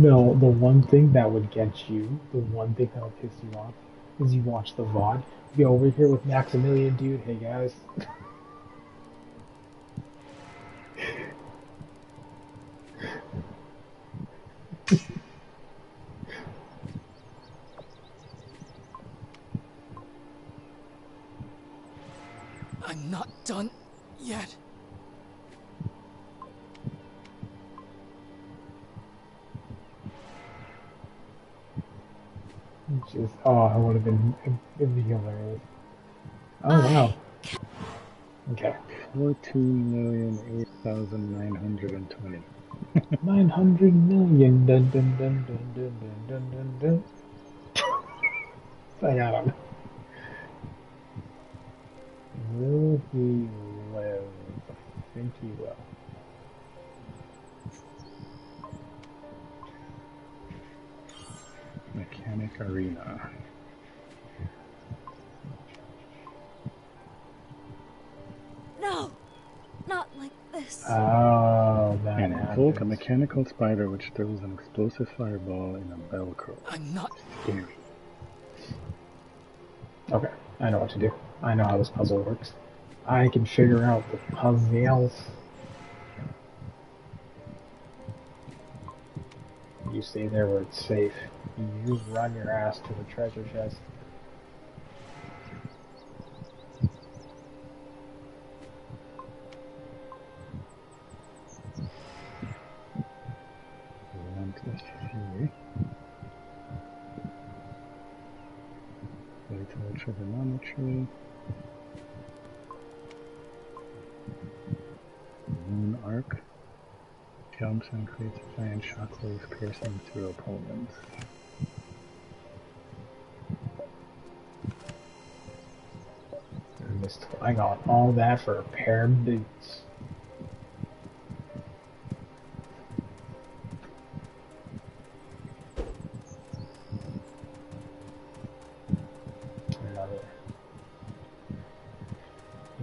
No, the one thing that would get you, the one thing that would piss you off, is you watch the VOD. Yo, we're here with Maximilian, dude. Hey, guys. I'm not done yet. Just, oh, it would have been, it'd be hilarious. Oh, wow. Okay. 14,008,920. 900 million. Dun, dun, dun, dun, dun, dun, dun, dun. I got him. Will he live? I think he will. Mechanic Arena. No! Not like this. Oh, that And happens. invoke a mechanical spider which throws an explosive fireball in a Velcro. I'm not. Scary. Okay, I know what to do. I know how this puzzle works. I can figure out the puzzles. You stay there where it's safe. You run your ass to the treasure chest. Relentless Fury. Vital Trigonometry. Moon Arc. Jumps and creates a giant shockwave piercing through opponents. I got all that for a pair of boots.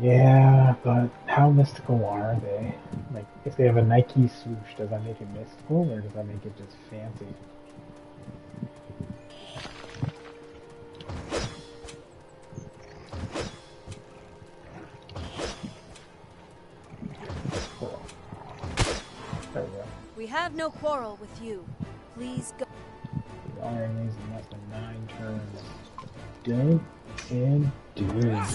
Yeah, but how mystical are they? Like, if they have a Nike swoosh, does that make it mystical, or does that make it just fancy? Cool. There we go. We have no quarrel with you. Please go. The iron is in less than 9 turns. Done and done.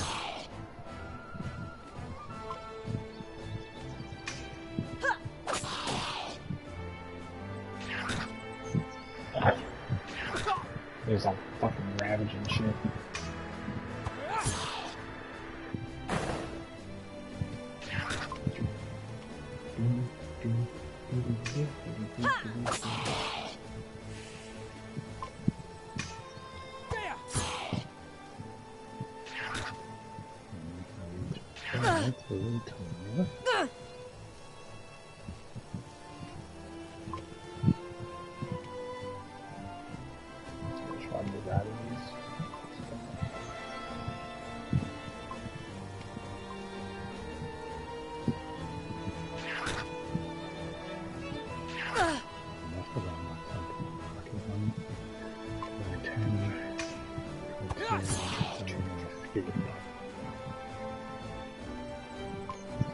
There's all fucking ravaging shit.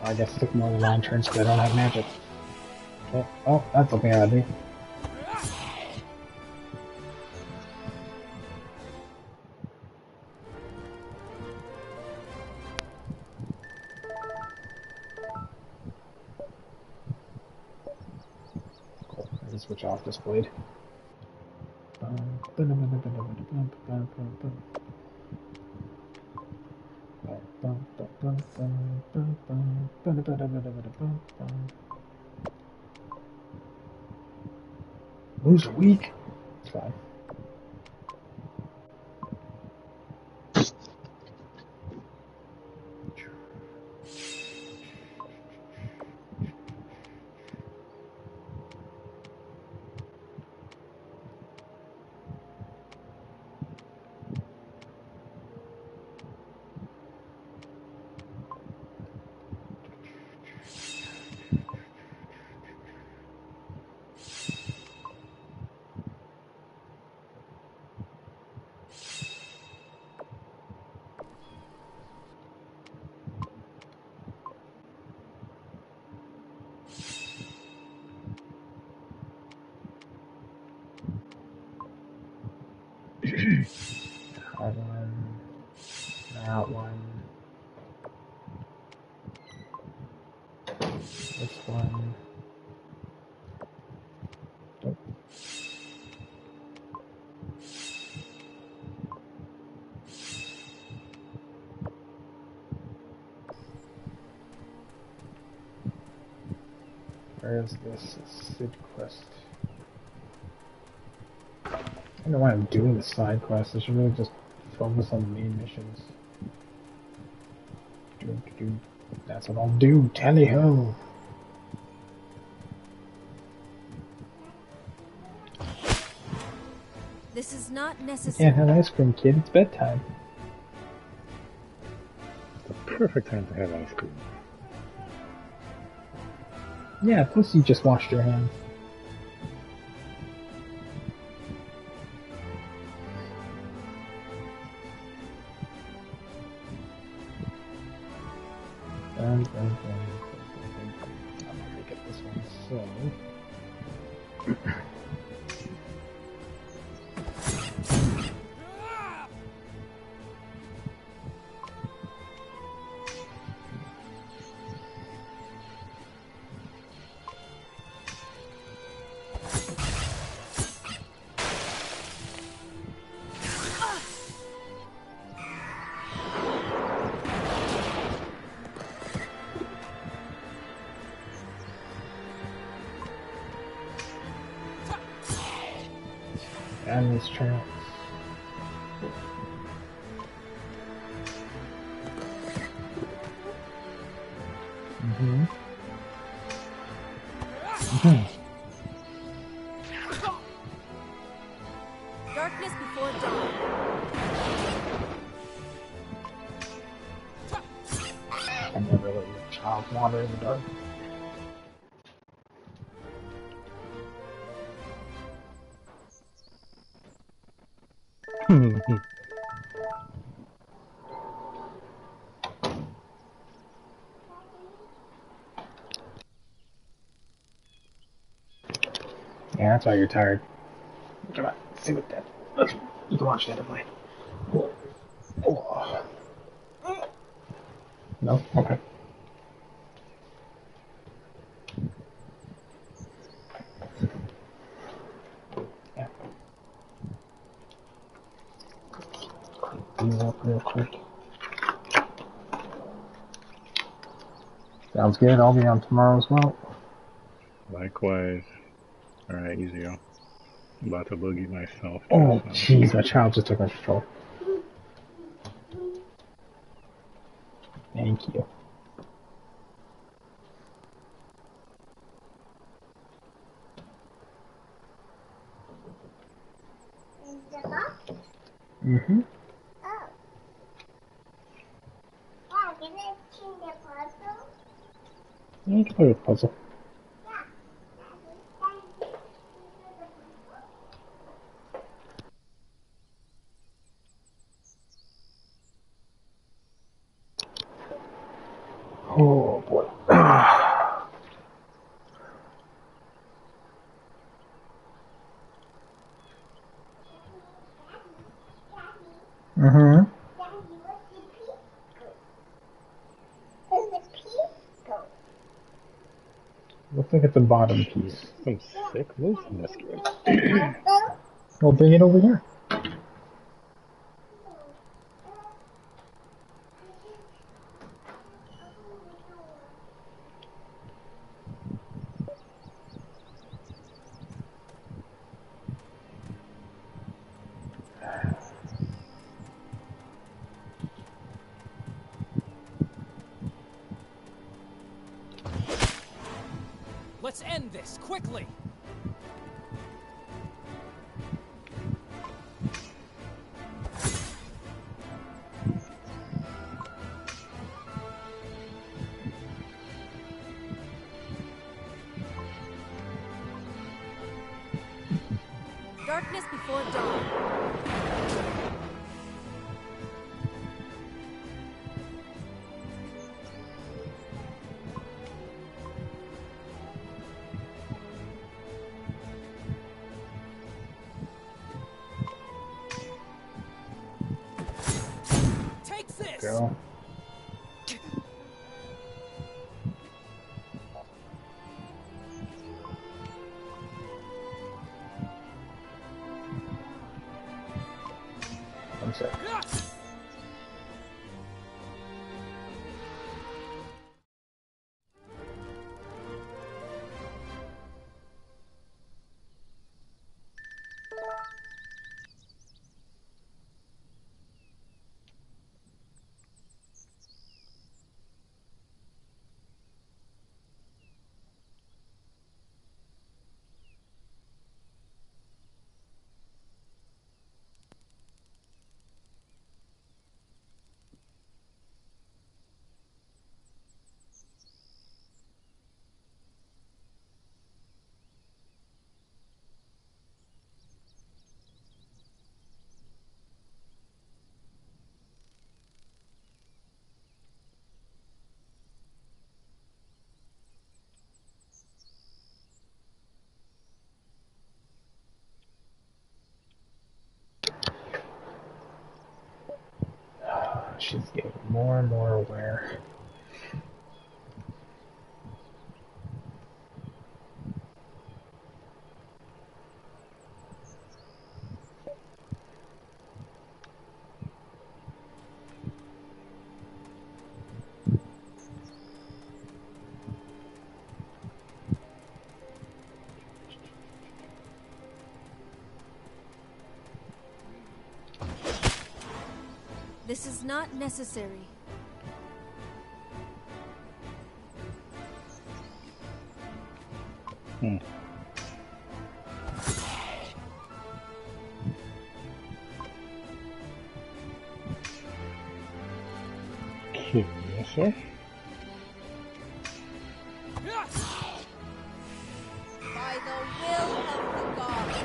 I guess it took more than 9 turns because I don't have magic. Okay. Oh, that's something I do. Cool. I can switch off this blade. Moves are weak. It's fine. That one. That one. This one. Oh. Where is this Sid quest? I don't know why I'm doing the side quest. I should really just focus on the main missions. That's what I'll do. Tally ho! This is not necessary. Can't have ice cream, kid. It's bedtime. It's the perfect time to have ice cream. Yeah, plus you just washed your hands. I'm gonna get this one, so... And these tracks. Darkness before dawn. I never let your child wander in the dark. Yeah, that's why you're tired. Come on, see what that. You can watch that at night. Oh. No? Okay. Yeah. Clean up real quick. Sounds good. I'll be on tomorrow as well. Likewise. Alright, easy go. I'm about to boogie myself. Oh, jeez, my child just took my control. Thank you. Mm-hmm. Oh. Wow, can I change the puzzle? Yeah, you can play with the puzzle. Oh boy. Mm-hmm. Looks like it's a bottom piece. Some sick moves in this game. Well, bring it over here. Let's end this, quickly! Darkness before dawn. Let's go. One sec. She's getting more and more aware. This is not necessary. Yes, sir. By the will of the gods.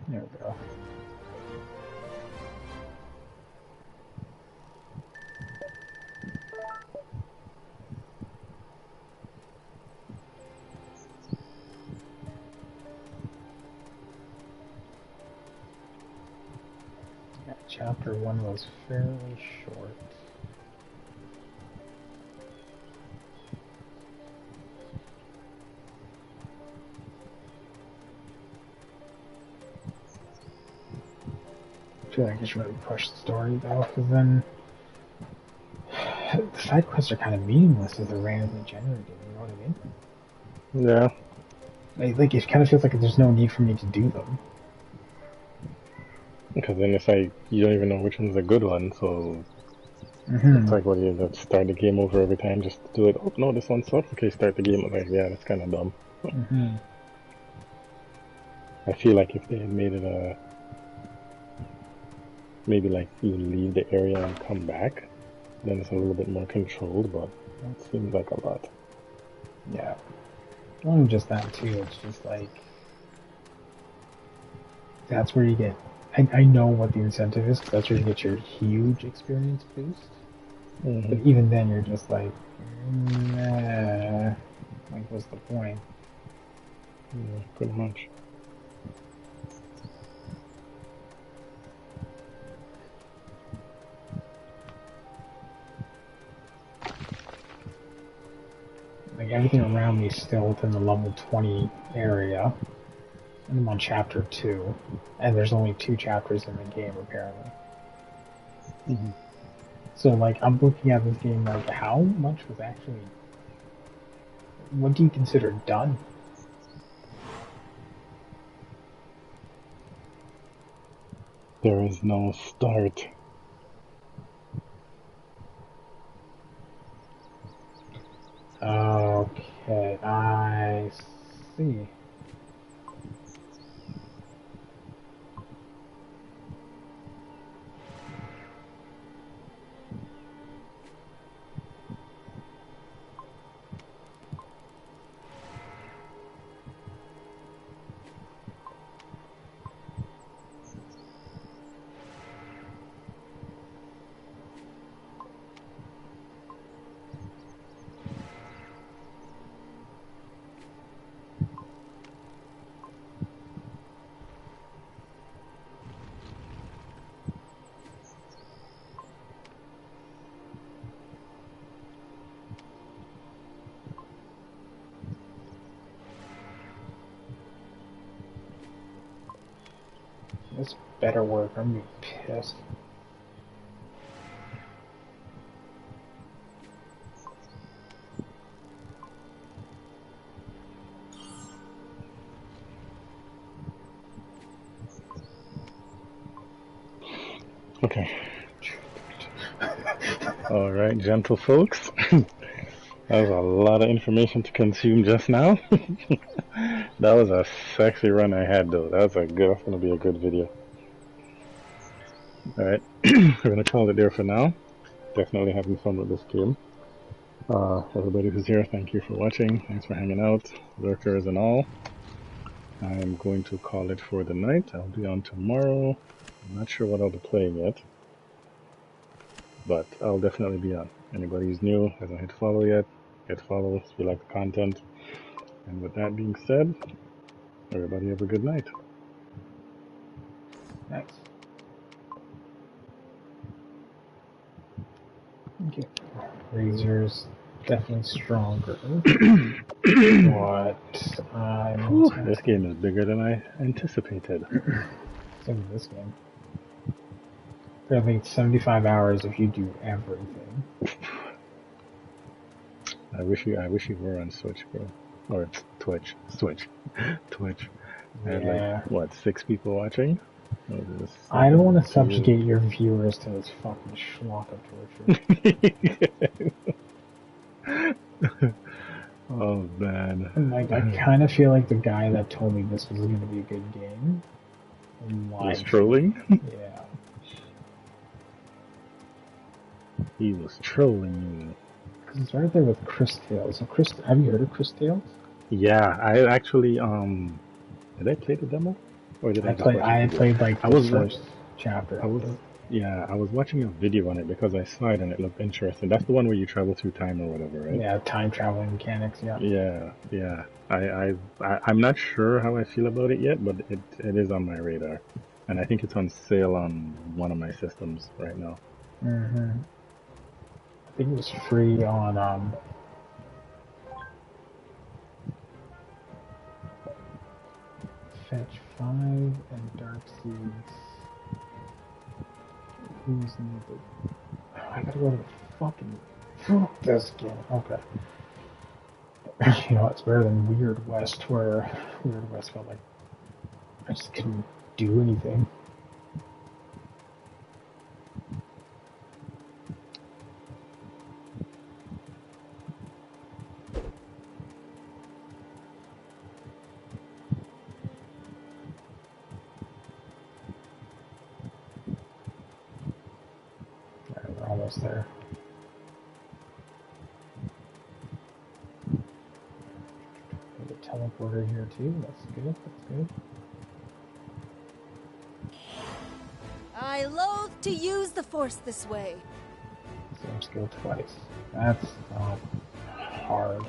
There we go. Yeah, chapter 1 was fairly short. I feel like I should really push the story though, because then the side quests are kind of meaningless if they're randomly generated, you know what I mean? Yeah. Like it kind of feels like there's no need for me to do them. Because then it's like, you don't even know which one's a good one, so... It's like, what do you do? Start the game over every time, just do it. Oh, no, this one sucks. Okay, start the game. Like, yeah, that's kind of dumb. I feel like if they had made it a... Maybe like you leave the area and come back, then it's a little bit more controlled, but that seems like a lot. Yeah. Not even just that too, it's just like... That's where you get... I know what the incentive is, because that's where you get your huge experience boost. But even then, you're just like, nah. Like, what's the point? Yeah, pretty much. Like, everything around me is still within the level 20 area. And I'm on chapter 2. And there's only 2 chapters in the game, apparently. So, like, I'm looking at this game like, how much was actually... What do you consider done? There is no start. Okay, I see. This better work. I'm gonna be pissed. Okay. Alright, gentle folks. That was a lot of information to consume just now. That was a sexy run I had though. That's gonna be a good video. Alright. We're gonna call it there for now. Definitely having fun with this game. Everybody who's here, thank you for watching. Thanks for hanging out, lurkers and all. I'm going to call it for the night. I'll be on tomorrow. I'm not sure what I'll be playing yet, but I'll definitely be on. Anybody who's new, hasn't hit follow yet, hit follow if you like the content. And with that being said, everybody have a good night. Nice. Okay. Razor's definitely stronger. But this game is bigger than I anticipated. Same with this game. Apparently it's 75 hours if you do everything. I wish you were on Switch, bro. Or Twitch. Twitch. I had like, what, 6 people watching? I don't want to subjugate your viewers to this fucking schlock of torture. Oh, man. And like, I kind of feel like the guy that told me this was going to be a good game was trolling? Yeah. He was trolling you. Because it's right there with Chris Tales. So have you heard of Chris Tales? Yeah, I actually, did I play the demo? Or did I played like the first chapter. I was watching a video on it because I saw it and it looked interesting. That's the one where you travel through time or whatever, right? Yeah, time traveling mechanics, yeah. Yeah. I'm not sure how I feel about it yet, but it is on my radar. And I think it's on sale on one of my systems right now. Mm-hmm. I think it was free on, Fetch 5 and Dark Seeds. Who's needed? I gotta go to the fucking... Fuck this game. Okay. You know, it's better than Weird West, where Weird West felt like I just couldn't do anything. Alright, we're almost there. Teleporter here too. That's good. I loathe to use the Force this way. Same skill twice. That's not hard.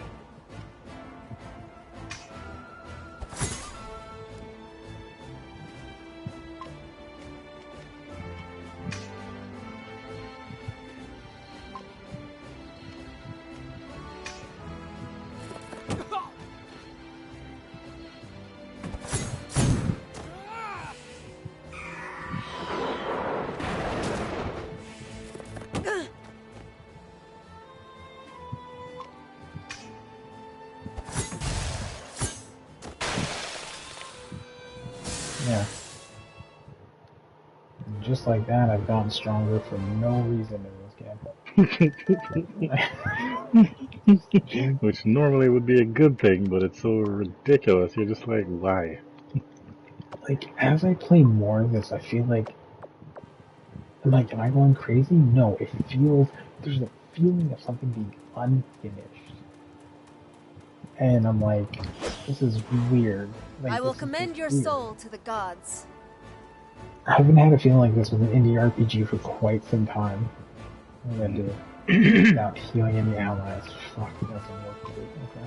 Yeah. And just like that, I've gotten stronger for no reason in this game. Which normally would be a good thing, but it's so ridiculous. You're just like, why? Like, as I play more of this, I feel like, am I going crazy? No, there's a feeling of something being unfinished. And I'm like, this is weird. Like, I will commend your soul to the gods. I haven't had a feeling like this with an indie RPG for quite some time. I'm gonna do it without healing any allies. Fuck, that's some work to do. Okay.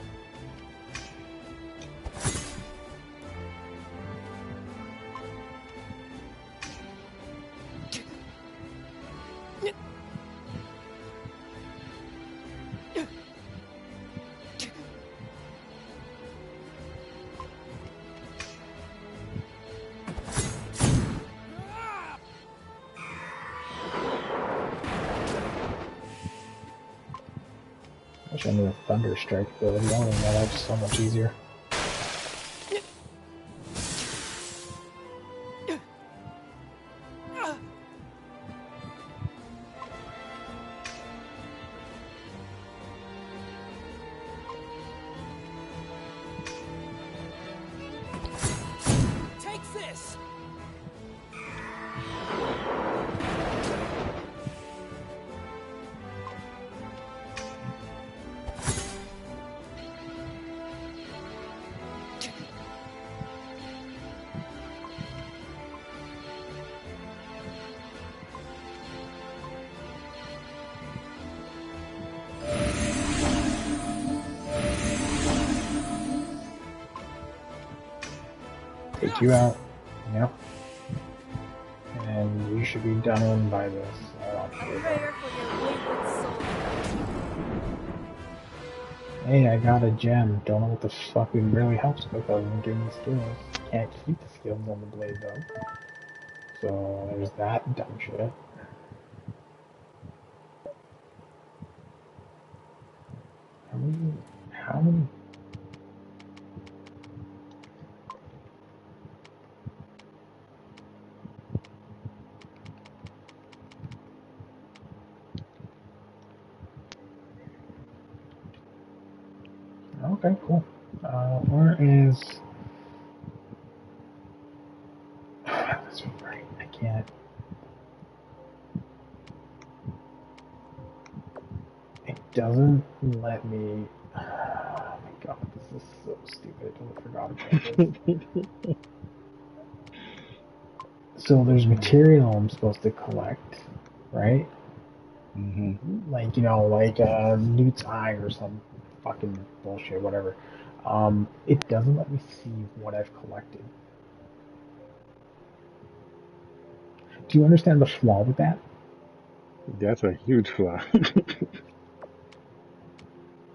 switch into a Thunder Strike ability. I don't know, that's so much easier. Take you out. Yep. And you should be done in by this. Hey, I got a gem. Don't know what the fuck it really helps with other than giving me skills. Can't keep the skills on the blade though. So there's that dumb shit. How many? Okay, cool. Where is... That's right, I can't... It doesn't let me... Oh my god, this is so stupid. I forgot about this. So there's material I'm supposed to collect, right? Mm-hmm. Like, you know, like Newt's Eye or some fucking bullshit, whatever. It doesn't let me see what I've collected. Do you understand the flaw with that? That's a huge flaw.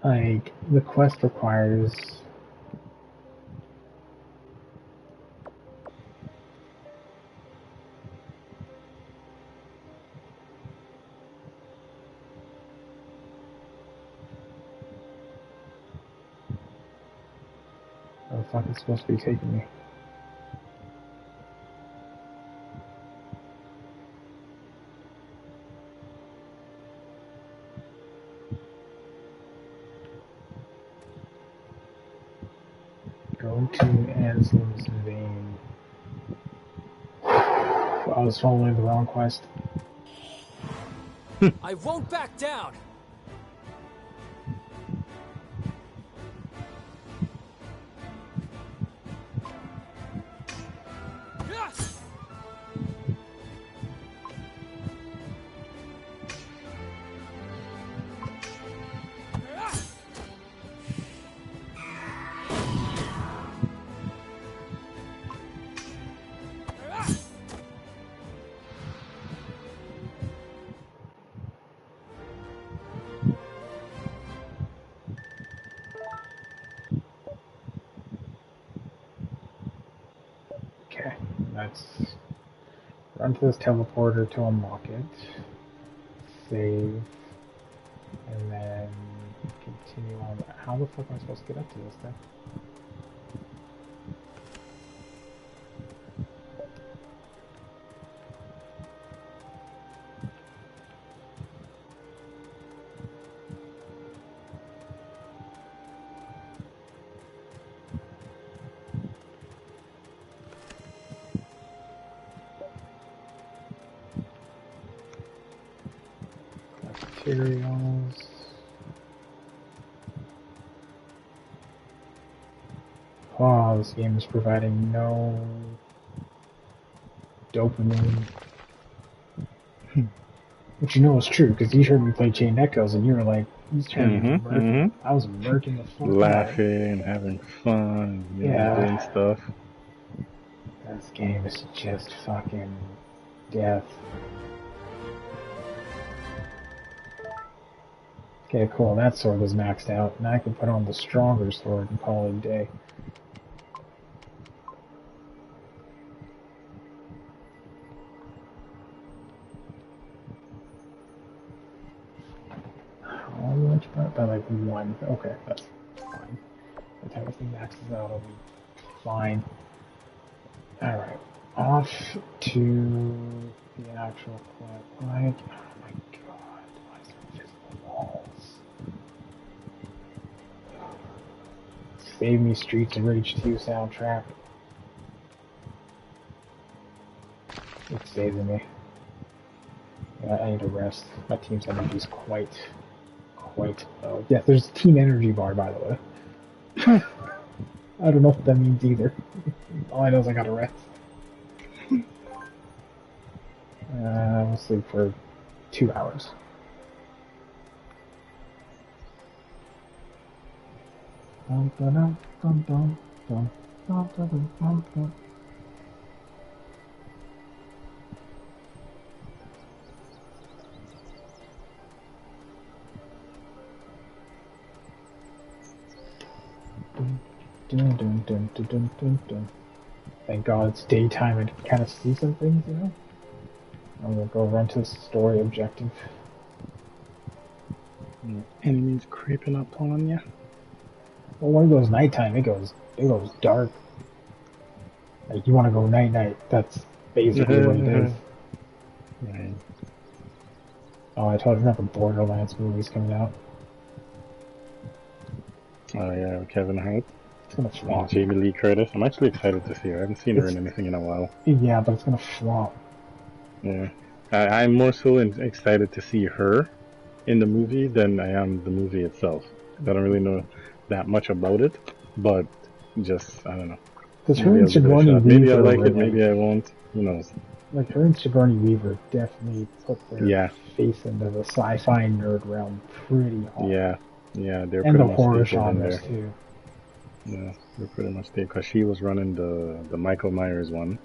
Like, the quest requires... Where the fuck is supposed to be taking me? Go to Anselm's vein. I was following the wrong quest. I won't back down! Okay, let's run to this teleporter to unlock it. Save. And then continue on. How the fuck am I supposed to get up to this thing? Materials. Oh, this game is providing no dopamine. Which you know is true, because you heard me play Chain Echoes and you were like, he's trying to murk. I was murking the fuck Laughing, having fun, you know, doing stuff. This game is just fucking death. Okay, cool. That sword is maxed out. Now I can put on the stronger sword and call it a day. How much about by like 1. Okay, that's fine. By the time everything maxes out, I'll be fine. Alright, off to the actual plant. Like, oh my god, why is there invisible walls? Save Me Streets of Rage 2 soundtrack. It's saving me. Yeah, I need to rest. My team's energy is quite low. Yeah, there's a team energy bar, by the way. I don't know what that means either. All I know is I gotta rest. We'll sleep for 2 hours. Thank God it's daytime and I can kind of see some things, you know? I'm gonna go run to the story objective. Enemies creeping up on you. Well, when it goes nighttime, it goes dark. Like, you want to go night-night, that's basically what it is. Right. Oh, I told you about the Borderlands movies coming out. Oh yeah, Kevin Hart. It's gonna flop. Jamie Lee Curtis. I'm actually excited to see her. I haven't seen her in anything in a while. Yeah, but it's gonna flop. Yeah. I'm more so excited to see her in the movie than I am the movie itself. I don't really know that much about it, but just, I don't know. Because her and Sigourney Weaver... Maybe I like it, maybe I won't. Who knows? Like, her and Sigourney Weaver definitely put their face into the sci-fi nerd realm pretty hard. Yeah, they're and pretty the much horror stapled in genres, there. too. Yeah, they're pretty much stapled, because she was running the Michael Myers one,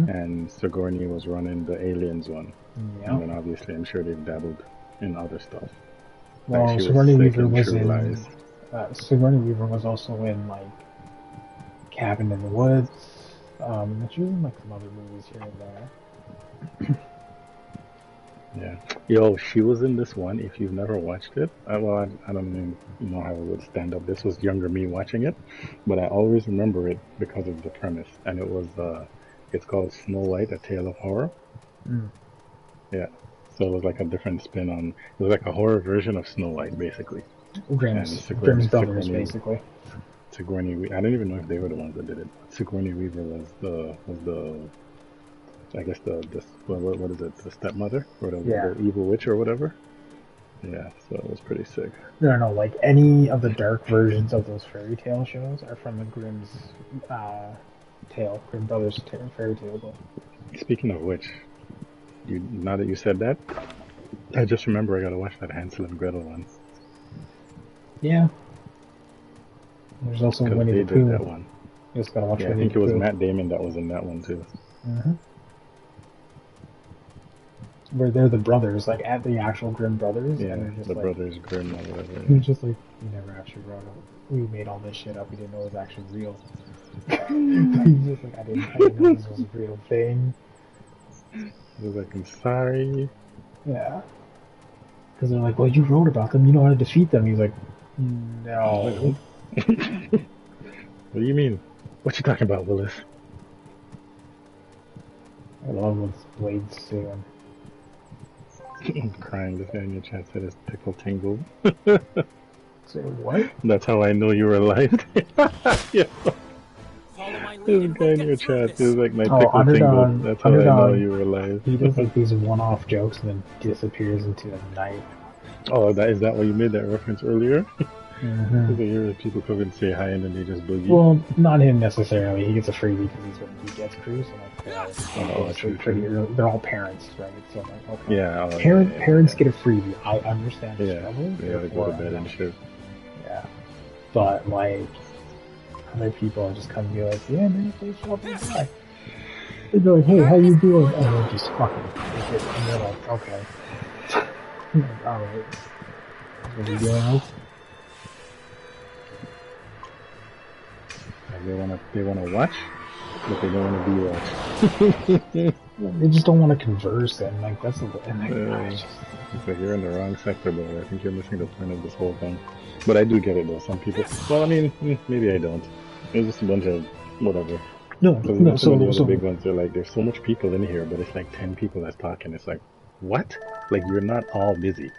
and Sigourney was running the Aliens one. Yeah. And then obviously I'm sure they've dabbled in other stuff. Well, like Sigourney Weaver was True in... Lies. Sigourney Weaver was also in, like, Cabin in the Woods. And she was in, like, some other movies here and there. Yeah. Yo, she was in this one. If you've never watched it, I don't even know how it would stand up. This was younger me watching it, but I always remember it because of the premise. And it was, it's called Snow White, A Tale of Horror. Yeah. So it was like a different spin on, it was like a horror version of Snow White, basically. Grimm's Brothers, basically. Sigourney, I don't even know if they were the ones that did it. Sigourney Weaver was the I guess what is it, the stepmother or the evil witch or whatever. Yeah, so it was pretty sick. No, like any of the dark versions of those fairy tale shows are from the Grimm's Grimm Brothers fairy tale book. Speaking of which, now that you said that, I just remember I gotta watch that Hansel and Gretel one. Yeah. There's also Winnie the Pooh. That one. You just gotta watch Winnie the Pooh. I think it was Matt Damon that was in that one too. Where they're the brothers, like at the actual Grimm brothers. Yeah, and they're just the like, brothers Grimm or whatever. He's just like, we never actually wrote it. We made all this shit up. We didn't know it was actually real. He's just like, I didn't know this was a real thing. He was like, I'm sorry. Yeah. Because they're like, well, you wrote about them. You know how to defeat them. He's like, no. What do you mean? What you talking about, Willis? I love what Blade's doing. I'm crying. This guy in your chat said his pickle tingled. Say what? That's how I know you were alive. Yeah. This guy in your chat, he was like, my pickle tingled. That's how I know you were alive. He does like these one-off jokes and then disappears into the night. Oh, is that why you made that reference earlier? Because I hear people come and say hi and then they just boogie. Well, not him necessarily. He gets a freebie because he's when he gets crew. So like, pretty early. They're all parents, right? So like, okay. Yeah. Parents get a freebie. I understand. Yeah. They go to bed and shit. Yeah. But like, other people just come and be like, yeah, man, please help me die. They'd be like, hey, how you doing? And they're just fucking take it. And they're like, okay. Like, alright. What are you doing else? Like they wanna watch, but they don't wanna be watched. They just don't want to converse, and like that's and like, it's like you're in the wrong sector, bro. I think you're missing the point of this whole thing. But I do get it though. Some people, well, I mean, maybe I don't. It's just a bunch of whatever. No, some of the other big ones are like, there's so much people in here, but it's like 10 people that's talking. It's like, what? Like you're not all busy.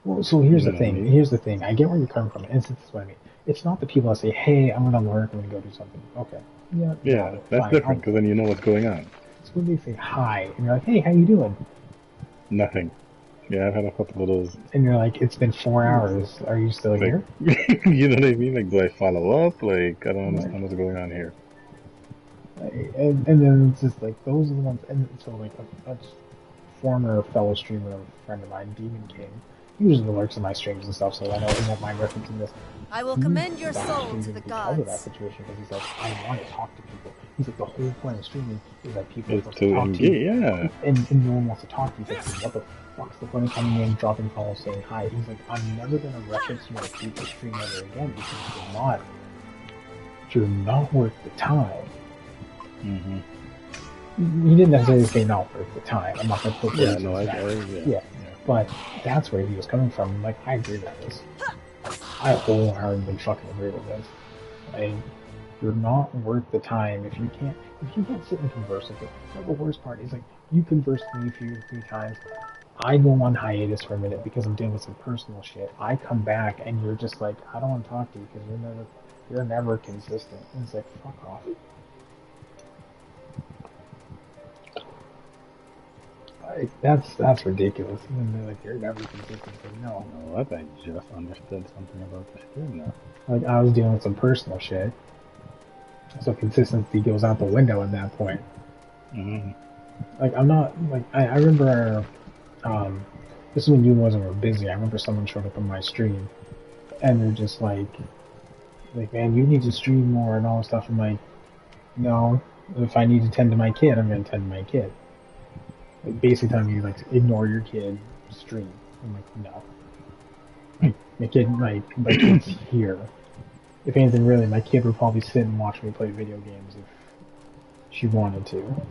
Well, so here's the thing. I mean? Here's the thing. I get where you're coming from. And this is what I mean. It's not the people that say, "Hey, I'm gonna work. I'm gonna go do something." Okay. Yeah, that's different because then you know what's going on. It's when they say hi and you're like, "Hey, how you doing?" Nothing. Yeah, I've had a couple of those. And you're like, "It's been 4 hours. Are you still here?" You know what I mean? Like, do I follow up? Like, I don't understand what's going on here. And then it's just like those are the ones. And so like a former fellow streamer, a friend of mine, Demon King. He usually lurks in my streams and stuff, so I know he won't mind referencing this. I will commend your soul to the because of that gods. situation, because he's like, I want to talk to people. He's like, the whole point of streaming is that people It's want to talk engage, to you. yeah. And no one wants to talk to you. He's like, what the fuck's the point of coming in, dropping calls, saying hi? He's like, I'm never gonna reference you on a future stream ever again because you're not worth the time. Mm-hmm. He didn't necessarily say not worth the time. I'm not gonna put yeah, no, yeah. But that's where he was coming from. Like, I agree with this. I wholeheartedly fucking agree with this. Like, you're not worth the time if you can't sit and converse with it. Like, the worst part is like you converse with me a few times. I go on hiatus for a minute because I'm dealing with some personal shit. I come back and you're just like, I don't want to talk to you because you're never consistent. And it's like, fuck off. Like, that's ridiculous. And they're like, you're never consistent. Like, no. I just understood something about this game now. Like, I was dealing with some personal shit. So consistency goes out the window at that point. Mm-hmm. Like, I'm not, like, I remember, this is when you wasn't were busy. I remember someone showed up on my stream, and they're just like, man, you need to stream more and all this stuff. I'm like, no, if I need to tend to my kid, I'm going to tend to my kid. Like, basically telling me, like, ignore your kid, stream. I'm like, no. My kid's here. If anything, really, my kid would probably sit and watch me play video games if she wanted to.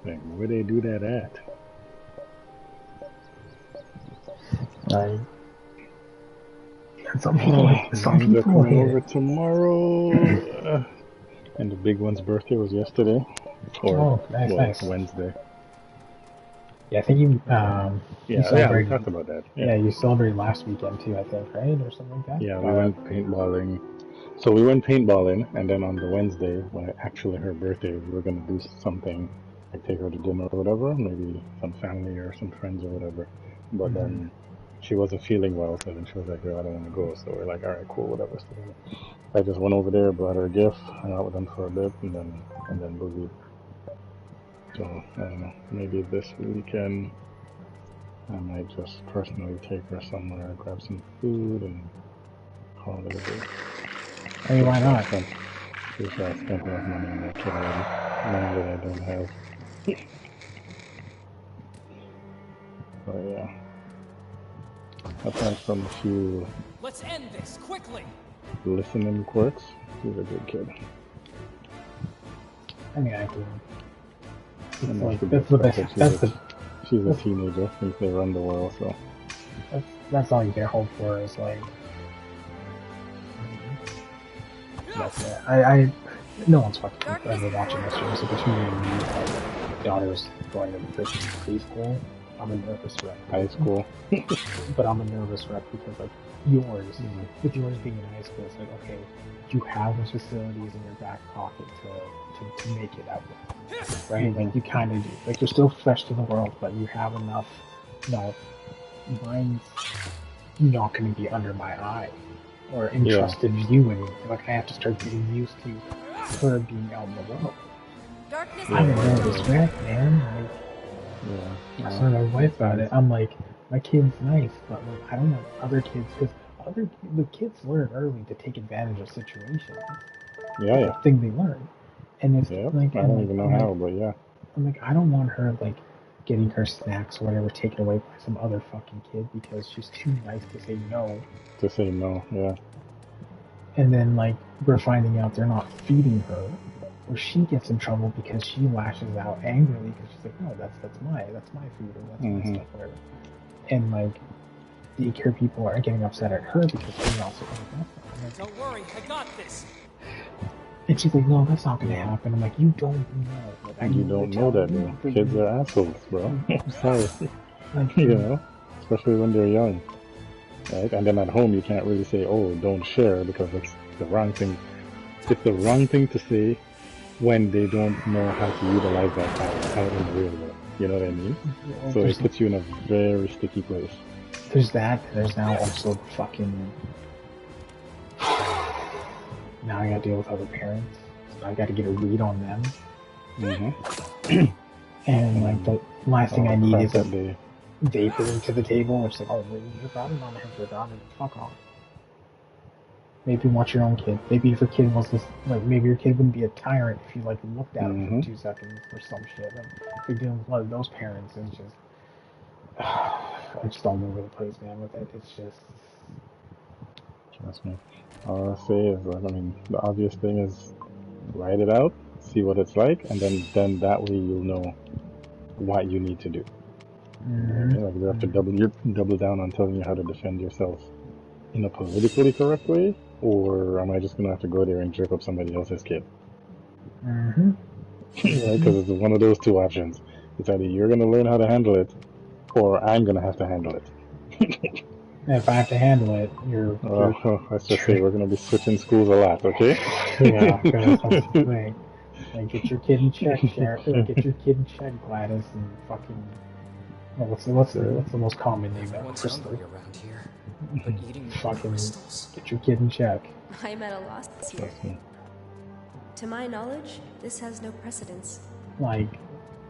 Like, where they do that at? Some people coming over tomorrow. And the big one's birthday was yesterday. Or nice. Wednesday. Yeah, I think you we talked about that. Yeah, you celebrated last weekend too, I think, right? Or something like that? Yeah, we went paintballing. So we went paintballing, and then on the Wednesday, when actually her birthday, we were going to do something, like take her to dinner or whatever, maybe some family or some friends or whatever. But then she wasn't feeling well, so then she was like, I don't want to go. So we're like, all right, cool, whatever. So I just went over there, brought her a gift, hung out with them for a bit, and then boogied. So, I don't know, maybe this weekend I might just personally take her somewhere, grab some food, and call it a day. I mean, why not? Spent enough money on that kid already. Money that I don't have. But yeah. Apart from a few... Let's end this, quickly! Listening quirks, she's a good kid. I mean, I do. That's the best. She's a teenager. Thinks they run the world, so that's all you can hope for. Is like that's it. I no one's fucking ever watching this show. So between me and me, my daughter's going to preschool. I'm a nervous wreck. High school, but I'm a nervous wreck because like yours, with yours being in high school, it's like okay, you have those facilities in your back pocket to make it out. Right? Like, you kind of do. Like, you're still fresh to the world, but you have enough, mine's not going to be under my eye or entrusted view anymore. Like, I have to start getting used to her being out in the world. I'm a nervous wreck, man. Like, I told my wife about it. I'm like, my kid's nice, but like, I don't want other kids, because the kids learn early to take advantage of situations. Yeah. The thing they learn. And it's like, I don't even know how, but yeah. I'm like, I don't want her, like, getting her snacks or whatever taken away by some other fucking kid because she's too nice to say no. To say no, yeah. And then like we're finding out they're not feeding her, or she gets in trouble because she lashes out angrily because she's like, no, that's my food or that's my stuff, whatever. And like daycare people are getting upset at her because she's also like, Don't worry, I got this. and she's like, no, that's not gonna happen. I'm like, you don't know. Like, You don't know that, bro. Kids are assholes, bro. I'm sorry. Like, You know, especially when they're young, right? And then at home, you can't really say, "Oh, don't share," because it's the wrong thing. It's the wrong thing to say when they don't know how to utilize that power out in the real world. You know what I mean? So it puts you in a very sticky place. There's that. There's now also fucking. Now I gotta deal with other parents. So I gotta get a read on them. And like the last thing I need is a they bring to the table. It's like, oh, your daughter not have your daughter. Fuck off. Maybe watch your own kid. Maybe if your kid was this, like, maybe your kid wouldn't be a tyrant if you like looked at him for 2 seconds or some shit. Like, if you're dealing with one of those parents, it's just, I just all over the place, man. With it, it's just. Trust me. All I say is, I mean, the obvious thing is write it out, see what it's like, and then that way you'll know what you need to do. Like you have to double down on telling you how to defend yourself in a politically correct way, or am I just gonna have to go there and jerk up somebody else's kid? Because it's one of those two options. It's either you're gonna learn how to handle it, or I'm gonna have to handle it. If I have to handle it, you're let's just say we're gonna be switching schools a lot, okay? Yeah, like get your kid in check, Sheriff. Get your kid in check, Gladys, and fucking. Well, what's the most common name? Crystal. Around here, but eating fucking crystals. Get your kid in check. I'm at a loss here. To my knowledge, this has no precedence. Like,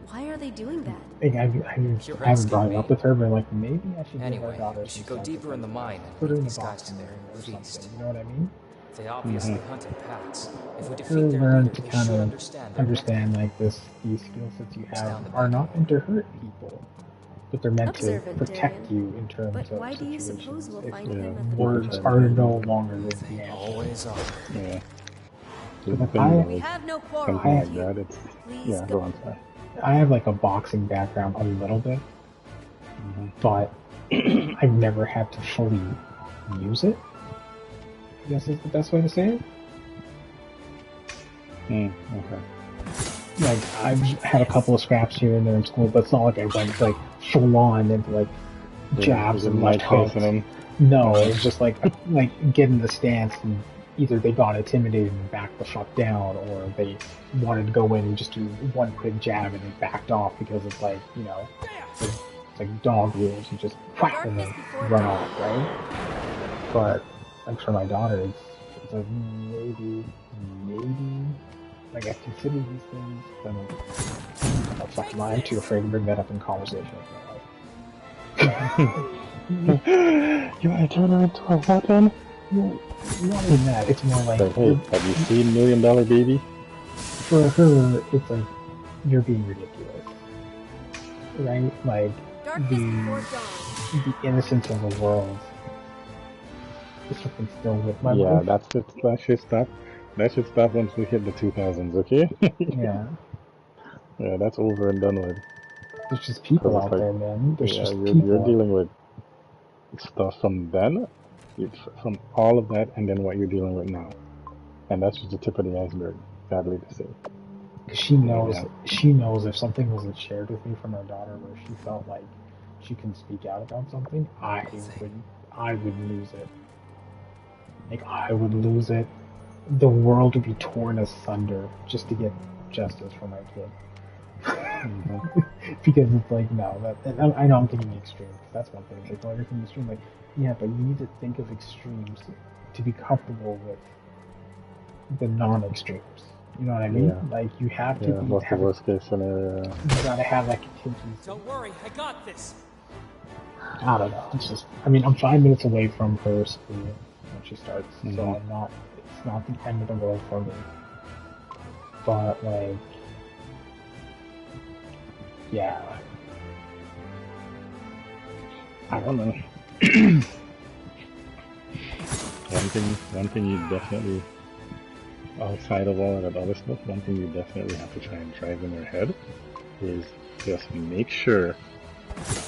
why are they doing that? I haven't brought it up with her, but like maybe I should give my daughter. We should go deeper in the mine and put her in these the guys box to their or feast. something. You know what I mean? They obviously hunt in packs. If we defeat Her their learn leader, to we kind should of understand like these skill sets you have are not meant to hurt people, but they're meant to protect you in terms of why do you suppose we'll find him at the words are no longer the They always are. Yeah. We have no quarrel. Something like that. It's yeah. Go on, sorry. I have like a boxing background a little bit, but I've never had to fully use it. I guess is the best way to say it. Okay. Like I've had a couple of scraps here and there in school, but it's not like I went like full on into like jabs and left hooks. No, it was just like get in the stance and either they got intimidated and backed the fuck down, or they wanted to go in and just do one quick jab and they backed off because it's like, you know, it's like dog rules. You just whack and then run off, right? But like for my daughter, it's like maybe like I consider these things, but I'm fucking I'm too afraid to bring that up in conversation with my wife. You want to turn her into a weapon? No, not even that. It's more like, hey, have you seen $1 Million Baby? For her, it's like you're being ridiculous, right? Like the innocence of the world is something still with my life. Yeah, that should stop. That should stop once we hit the 2000s, okay? Yeah. Yeah, that's over and done with. There's just people out there, man. There's just people. You're dealing with stuff from then, from all of that, and then what you're dealing with now. And that's just the tip of the iceberg, sadly to say. Because she knows if something wasn't shared with me from her daughter where she felt like she can speak out about something, I would lose it. Like, I would lose it. The world would be torn asunder just to get justice for my kid. Because it's like, no, I know I'm thinking the extreme, because that's one thing. It's like, well, everything extreme, like, yeah, but you need to think of extremes to be comfortable with the non-extremes. You know what I mean? Yeah. Like, you have to be... What's the worst case scenario? You gotta have, like, contingency. Don't worry, I got this! I don't know, it's just... I mean, I'm 5 minutes away from her school when she starts, so I'm not... It's not the end of the world for me. But, like... Yeah. I don't know. one thing you definitely, outside of all of that other stuff, one thing you definitely have to try and drive in your head is just make sure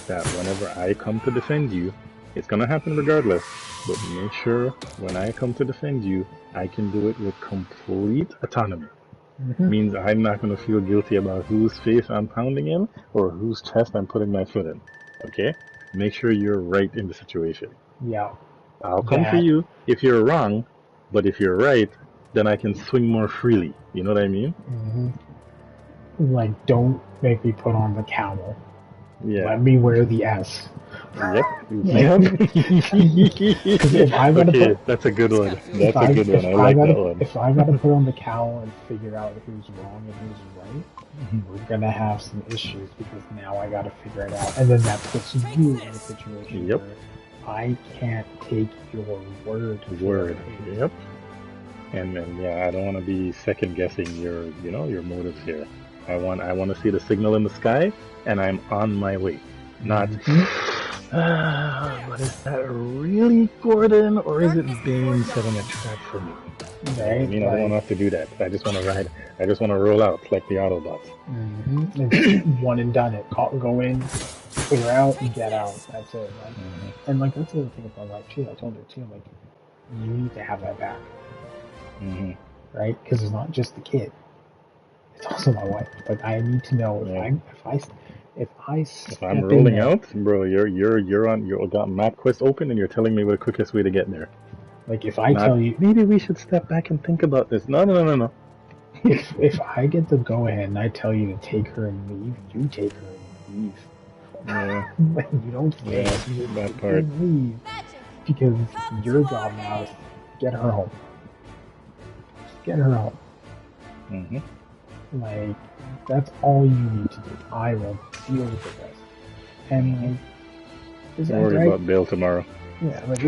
that whenever I come to defend you, it's gonna happen regardless, but make sure when I come to defend you, I can do it with complete autonomy. Means I'm not gonna feel guilty about whose face I'm pounding in or whose chest I'm putting my foot in. Okay? Make sure you're right in the situation. Yeah. I'll come for you if you're wrong, but if you're right, then I can swing more freely. You know what I mean? Like, don't make me put on the cowl. Yeah. Let me wear the S. Yep. If I gotta put, that's a good one. That's a good one. I like that one. If I gotta put on the cowl and figure out who's wrong and who's right, we're gonna have some issues because now I gotta figure it out. And then that puts you in a situation where I can't take your word. Yep. And then I don't want to be second guessing your motives here. I want to see the signal in the sky, and I'm on my way. Not, but is that really Gordon, or is it Bane setting a trap for me? Right, I don't want to have to do that. I just want to ride. I just want to roll out like the Autobots. It's one and done it. Go in, clear out, and get out. That's it. Right? And like that's the other thing about life too. I told her too. Like you need to have that back, right? Because it's not just the kid. It's also my wife. Like I need to know if I'm rolling out, bro, you got MapQuest open and you're telling me the quickest way to get there. Like if I tell you, maybe we should step back and think about this. No. If I get the go ahead and I tell you to take her and leave, you take her and leave. Yeah. Like you don't stay. You that part. Leave because your job now is get her home. Just get her home. Like, that's all you need to do. I will deal with the rest. And, like, is that Don't worry about bail tomorrow. Yeah, like,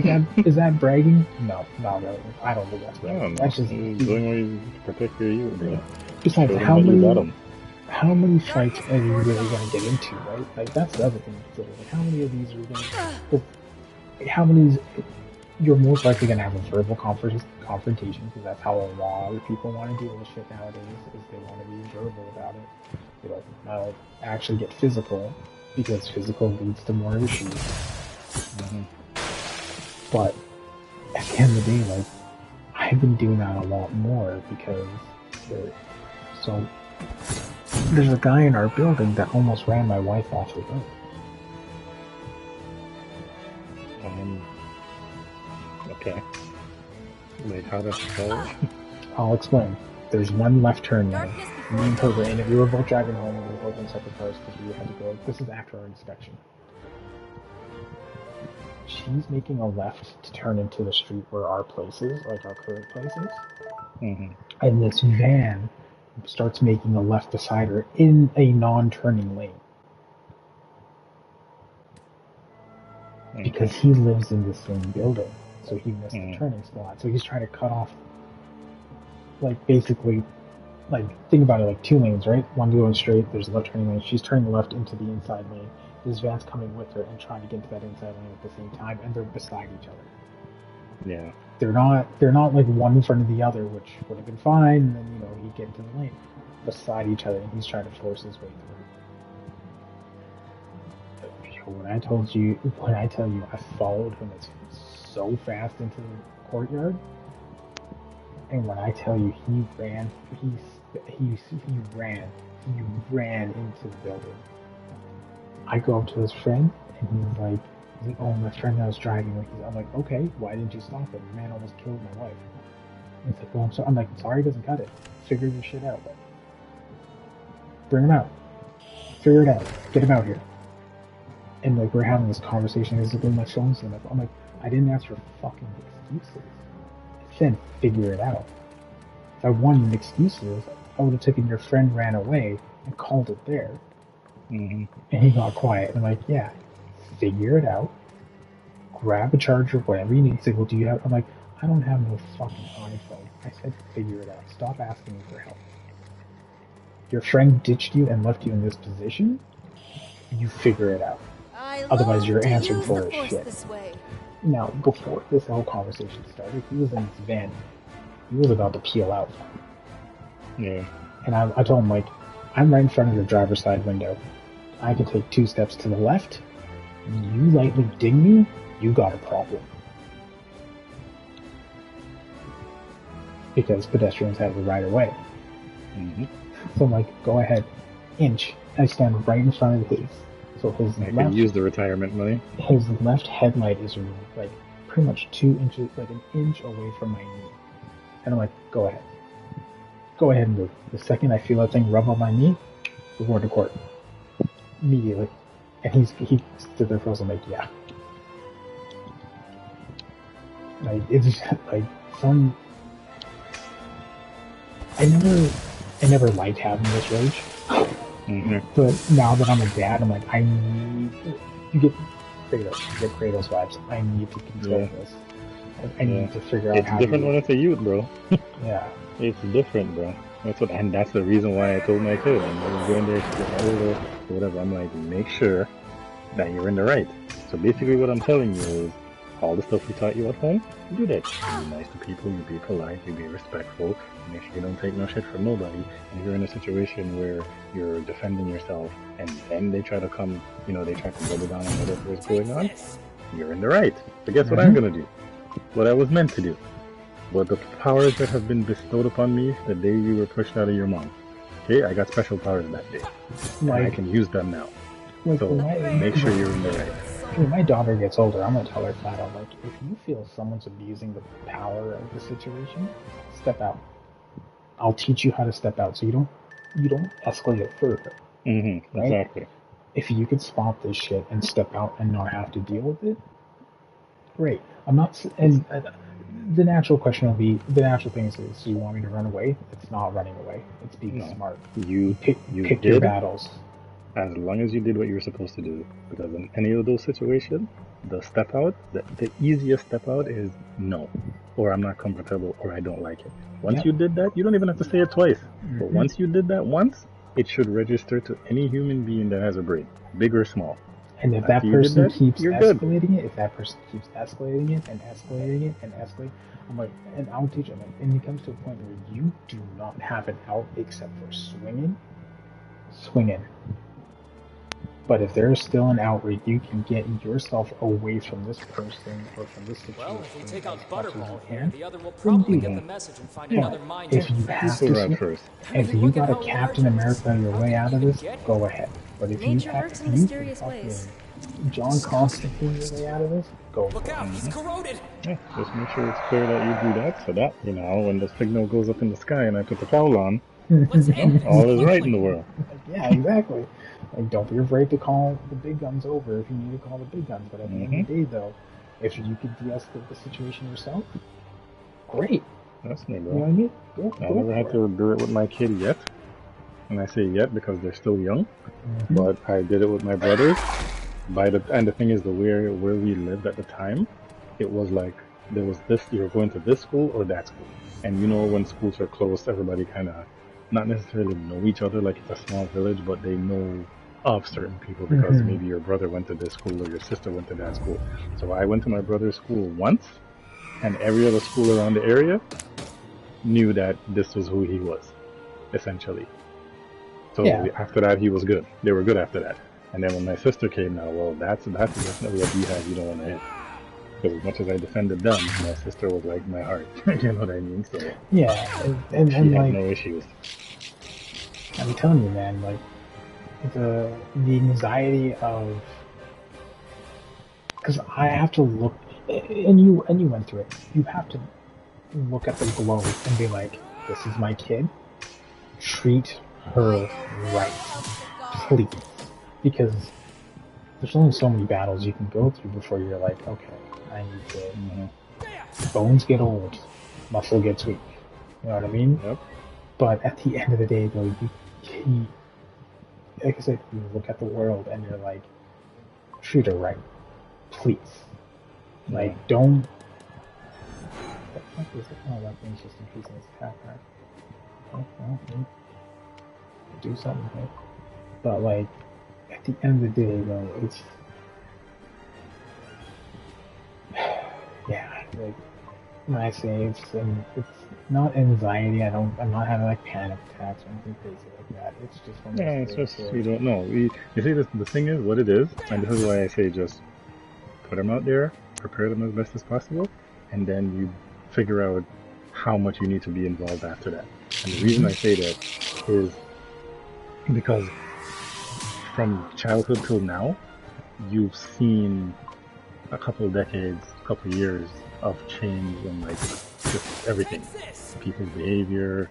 is that bragging? No, not really. I don't think that's bragging. That's just doing what you protect your youth, bro. Besides, how many fights are you really going to get into, right? Like, that's the other thing to consider. Like, how many of these are you going to... How many... You're most likely going to have a verbal confrontation because that's how a lot of people want to deal with shit nowadays is they want to be verbal about it. They don't want to actually get physical because physical leads to more issues. But at the end of the day, like, I've been doing that a lot more because there's a guy in our building that almost ran my wife off the road. Okay. Like, how does it go? I'll explain. There's one left turn now. Me and her were in it. We were both driving home. We were both in separate cars because we had to go. This is after our inspection. She's making a left to turn into the street where our place is, like our current place is. And this van starts making a left beside her in a non-turning lane. Because he lives in the same building. So he missed the turning spot. So he's trying to cut off, like, basically, like, think about it, like, two lanes, right? One going straight, there's a left turning lane. She's turning left into the inside lane. This van's coming with her and trying to get into that inside lane at the same time, and they're beside each other. Yeah. They're not like one in front of the other, which would have been fine, and then, he'd get into the lane. Beside each other, and he's trying to force his way through. When I tell you I followed him so fast into the courtyard, and when I tell you he ran into the building. I go up to his friend, and he's like, oh, my friend that was driving. I'm like, okay, why didn't you stop him? The man almost killed my wife. And he's like, well, I'm like, sorry, he doesn't cut it. Figure your shit out. Bring him out. Figure it out. Get him out here. And like we're having this conversation, he's like, my phone's in. I'm like, I didn't ask for fucking excuses. I said figure it out. If I wanted excuses, I would have taken your friend ran away and called it there. And he got quiet. And I'm like, yeah, figure it out. Grab a charger, whatever you need. He's like, well, do you have? I'm like, I don't have no fucking iPhone. I said figure it out. Stop asking me for help. Your friend ditched you and left you in this position. You figure it out. Otherwise, you're answering for his shit. This way. Now, before this whole conversation started, he was in his van. He was about to peel out. Yeah. And I told him, like, I'm right in front of your driver's side window. I can take 2 steps to the left. You lightly ding me, you got a problem. Because pedestrians have the right of way. Mm-hmm. So I'm like, go ahead, inch. I stand right in front of his. So his I left, can use the retirement money. his left headlight is like pretty much 2 inches, like an inch away from my knee. And I'm like, go ahead. Go ahead and move. The second I feel that thing rub on my knee, we're going to court. Immediately. And he stood there frozen, like, yeah. Like, it's just, like, some... I never liked having this rage. Mm-hmm. But now that I'm a dad, I'm like, I need... You get Kratos vibes. I need to control this. I need to figure out how It's different when it's a youth, bro. Yeah. It's different, bro. And that's the reason why I told my kid, when I was going there to get older, or whatever, I'm like, make sure that you're in the right. So basically what I'm telling you is, all the stuff we taught you at home, you do that. You be nice to people, you be polite, you be respectful, make sure you don't take no shit from nobody. And if you're in a situation where you're defending yourself, and then they try to come, they try to double down on whatever is going on, you're in the right. So guess what I'm gonna do? What I was meant to do. But the powers that have been bestowed upon me the day you were pushed out of your mom. Okay, I got special powers that day. And I can use them now. So make sure you're in the right. When my daughter gets older, I'm gonna tell her flat out, like, if you feel someone's abusing the power of the situation, step out. I'll teach you how to step out, so you don't escalate it further. Mm-hmm. Right? Exactly. If you could spot this shit and step out and not have to deal with it, great. I'm not. And the natural question will be, the natural thing is, so you want me to run away? It's not running away. It's being smart. You pick your battles. As long as you did what you were supposed to do. Because in any of those situations, the step out, the easiest step out is no. Or I'm not comfortable, or I don't like it. Once you did that, you don't even have to say it twice. Mm-hmm. But once you did that once, it should register to any human being that has a brain, big or small. And if that person keeps escalating it, if that person keeps escalating it and escalating it and escalating, I'm like, and I'll teach them. And it comes to a point where you do not have an out except for swinging. But if there's still an out where you can get yourself away from this person or from this situation, well, if we take out Butterball here, the other will then probably do get that. the message and find another mind. If you have to swing, if you got a Captain America your way out of this, go ahead. But if you have John Constantine your way out of this, go. Look out, he's corroded. Yeah, just make sure it's clear that you do that, so that, when the signal goes up in the sky and I put the foul on, all is right in the world. Yeah, exactly. Like, don't be afraid to call the big guns over if you need to call the big guns. But at the end of the day, though, if you could de-escalate the situation yourself, great. That's me, bro. You know what I mean? I never had to do it with my kid yet. And I say yet because they're still young. But I did it with my brothers. And the thing is, where we lived at the time, it was like, there was this, you were going to this school or that school. And when schools are closed, everybody kind of not necessarily know each other, like it's a small village, but they know of certain people because maybe your brother went to this school or your sister went to that school. So I went to my brother's school once, and every other school around the area knew that this was who he was, essentially. So after that, he was good. They were good after that. And then when my sister came now, well, that's definitely a beehive you don't want to hit. Because as much as I defended them, my sister was like my heart. You know what I mean? So and she had like, no issues. I'm telling you, man, like the anxiety of, because I have to look, and you went through it. You have to look at the globe and be like, this is my kid. Treat her right, please, because there's only so many battles you can go through before you're like, okay, I need to. Bones get old, muscle gets weak. You know what I mean? Yep. But at the end of the day, though, you like I said, you look at the world and you're like, treat her right, please. Like, don't. What the fuck is it? Oh, that thing's just increasing its attack, right? Oh, well, do something, right? But like, at the end of the day, though, like when I say it's not anxiety. I'm not having like panic attacks or anything crazy like that. It's just one of Yeah, those it's things just where you don't know. You see, the thing is what it is, and this is why I say just put them out there, prepare them as best as possible, and then you figure out how much you need to be involved after that. And the reason I say that is because from childhood till now, you've seen a couple of decades, a couple of years of change in like just everything, people's behavior,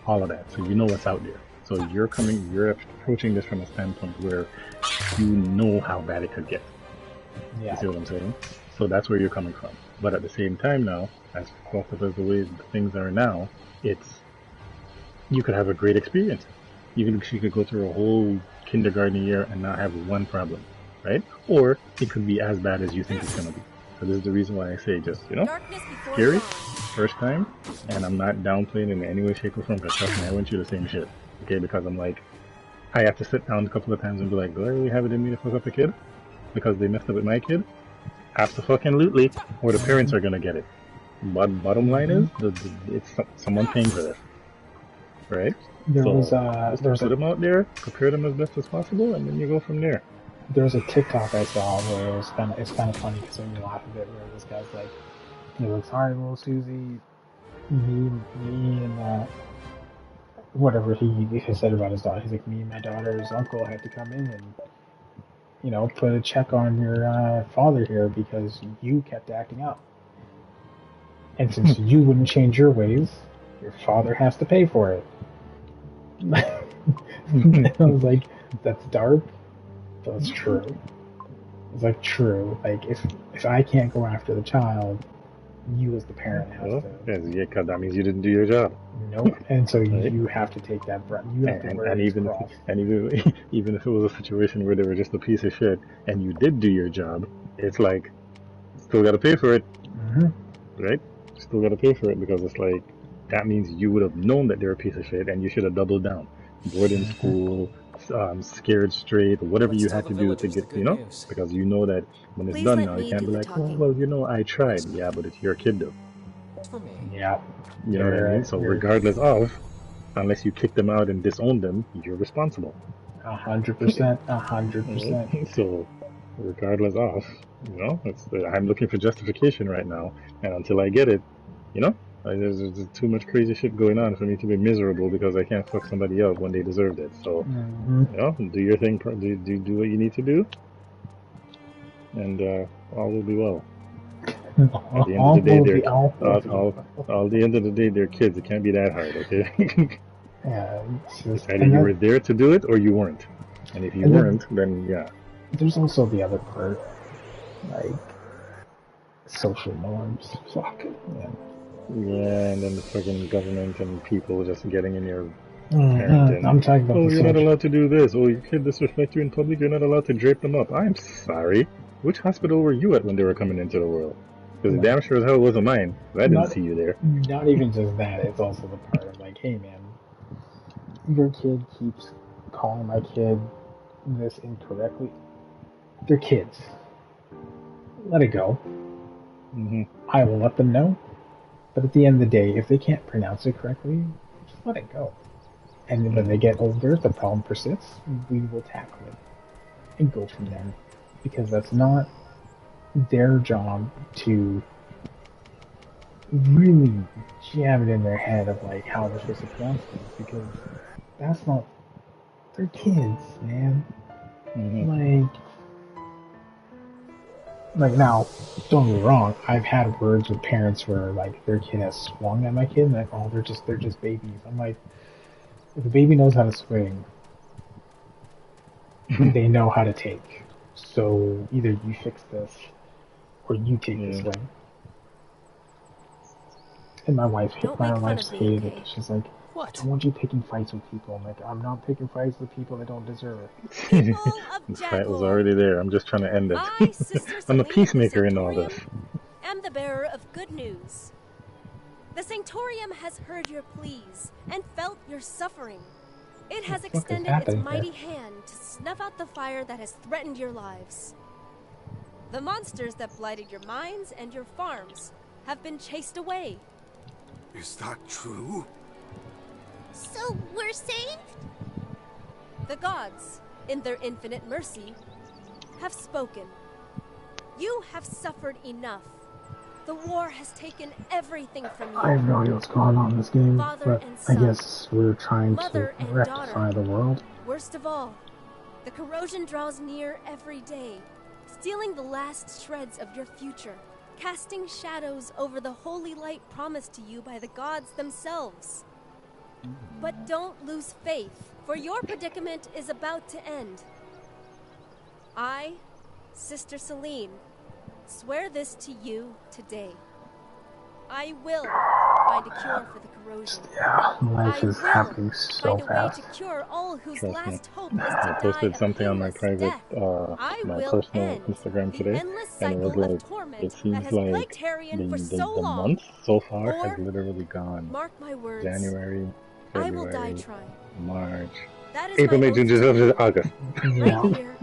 all of that. So you know what's out there. So you're approaching this from a standpoint where you know how bad it could get. Yeah. You see what I'm saying? So that's where you're coming from. But at the same time now, as fucked up as the way things are now, you could have a great experience. She could go through a whole kindergarten year and not have one problem, right? Or it could be as bad as you think it's gonna be. So this is the reason why I say just, scary, first time, and I'm not downplaying in any way, shape, or form, because trust me, I went through the same shit. Okay, because I'm like, I have to sit down a couple of times and be like, do I really have it in me to fuck up a kid? Because they messed up with my kid? Absolutely, or the parents are gonna get it. But bottom line is, it's someone paying for this, right? There was put them out there, prepare them as best as possible, and then you go from there. There was a TikTok I saw where it's kind of funny because when you laugh a bit, where this guy's like, he looks, "Hi, little Susie, me and whatever he said about his daughter. He's like, me and my daughter's uncle had to come in and put a check on your father here because you kept acting up, and since you wouldn't change your ways, your father has to pay for it." I was like, that's dark. That's true. It's like true. Like if I can't go after the child, you as the parent have to. Yeah, because that means you didn't do your job. Nope. And so you have to take that. You have to wear and even cross. even if it was a situation where they were just a piece of shit and you did do your job, it's like still got to pay for it, right? Still got to pay for it because it's like that means you would have known that they're a piece of shit and you should have doubled down. Boarding school, scared straight, whatever you had to do to get, because you know that when it's done now, you can't be like, I tried. Yeah, but it's your kid though. For me. Yeah. You know what I mean? So regardless of, unless you kick them out and disown them, you're responsible. 100%. 100%. So regardless of, I'm looking for justification right now, and until I get it, there's too much crazy shit going on for me to be miserable because I can't fuck somebody up when they deserved it. So, do your thing, do what you need to do, and all will be well. At the end of the day, the end of the day, they're kids. It can't be that hard, okay? Yeah. Either you were there to do it or you weren't, and if you weren't, then yeah. There's also the other part, like social norms. Fuck it, man. Yeah, and then the fucking government and people just getting in your parenting. I'm talking about you're not allowed to do this. Oh, your kid disrespect you in public, you're not allowed to drape them up. I'm sorry. Which hospital were you at when they were coming into the world? Because damn sure as hell wasn't mine. I didn't see you there. Not even just that, it's also the part of like, hey man, your kid keeps calling my kid this incorrectly. They're kids. Let it go. I will let them know. But at the end of the day, if they can't pronounce it correctly, just let it go. And when they get older, if the problem persists, we will tackle it and go from there. Because that's not their job to really jam it in their head of like how they're supposed to pronounce things. Because that's not... They're kids, man. Like now, don't get me wrong, I've had words with parents where like their kid has swung at my kid and like, oh, they're just babies. I'm like, if the baby knows how to swing, they know how to take. So either you fix this or you take this way. And my wife's hated it. She's like, I don't want you picking fights with people. I'm like, I'm not picking fights with people that don't deserve it. The fight was already there. I'm just trying to end it. I'm a peacemaker in all this. I'm the bearer of good news. The Sanctorium has heard your pleas and felt your suffering. It has extended its mighty hand to snuff out the fire that has threatened your lives. The monsters that blighted your mines and your farms have been chased away. Is that true? So we're saved? The gods, in their infinite mercy, have spoken. You have suffered enough. The war has taken everything from you. I have no idea what's going on in this game, Father but and I son, guess we're trying to mother and rectify daughter. the world. Worst of all, the corrosion draws near every day, stealing the last shreds of your future, casting shadows over the holy light promised to you by the gods themselves. But don't lose faith, for your predicament is about to end. I, Sister Celine, swear this to you today. I will find a cure for the corrosion. Yeah, life is happening so find a fast. way to cure all whose Trust me. last hope is I to die posted a something on my painless private, death. I my will personal end Instagram the today, endless and it was cycle of like, torment it that seems has like plagued Harrian for so the long. month so far Or, has literally gone. mark my words, January, I will die February, trying. March, That is April, my May, June, oath to July, you. August. Right here,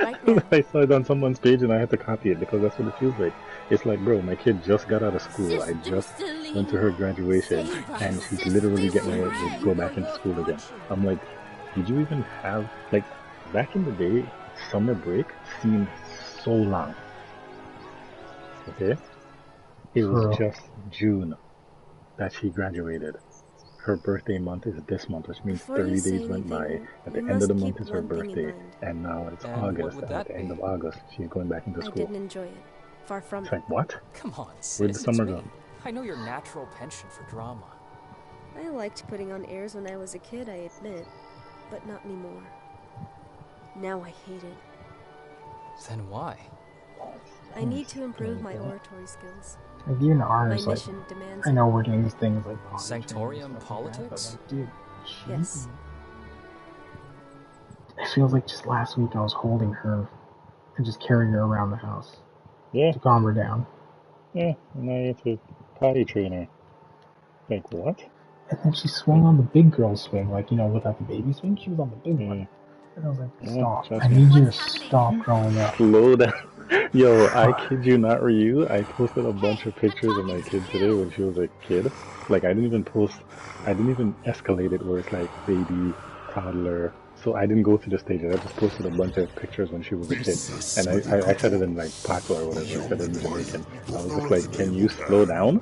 right now. I saw it on someone's page and I had to copy it because that's what it feels like. It's like, bro, my kid just got out of school. I just went to her graduation and she's literally getting ready to go back into school again. I'm like, did you even have, like, back in the day, summer break seemed so long. Okay? It was just June that she graduated. Her birthday month is this month, which means Before you 30 say days went by. anything, At the you end of the must month keep is her one thing in birthday, mind. and now it's And what August. would And that at the end be? of August, she's going back into I school. didn't enjoy it. Far from It's it. like, what? Come on, sis. Where'd the it's summer me. go? I know your natural penchant for drama. I liked putting on airs when I was a kid, I admit, but not anymore. Now I hate it. Then why? I need to improve my oratory skills. Like, even My ours, like, mission demands I know we're doing these things like Sanctorium politics? Like, dude, Yes. it feels like just last week I was holding her and just carrying her around the house Yeah. to calm her down. Yeah, and now you have to potty train her. Like, what? And then she swung on the big girl swing, like, you know, without the baby swing, she was on the big one. And I was like, stop. trust I me. need you to stop growing up. Slow down. Yo, I kid you not, Ryu. I posted a bunch of pictures of my kid today when she was a kid. Like, I didn't even escalate it where it's like baby, toddler. So I didn't go through the stages. I just posted a bunch of pictures when she was a kid. And I said it in like Patois or whatever. I said it in Jamaican. I was just like, can you slow down?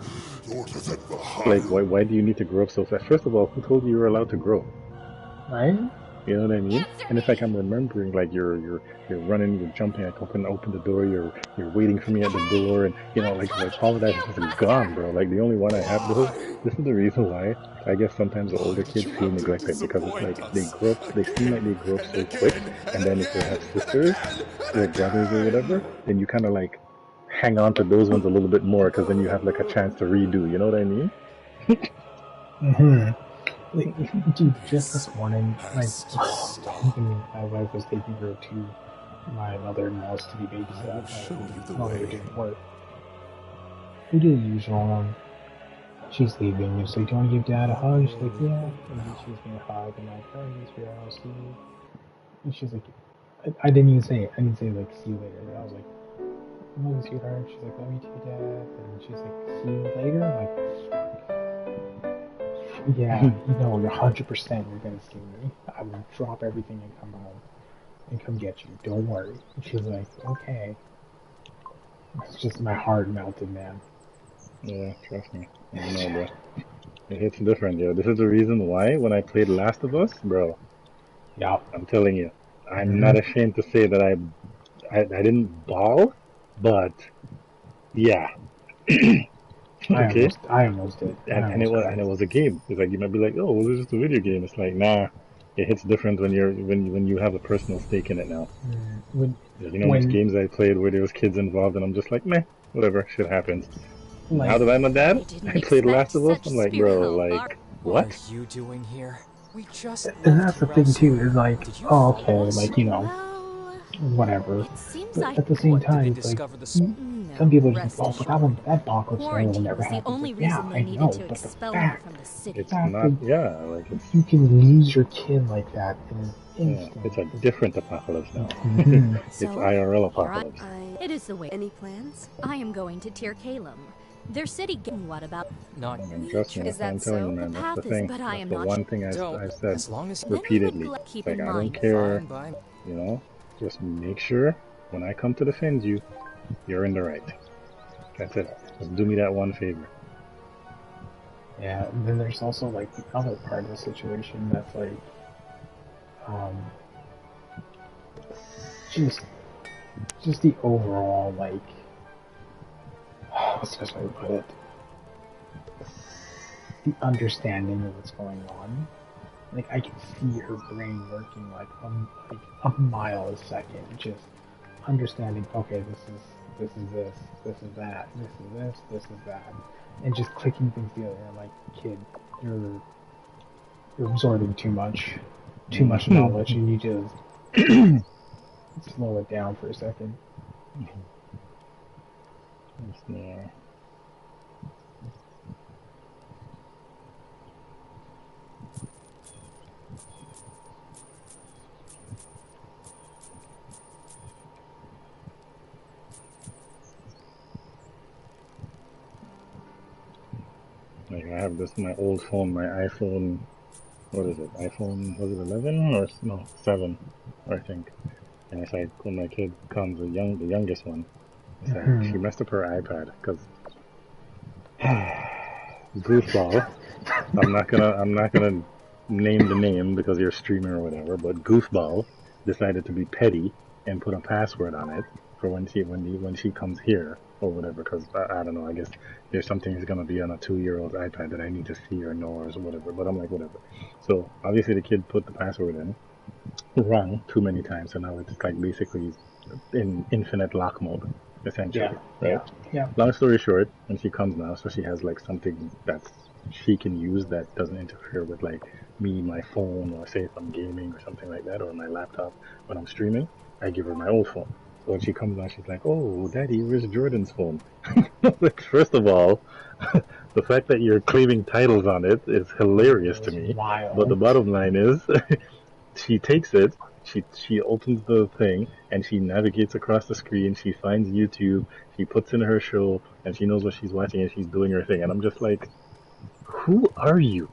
Like, why do you need to grow up so fast? First of all, who told you were allowed to grow? Right? You know what I mean? And it's like I'm remembering, like you're running, you're jumping, I open the door, you're waiting for me at the door, and you know, like all of that is just gone, bro. Like the only one I have, this is the reason why I guess sometimes the older kids feel neglected, because it's like they seem like they grow up so quick, and then if they have sisters or brothers or whatever, then you kind of like hang on to those ones a little bit more, because then you have like a chance to redo. You know what I mean? Like, dude, just this morning, like, even my wife was taking her to my mother-in-law's to be babysat while we were doing work. We do the usual. She's leaving. She's like, "Do you want to give Dad a hug?" She's like, "Yeah." And then she gives me a hug, and I'm like, "Oh, sweetheart, I'll see you." And she's like, I didn't even say it. I didn't say like, "See you later." I was like, "Love you, sweetheart." She's like, "Love you too, Dad." And she's like, "See you later." I'm like, yeah, you know, 100% you're gonna see me. I will drop everything and come home and come get you. Don't worry. And she's like, okay. It's just my heart melted, man. Yeah, trust me. I know, bro. It hits different, yo. This is the reason why when I played Last of Us, bro. Yeah. I'm telling you, I'm not ashamed to say that I didn't bawl, but yeah. Okay. I almost did. And it was a game. It's like you might be like, oh, well, it's just a video game. It's like, nah, it hits different when you have a personal stake in it now. These games I played where there was kids involved, and I'm just like, meh, whatever, shit happens. Like, now that I'm a dad, I played Last of Us. I'm like, bro, like, what? What are you doing here? We just and that's the thing too, is like, oh, okay, like, you know, whatever. But at the same time, like, some people are just like, oh, but that apocalypse will never happen. Like, yeah, I know, but the fact, it's not, yeah, like, you can lose your kid like that in an instant. It's a different apocalypse now. It's IRL apocalypse. It is the way. Any plans? I am going to Tir Kalem. Their city. What about? Not. Trust me, Is that I'm telling you, so? man, The that's the path is, thing. but I That's am the not. one thing Don't. I've said As long as. repeatedly. Keep Like, in I don't mind. care, Fine by. you know, just make sure when I come to defend you, you're in the right. That's it. Just do me that one favor. Yeah, and then there's also like the other part of the situation that's like, just the overall like, what's the best way to put it? The understanding of what's going on. Like I can see her brain working like a mile a second, just understanding. Okay, this is this, this is that, this is this, this is that, and just clicking things together. I'm like, kid, you're absorbing too much knowledge. You need to slow it down for a second. Yeah. Like I have this, my old phone, my iPhone, what is it? iPhone, was it 11 or no, 7, I think. And it's like when my kid comes, the youngest one, it's like she messed up her iPad because goofball. I'm not gonna name the name because you're streaming or whatever, but goofball decided to be petty and put a password on it for when she comes here or whatever. Because I don't know, I guess there's something that's gonna be on a 2-year-old iPad that I need to see or know or whatever. But I'm like whatever. So obviously the kid put the password in wrong too many times, so now it's like basically in infinite lock mode essentially. Right? Yeah. Long story short, when she comes now, so she has like something that she can use that doesn't interfere with like me, my phone, or say if I'm gaming or something like that, or my laptop when I'm streaming, I give her my old phone. So when she comes on, she's like, "Oh, Daddy, where's Jordan's phone?" Like, first of all, the fact that you're claiming titles on it is hilarious to me. Wild. But the bottom line is, she takes it, she opens the thing, and she navigates across the screen. She finds YouTube, she puts in her show, and she knows what she's watching, and she's doing her thing. And I'm just like, who are you?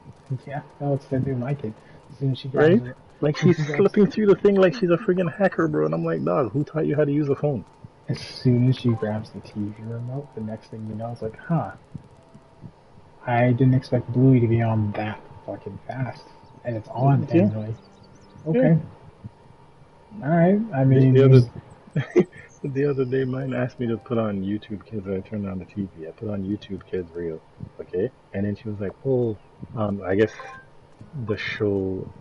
Yeah, no, it's the same thing with my kid. As soon as she grabs Right? it, Like she's slipping through the thing like she's a friggin' hacker, bro. And I'm like, dog, who taught you how to use a phone? as soon as she grabs the TV remote, the next thing you know, it's like, huh, I didn't expect Bluey to be on that fucking fast. And it's on, Yeah. and like, okay. Alright, I mean... The other day, mine asked me to put on YouTube Kids. I turned on the TV. I put on YouTube Kids Real, okay? And then she was like, oh, I guess the show,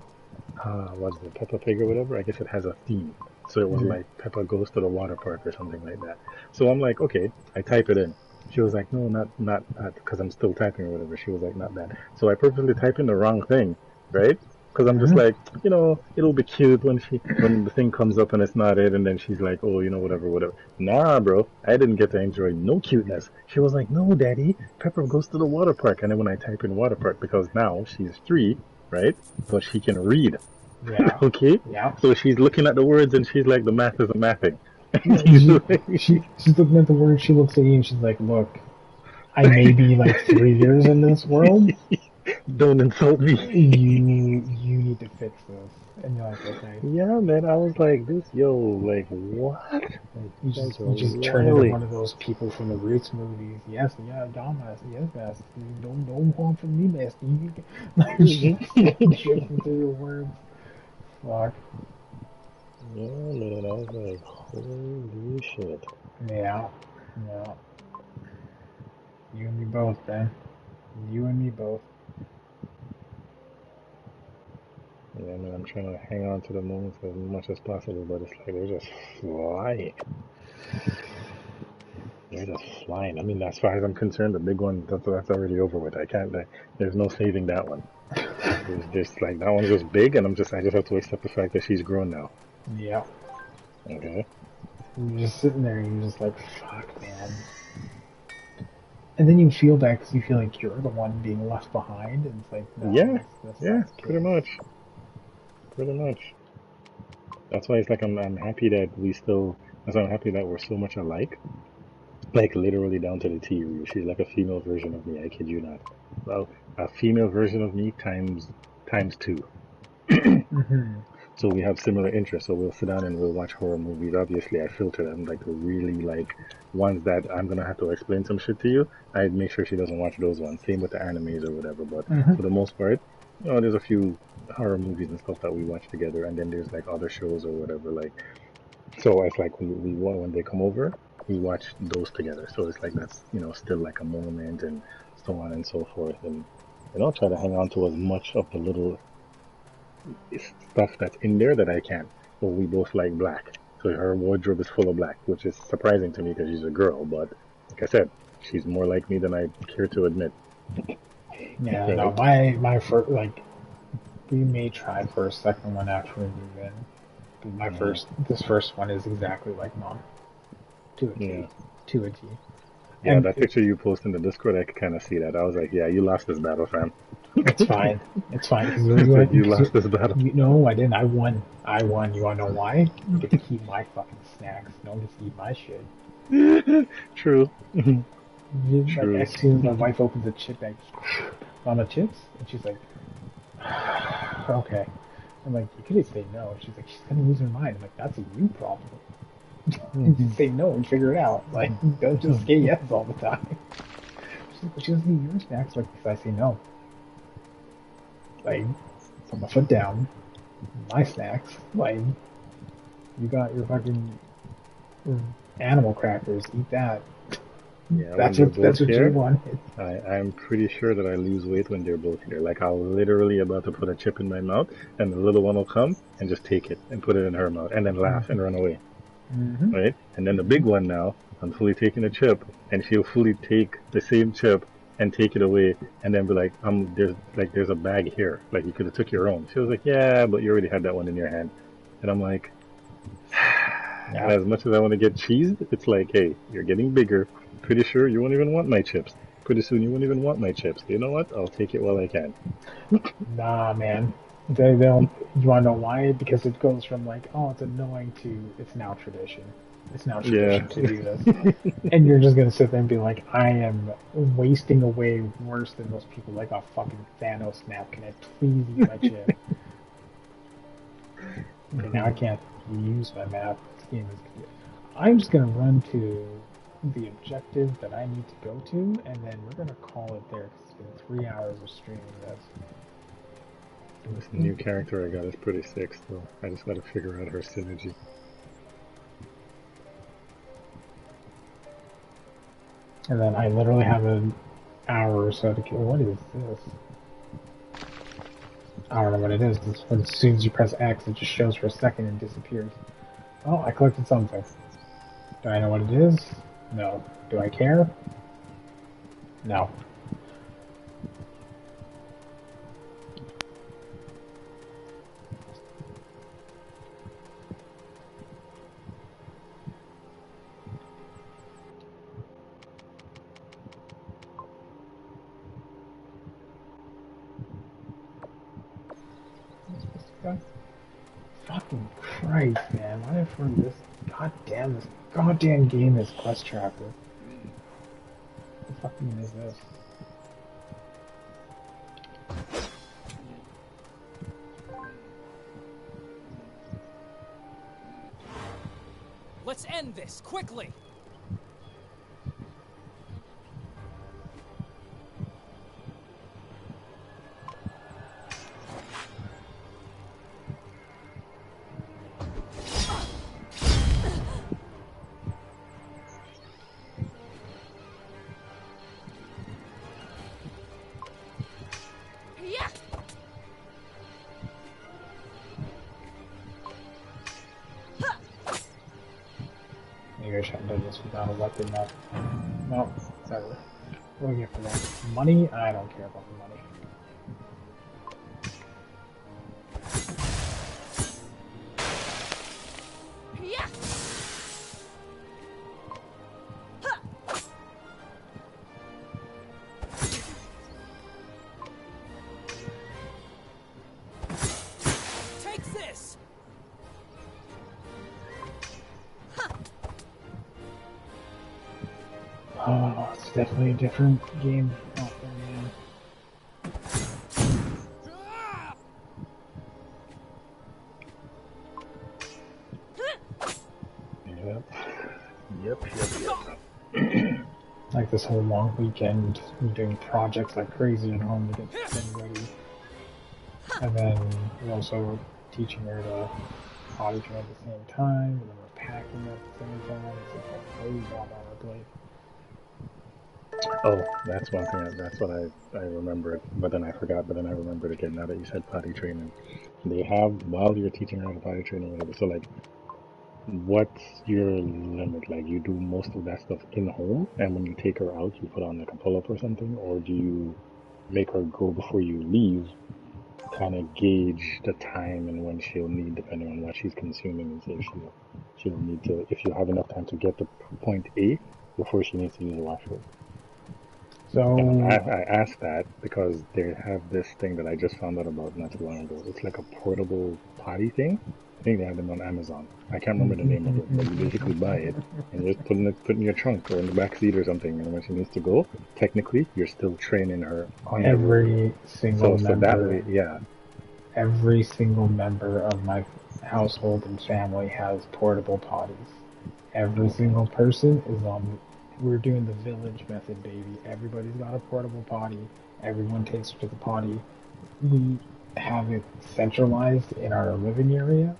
what's it, Peppa Pig or whatever? I guess it has a theme. So it was like Peppa Goes to the Water Park or something like that. So I'm like, okay, I type it in. She was like, no, not, because I'm still typing or whatever. She was like, not that. So I purposely type in the wrong thing, right? Because I'm just like, you know, it'll be cute when the thing comes up and it's not it, and then she's like, oh, you know, whatever. Nah, bro, I didn't get to enjoy no cuteness. She was like, no, Daddy, Pepper goes to the water park. And then when I type in water park, because now she's 3, right? But she can read. Yeah. Okay? Yeah. So she's looking at the words and she's like, the math isn't mathing. She's looking at the words, she looks at you and she's like, look, I may be like 3 years in this world. Don't insult me. You need to fix this. And you're like, okay. Yeah, man, I was like, like, what? Like, you just turn into one of those people from the Roots movies. Yes, yeah, dumbass. Yes, Bestie. Don't want from me, Bestie. Like, shifting through your words. Fuck. Yeah, man, I was like, holy shit. Yeah. You and me both, Ben. You and me both. Yeah, man, I'm trying to hang on to the moments as much as possible, but it's like they're just flying. They're just flying. I mean, as far as I'm concerned, the big one, that's already over with. I can't, there's no saving that one. There's like, that one's just big, and I just have to accept the fact that she's grown now. Yeah. Okay. You're just sitting there and you're just like, fuck, man. And then you feel bad because you feel like you're the one being left behind, and it's like, no, that's pretty much. Pretty much. That's why it's like I'm happy that we still So I'm happy that we're so much alike. Like literally down to the T. She's like a female version of me. I kid you not. Well, a female version of me times two. Mm-hmm. So we have similar interests. So we'll sit down and we'll watch horror movies. Obviously, I filter them like to really like ones that I'm gonna have to explain some shit to you. I make sure she doesn't watch those ones. Same with the animes or whatever. But Mm-hmm. for the most part, you know, there's a few horror movies and stuff that we watch together, and then there's like other shows or whatever. Like so, it's like when they come over, we watch those together. So it's like that's still like a moment and so on and so forth. And try to hang on to as much of the little stuff that's in there that I can. So we both like black. So her wardrobe is full of black, which is surprising to me because she's a girl. But like I said, she's more like me than I care to admit. Yeah, no, my first, like, we may try for a second one after we move in. But this first one is exactly like mom. To a T. Yeah. To a T. Yeah, And that picture you posted in the Discord, I could kind of see that. I was like, yeah, you lost this battle, fam. It's fine. It's fine. You lost this battle. No, I didn't. I won. You want to know why? You get to keep my fucking snacks. No one gets to eat my shit. True. True. True. Like, as soon as my wife opens a chip bag, Mama chips? And she's like, okay. I'm like, you could say no. She's like, she's gonna lose her mind. I'm like, that's a you problem. Just say no and figure it out. Like, don't just say yes all the time. She's like, well, she doesn't eat your snacks. Like, because I say no. Like, put my foot down. My snacks. Like, you got your fucking animal crackers. Eat that. Yeah, that's what you want. I'm pretty sure that I lose weight when they're both here. Like I'll literally about to put a chip in my mouth, and the little one will come and just take it and put it in her mouth, and then laugh and run away. Mm-hmm. Right? And then the big one now, I'm fully taking a chip, and she'll fully take the same chip and take it away, and then be like, there's a bag here. Like you could have took your own. She was like, yeah, but you already had that one in your hand. And I'm like, yeah. And as much as I want to get cheesed, it's like, hey, you're getting bigger. Pretty sure you won't even want my chips. Pretty soon you won't even want my chips. You know what? I'll take it while I can. Nah, man. They don't. You want to know why? Because it goes from like, oh, it's annoying to it's now tradition. It's now tradition to do this. And you're just going to sit there and be like, I am wasting away worse than most people. Like a fucking Thanos snap. Can I please eat my chip? Okay, now I can't use my map. This game is. I'm just going to run to the objective that I need to go to, and then we're going to call it there because it's been 3 hours of streaming this. This new character I got is pretty sick still. I just got to figure out her synergy. And then I literally have an hour or so to kill. What is this? I don't know what it is. As soon as you press X, it just shows for a second and disappears. Oh, I collected something. Do I know what it is? No. Do I care? No. Fucking Christ, man. Why have I heard this? This goddamn game is quest tracker. What the fucking is this? Let's end this, quickly! Maybe I shouldn't do this without a weapon now. No, whatever. What do we get for that? Money? I don't care about the money. Take this! Oh, it's definitely a different game out there, man. Yep. Like this whole long weekend, we're doing projects like crazy at home to get things ready. And then we're also teaching her to potty train at the same time, and then we're packing at the same time. It's like a whole lot on our plate. Oh, that's one thing. That's what I remembered, but then I forgot. But then I remembered again now that you said potty training. They have while you're teaching her how to potty train or whatever. So like, what's your limit? Like, you do most of that stuff in home, and when you take her out, you put on like a pull-up or something, or do you make her go before you leave, kind of gauge the time and when she'll need, depending on what she's consuming, and say she'll need to, if you have enough time to get to point A before she needs to use the washroom. So And I asked that because they have this thing that I just found out about not too long ago. It's like a portable potty thing. I think they have them on Amazon. I can't remember the name of it, but you basically buy it and you just put it in your trunk or in the back seat or something. And when she needs to go, technically you're still training her on the road. every single So that member, way, yeah. every single member of my household and family has portable potties. Every single person is on. We're doing the village method, baby. Everybody's got a portable potty. Everyone takes her to the potty. We have it centralized in our living area.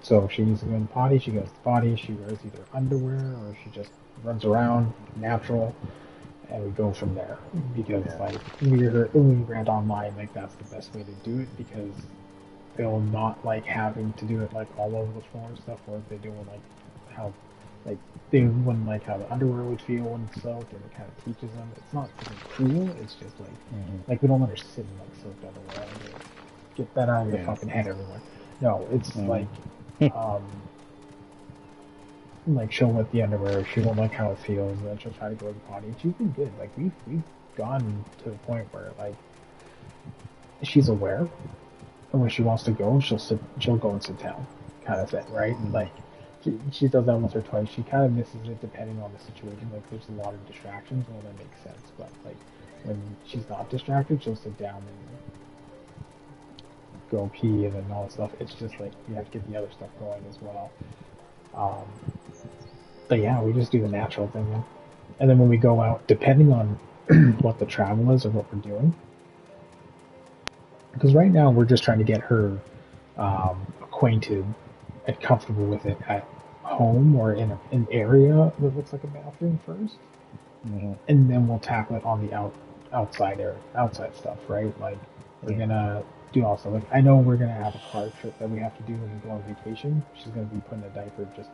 So if she needs to go in the potty, she goes to the potty. She wears either underwear or she just runs around natural, and we go from there. Because like we read online, like that's the best way to do it because they'll not like having to do it like all over the floor and stuff, or if they do it like how like they wouldn't like how the underwear would feel when it's soaked, and it kind of teaches them. It's not cruel. It's just like we don't let her sit in like soaked underwear. Get that out of your fucking head, everyone. No, it's like she'll wet the underwear. She won't like how it feels, and then she'll try to go to the potty. She's been good. Like we've gone to the point where like she's aware, and when she wants to go, she'll go and sit down, kind of thing, right? And like she does that once or twice. She kind of misses it depending on the situation. Like there's a lot of distractions, well that makes sense. But like when she's not distracted, she'll sit down and go pee and then all that stuff. It's just like you have to get the other stuff going as well. But yeah, we just do the natural thing, man. And then when we go out, depending on what the travel is or what we're doing, because right now we're just trying to get her acquainted and comfortable with it at home or in an area that looks like a bathroom first, and then we'll tackle it on the outside stuff, right? Like we're gonna do also like I know we're gonna have a car trip that we have to do when we go on vacation. She's gonna be put in a diaper just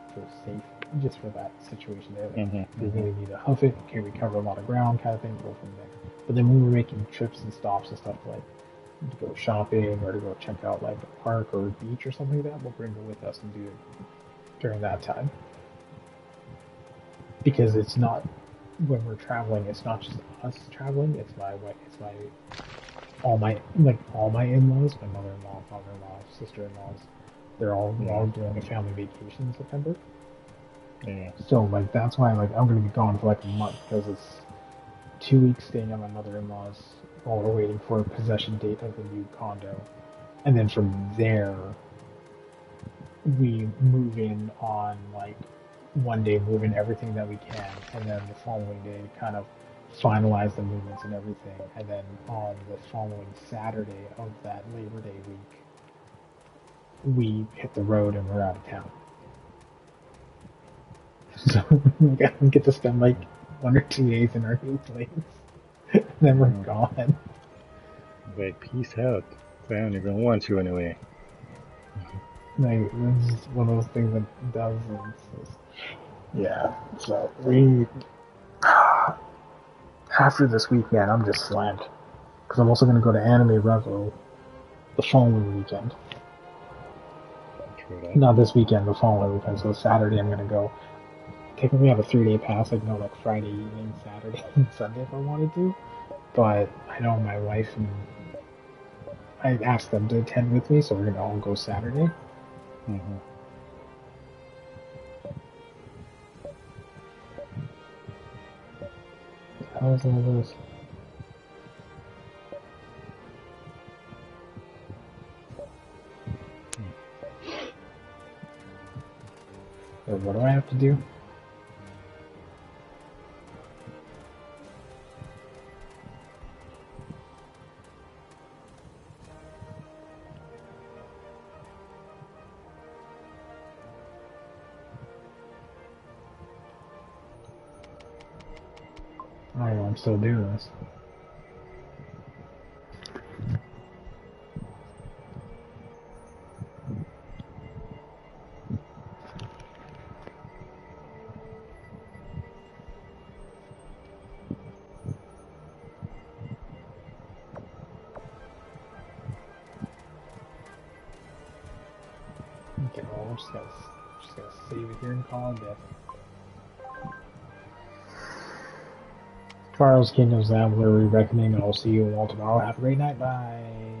for that situation there. Like, we really need to huff it. Okay, we cover a lot of ground, kind of thing. Go from there. But then when we're making trips and stops and stuff like to go shopping or to go check out like a park or a beach or something like that, we'll bring her with us and do it during that time. Because it's not when we're traveling, it's not just us traveling. It's my wife. It's all my in-laws, my mother-in-law, father-in-law, sister-in-laws. We're all doing a family vacation in September. Yeah. So like that's why like I'm gonna be gone for like a month because it's 2 weeks staying at my mother-in-law's while we're waiting for a possession date of the new condo, and then from there we move in on like one day move in everything that we can, and then the following day kind of finalize the movements and everything, and then on the following Saturday of that Labor Day week we hit the road and we're out of town. So we get to spend like 1 or 2 days in our new place, and then we're gone. Like, peace out. I don't even want you anyway. Like, it's just one of those things that does. Yeah. So we after this weekend, I'm just slammed because I'm also going to go to Anime Revo the following weekend. Not this weekend, the following weekend. So Saturday, I'm going to go. Technically, I have a 3-day pass. I can go like Friday evening, Saturday, and Sunday if I wanted to. But I know my wife and I asked them to attend with me, so we're going to all go Saturday. hell is all this? Wait, what do I have to do? Oh, I'm still doing this. Okay, well, we're just gonna save it here and call it death. Charles Kingdom's Ambler Re-Reckoning, and I'll see you all tomorrow. Have a great night. Bye.